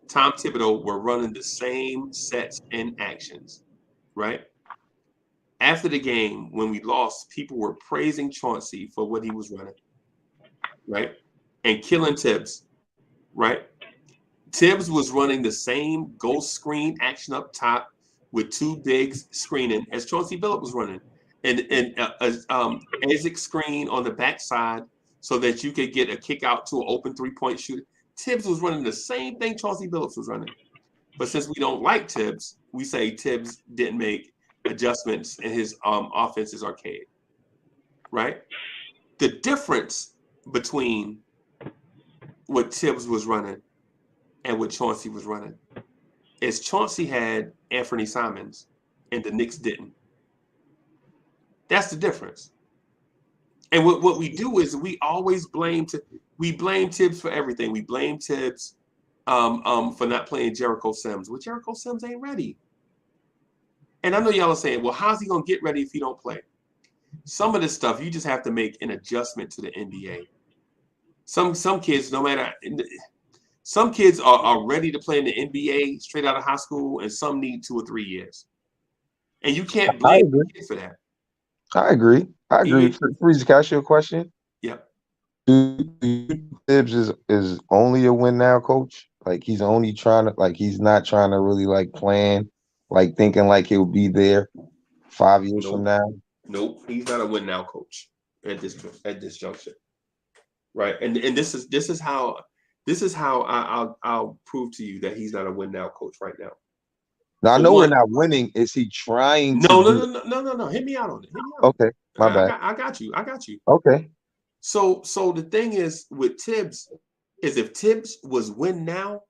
Tom Thibodeau were running the same sets and actions, right? After the game, when we lost, people were praising Chauncey for what he was running, right? And killing Tibbs, right? Tibbs was running the same ghost screen action up top with two bigs screening as Chauncey Billups was running, and Isaac screen on the backside so that you could get a kick out to an open 3-point shooter. Tibbs was running the same thing Chauncey Billups was running. But since we don't like Tibbs, we say Tibbs didn't make adjustments and his offense is archaic, right? The difference between what Tibbs was running and what Chauncey was running is Chauncey had Anthony Simons and the Knicks didn't. That's the difference. And what we do is we always blame Tibbs for everything. We blame Tibbs for not playing Jericho Sims. Well, Jericho Sims ain't ready. And I know y'all are saying, well, how's he going to get ready if he don't play? Some of this stuff, you just have to make an adjustment to the NBA. Some kids, no matter, some kids are ready to play in the NBA straight out of high school, and some need 2 or 3 years. And you can't blame the kid for that. I agree. Freeze, can I ask you a question? Yeah. Tibbs is only a win now coach? Like he's only trying to, like he's not trying to really like plan, like thinking like he'll be there 5 years from now? Nope, he's not a win now coach at this juncture, right? And this is how I'll prove to you that he's not a win now coach right now. Now I know we're not winning. Is he trying? No. Hit me out on it. Okay, my bad. I got you. Okay. So the thing is with Tibbs is if Tibbs was win now,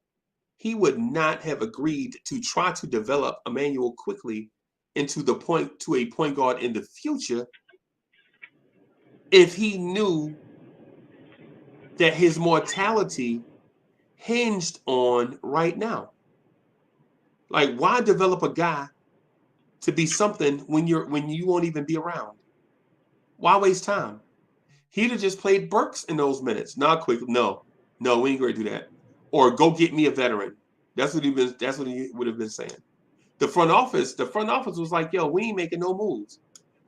he would not have agreed to try to develop Emmanuel quickly into a point guard in the future if he knew that his mortality hinged on right now. Like, why develop a guy to be something when you won't even be around? Why waste time? He'd have just played Burks in those minutes. Not quick. No, we ain't going to do that. Or go get me a veteran. That's what he would have been saying. The front office was like, yo, we ain't making no moves.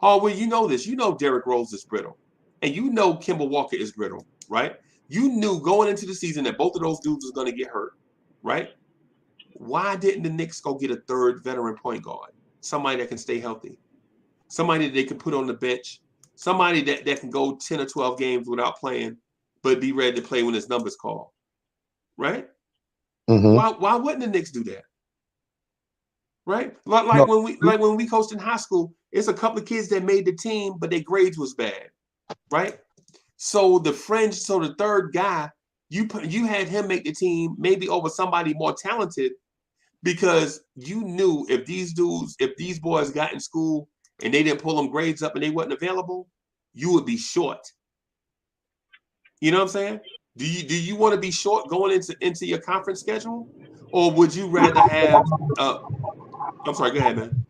Oh, well, you know this. You know Derrick Rose is brittle. And you know Kemba Walker is brittle, right? You knew going into the season that both of those dudes was going to get hurt, right? Why didn't the Knicks go get a third veteran point guard? Somebody that can stay healthy. Somebody that they can put on the bench. Somebody that can go 10 or 12 games without playing, but be ready to play when his number's called, right? Mm-hmm. Why wouldn't the Knicks do that? Right? Like when we coached in high school, it's a couple of kids that made the team, but their grades was bad, right? So the third guy, you had him make the team maybe over somebody more talented because you knew if these boys got in school and they didn't pull them grades up and they wasn't available, you would be short. You know what I'm saying? Do you want to be short going into your conference schedule, or would you rather have? I'm sorry. Go ahead, man.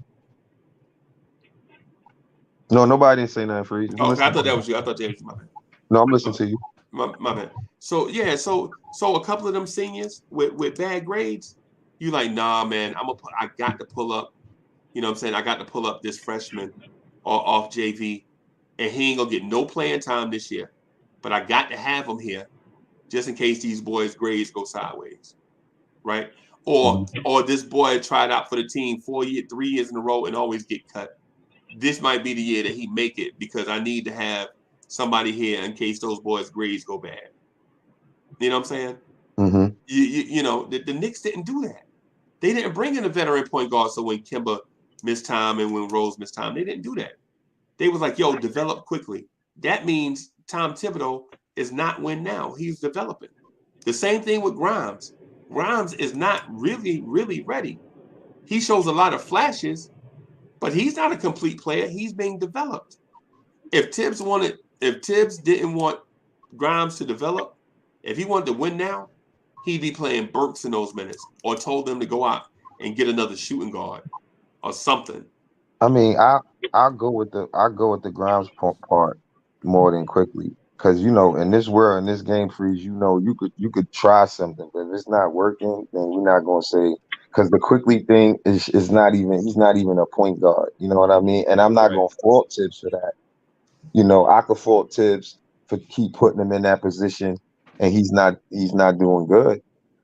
No, nobody didn't say nothing, Freeze. Oh, okay, I thought that was you. I thought that was my bad. No, I'm listening to you. My bad. So yeah, so a couple of them seniors with bad grades, you like, nah, man, I got to pull up. You know what I'm saying? I got to pull up this freshman off JV, and he ain't gonna get no playing time this year. But I got to have him here just in case these boys' grades go sideways, right? Or this boy tried out for the team 3 years in a row and always get cut. This might be the year that he make it because I need to have somebody here in case those boys' grades go bad. You know what I'm saying? Mm-hmm. You know, the Knicks didn't do that. They didn't bring in a veteran point guard so when Kemba missed time and when Rose missed time, they didn't do that. They was like, yo, develop quickly. That means Tom Thibodeau is not win now. He's developing. The same thing with Grimes. Grimes is not really, really ready. He shows a lot of flashes, but he's not a complete player. He's being developed. If Tibbs didn't want Grimes to develop, if he wanted to win now, he'd be playing Burks in those minutes or told them to go out and get another shooting guard or something. I mean, I'll go with the Grimes part more than quickly. Because in this world, in this game freeze, you could try something, but if it's not working, then we're not gonna say because the quickly thing is not even he's not even a point guard. You know what I mean? And I'm not gonna fault Tibbs for that. I could fault Tibbs for keep putting him in that position, and he's not doing good.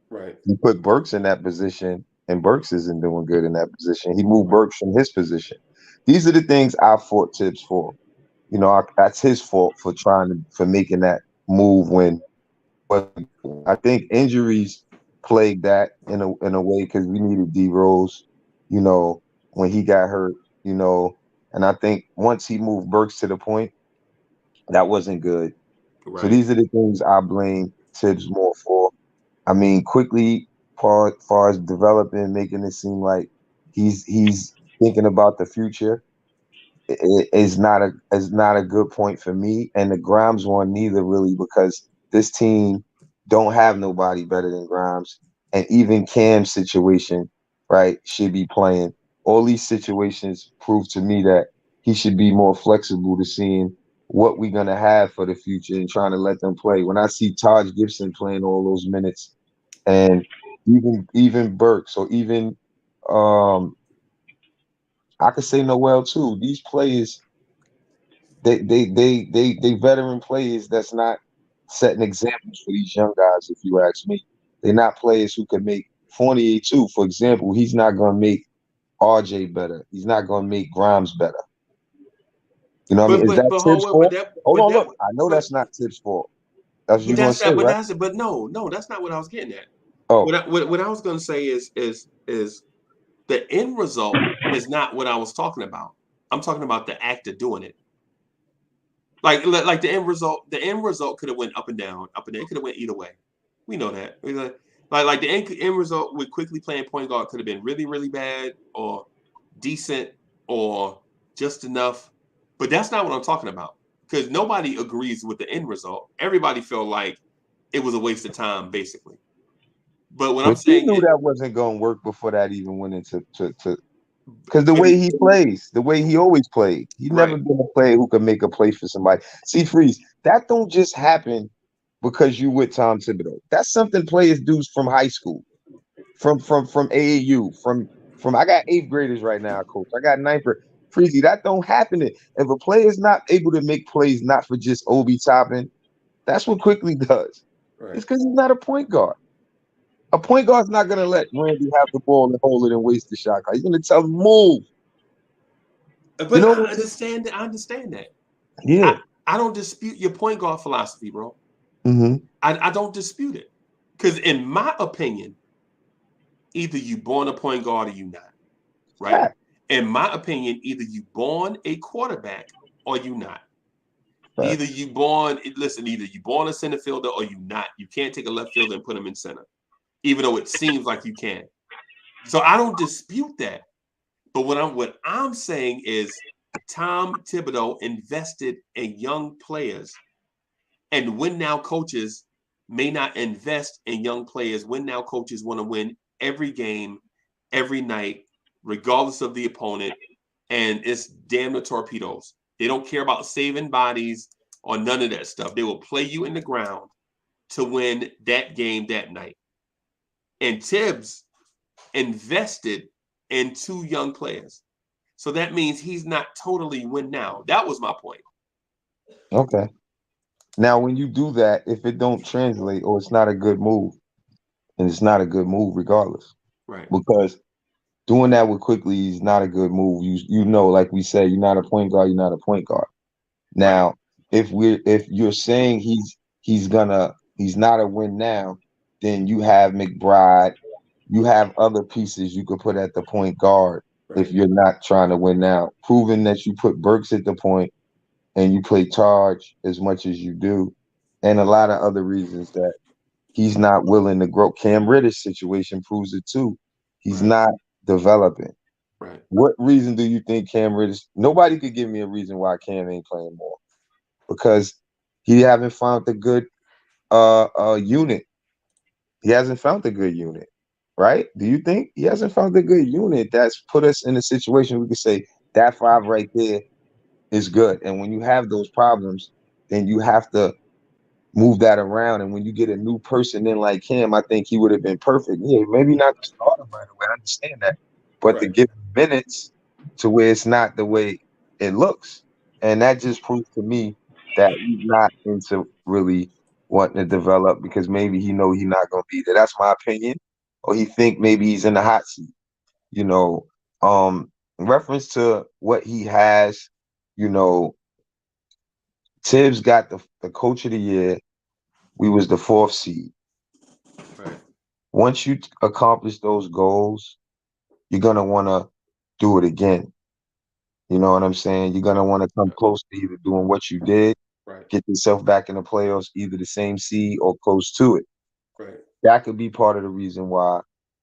Right. You put Burks in that position, and Burks isn't doing good in that position. He moved Burks from his position. These are the things I fought Tibbs for. That's his fault for making that move when. But I think injuries plagued that in a way because we needed D Rose. When he got hurt. And I think once he moved Burks to the point, that wasn't good. Right. So these are the things I blame Tibbs more for. I mean, quickly, far as developing, making it seem like he's thinking about the future is not a good point for me. And the Grimes one neither really because this team don't have nobody better than Grimes. And even Cam's situation, right, should be playing. All these situations prove to me that he should be more flexible to seeing what we're gonna have for the future and trying to let them play. When I see Taj Gibson playing all those minutes and even Burks or even I could say Noel too. These players, they veteran players that's not setting examples for these young guys. If you ask me, they're not players who can make Fournier too. For example, he's not going to make RJ better. He's not going to make Grimes better. You know what I mean? Is that Tibbs' fault? Hold on, look. I know that's not Tibbs' fault. That's what you're going to say, right? But no, that's not what I was getting at. Oh, what I was going to say is the end result is not what I was talking about. I'm talking about the act of doing it. Like the end result could have went up and down. It could have went either way. We know that. Like the end result with quickly playing point guard could have been really, really bad or decent or just enough. But that's not what I'm talking about. Because nobody agrees with the end result. Everybody felt like it was a waste of time, basically. But what I'm saying, you knew that wasn't going to work before that even went into because the way he plays, the way he always played, he's never been a player who can make a play for somebody. See, Freeze, that don't just happen because you with Tom Thibodeau. That's something players do from high school, from AAU, from I got 8th graders right now, coach. I got 9th grade. Freezy, that don't happen. If a player is not able to make plays, not for just Obi Toppin, that's what Quickly does. Right. It's because he's not a point guard. A point guard's not going to let Randy have the ball and hold it and waste the shot. He's going to tell him, move. But I understand that. Yeah. I don't dispute your point guard philosophy, bro. Mm-hmm. I don't dispute it. Because in my opinion, either you born a point guard or you not. Right? In my opinion, either you born a quarterback or you not. Either you born a center fielder or you not. You can't take a left fielder and put him in center. Even though it seems like you can. So I don't dispute that. But what I'm saying is Tom Thibodeau invested in young players. And win now coaches may not invest in young players. Win now coaches want to win every game, every night, regardless of the opponent. And it's damn the torpedoes. They don't care about saving bodies or none of that stuff. They will play you in the ground to win that game that night. And Tibbs invested in 2 young players. So that means he's not totally win now. That was my point. Okay. Now, when you do that, if it don't translate or it's not a good move, and it's not a good move regardless. Right. Because doing that with Quickly is not a good move. You know, like we said, you're not a point guard, you're not a point guard. Now, if you're saying he's not a win now, then you have McBride, you have other pieces you could put at the point guard if you're not trying to win now. Proving that you put Burks at the point and you play Charge as much as you do, and a lot of other reasons that he's not willing to grow. Cam Reddish situation proves it too. He's not developing. Right. What reason do you think Cam Reddish? Nobody could give me a reason why Cam ain't playing more. Because he haven't found a good unit. He hasn't found a good unit, right? Do you think he hasn't found a good unit that's put us in a situation we could say that 5 right there is good? And when you have those problems, then you have to move that around. And when you get a new person in like him, I think he would have been perfect. Yeah, maybe not to start him right away. I understand that. But to give him minutes to where it's not the way it looks. And that just proves to me that he's not into really wanting to develop because maybe he know he's not going to be there. That's my opinion. Or he think maybe he's in the hot seat. You know, in reference to what he has, you know, Tibbs got the coach of the year. We was the 4th seed. Right. Once you accomplish those goals, you're going to want to do it again. You know what I'm saying? You're going to want to come close to either doing what you did, get yourself back in the playoffs, either the same seed or close to it. Right. That could be part of the reason why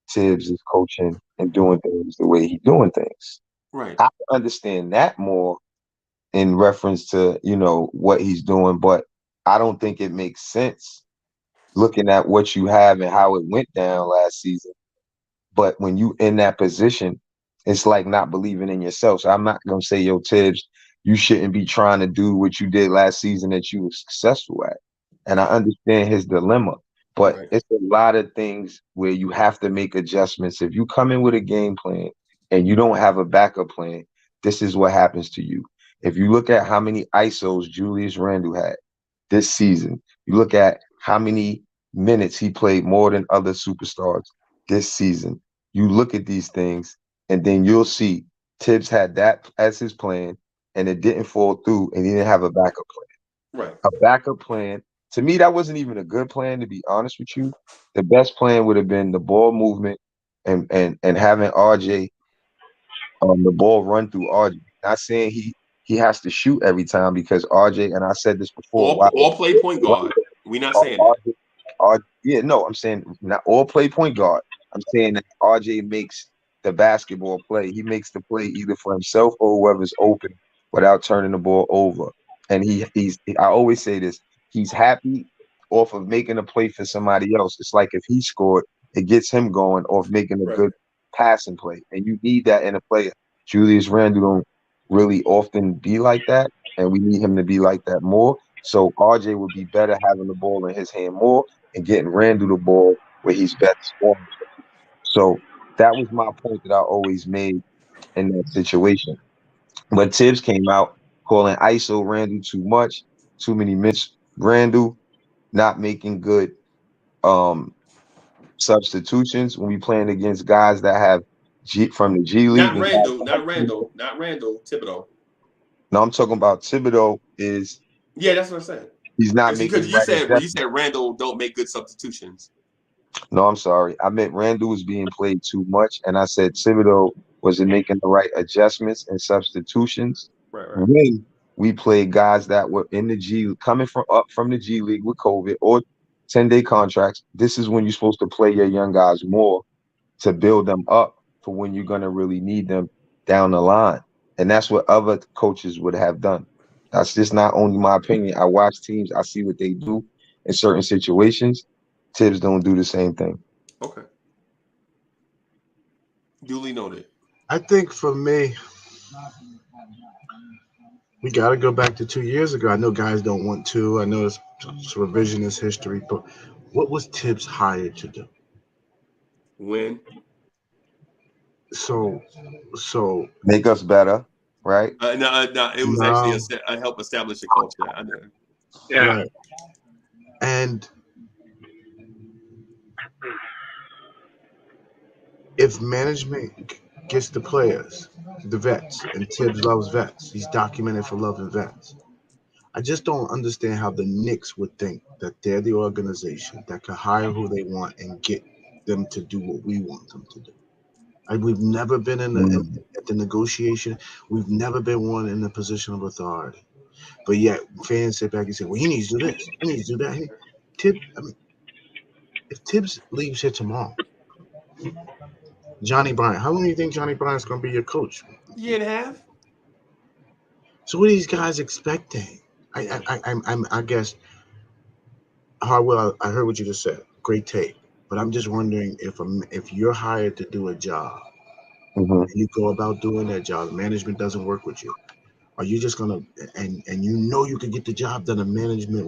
Tibbs is coaching and doing things the way he's doing things. Right. I understand that more in reference to, you know, what he's doing, but I don't think it makes sense looking at what you have and how it went down last season. But when you in that position, it's like not believing in yourself. So I'm not going to say, yo, Tibbs, you shouldn't be trying to do what you did last season that you were successful at. And I understand his dilemma, but it's a lot of things where you have to make adjustments. If you come in with a game plan and you don't have a backup plan, this is what happens to you. If you look at how many ISOs Julius Randle had this season, you look at how many minutes he played more than other superstars this season. You look at these things, and then you'll see Tibbs had that as his plan, and it didn't fall through, and he didn't have a backup plan. Right. A backup plan, to me, that wasn't even a good plan, to be honest with you. The best plan would have been the ball movement and having RJ the ball run through RJ. Not saying he has to shoot every time because RJ, and I said this before, All play point guard. We're not saying that. Yeah, no, I'm saying not all play point guard. I'm saying that RJ makes the basketball play. He makes the play either for himself or whoever's open without turning the ball over. And I always say this, he's happy off of making a play for somebody else. It's like if he scored, it gets him going off making a good passing play. And you need that in a player. Julius Randle don't really often be like that, and we need him to be like that more. So RJ would be better having the ball in his hand more and getting Randle the ball where he's best scoring. So that was my point that I always made in that situation. When Tibbs came out calling ISO Randle too much, too many minutes, Randle not making good substitutions when we playing against guys that have from the G League. Not Randall, Thibodeau. No, I'm talking about Thibodeau is. Yeah, that's what I'm saying. He's not making. Because you said Randall don't make good substitutions. No, I'm sorry. I meant Randall was being played too much, and I said Thibodeau wasn't making the right adjustments and substitutions. Right. When we played guys that were in the G, coming from the G League with COVID or 10-day contracts, this is when you're supposed to play your young guys more to build them up for when you're going to really need them down the line. And that's what other coaches would have done. That's just not only my opinion. I watch teams. I see what they do in certain situations. Tibbs don't do the same thing. Okay. Duly noted. I think for me, We got to go back to 2 years ago. I know guys don't want to. I know it's revisionist history, but what was Tibbs hired to do? When? So make us better, right? No, it was No. actually a help establish a culture. I know. Yeah. Right. And if management gets the players, the vets, and Tibbs loves vets, he's documented for loving vets. I just don't understand how the Knicks would think that they're the organization that could hire who they want and get them to do what we want them to do. We've never been at the negotiation. We've never been one in a position of authority. But yet fans sit back and say, "Well, he needs to do this. He needs to do that." If Tibbs leaves here tomorrow, Johnny Bryant, how long do you think Johnny Bryant's going to be your coach? Year and a half. So what are these guys expecting? I guess Harwell, I heard what you just said. Great take. But I'm just wondering if you're hired to do a job and you go about doing that job, management doesn't work with you. Are you just gonna and you know you could get the job done? And management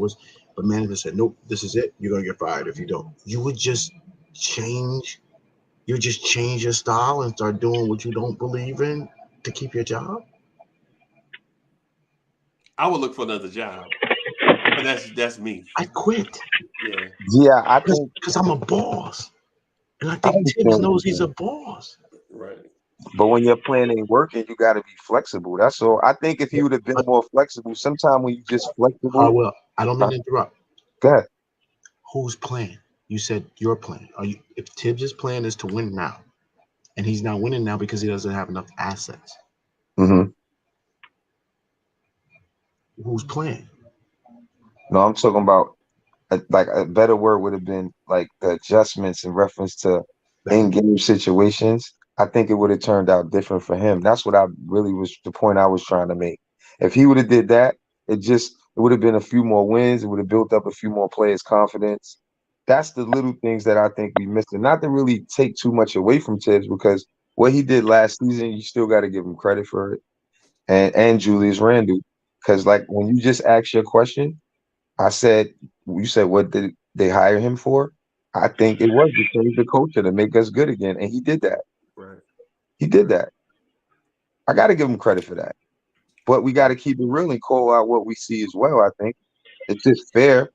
said, nope, this is it. You're gonna get fired if you don't. You would just change. You would just change your style and start doing what you don't believe in to keep your job. I would look for another job. But that's me. I quit. Yeah, I think because I'm a boss, and I think Tibbs knows he's a boss. Right. But when your plan ain't working, you got to be flexible. That's all. I think if he would have been more flexible, sometime when you just flexible. I don't mean to interrupt. Go ahead. Whose plan? You said your plan. If Tibbs' plan is to win now, and he's not winning now because he doesn't have enough assets. Mm-hmm. Whose plan? No, I'm talking about a better word would have been like the adjustments in reference to in-game situations. I think it would have turned out different for him. That's what I really was the point I was trying to make. If he would have did that, it would have been a few more wins. It would have built up a few more players' confidence. That's the little things that I think we missed. And not to really take too much away from Tibbs, because what he did last season, you still got to give him credit for it. And Julius Randle. Because like when you just asked your question, you said, what did they hire him for? I think it was to change the culture to make us good again. And he did that. Right. He did that. I got to give him credit for that. But we got to keep it real and call out what we see as well, I think. It's just fair.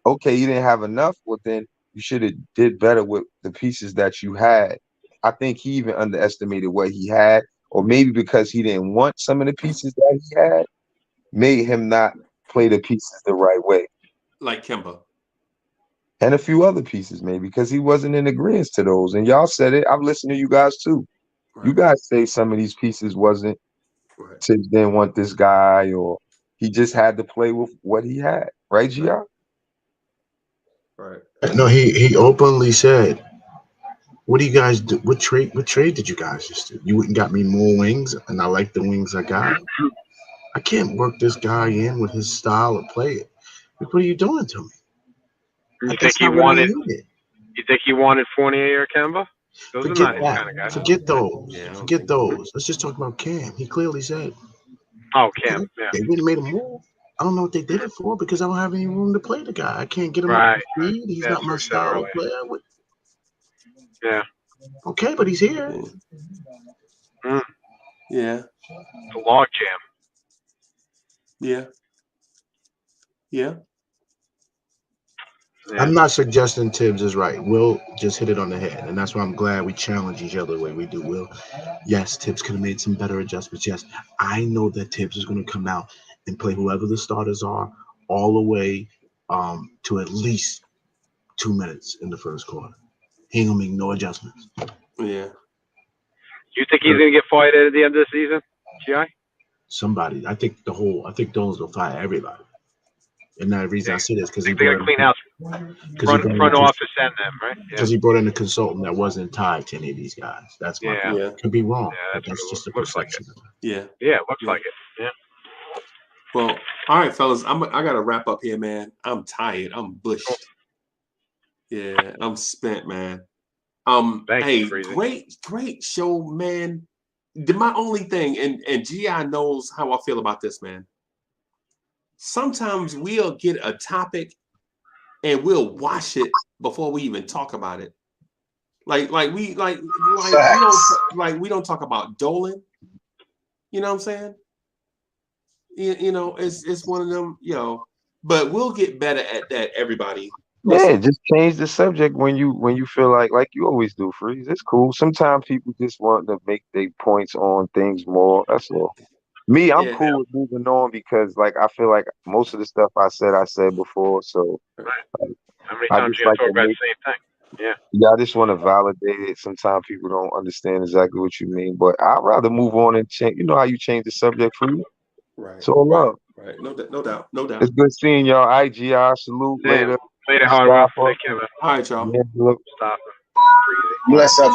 Okay, you didn't have enough. Well, then you should have did better with the pieces that you had. I think he even underestimated what he had. Or maybe because he didn't want some of the pieces that he had, made him not play the pieces the right way. Like Kemba. And a few other pieces, maybe, because he wasn't in agreement to those. And y'all said it. I've listened to you guys too. Right. You guys say some of these pieces wasn't. Right. Tibbs didn't want this guy, or he just had to play with what he had. Right, Gr? Right. No, he openly said, "What do you guys do? What trade did you guys just do? You went and got me more wings, and I like the wings I got. I can't work this guy in with his style of play. What are you doing to me? You think he wanted? You think he wanted Fournier or Kemba? Those are not his kind of guys. Forget those. Yeah, forget those. Let's just talk about Cam. He clearly said, "Oh, Cam, yeah. They wouldn't made a move. I don't know what they did it for because I don't have any room to play the guy. I can't get him up to speed. He's not my style of player." Yeah. Okay, but he's here. Yeah. It's a log jam. Yeah. Yeah. I'm not suggesting Tibbs is right. Will just hit it on the head, and that's why I'm glad we challenge each other the way we do. Will, yes, Tibbs could have made some better adjustments. Yes, I know that Tibbs is going to come out and play whoever the starters are all the way to at least 2 minutes in the first quarter. He ain't gonna make no adjustments. Yeah. You think he's gonna get fired at the end of the season, GI? Somebody, I think Dolan's gonna fire everybody. And the reason I say this because they got to clean house. Front office and them, right? Because he brought in a consultant that wasn't tied to any of these guys. That's my point. Yeah. Could be wrong. Yeah, that's just a perception. Like yeah. Yeah, looks like it. Yeah. Well, all right, fellas. I gotta wrap up here, man. I'm tired. I'm bushed. Yeah, I'm spent, man. Thank hey, you, great show, man. my only thing, and G.I. knows how I feel about this, man. Sometimes we'll get a topic and we'll wash it before we even talk about it. Like we don't talk about Dolan. You know what I'm saying? You know, it's one of them, but we'll get better at that, everybody. Listen. Yeah, just change the subject when you feel like you always do, Freeze. It's cool. Sometimes people just want to make their points on things more. That's all. Me, I'm cool with moving on because I feel like most of the stuff I said before. So how many times you gotta talk about the same thing? Yeah, I just want to validate it. Sometimes people don't understand exactly what you mean, but I'd rather move on and change. You know how you change the subject for you? Right. So love. Right. No doubt. It's good seeing y'all. IGR salute later. Later, hard. Take care, man. All right, y'all. Yeah, look. Stop. Bless up.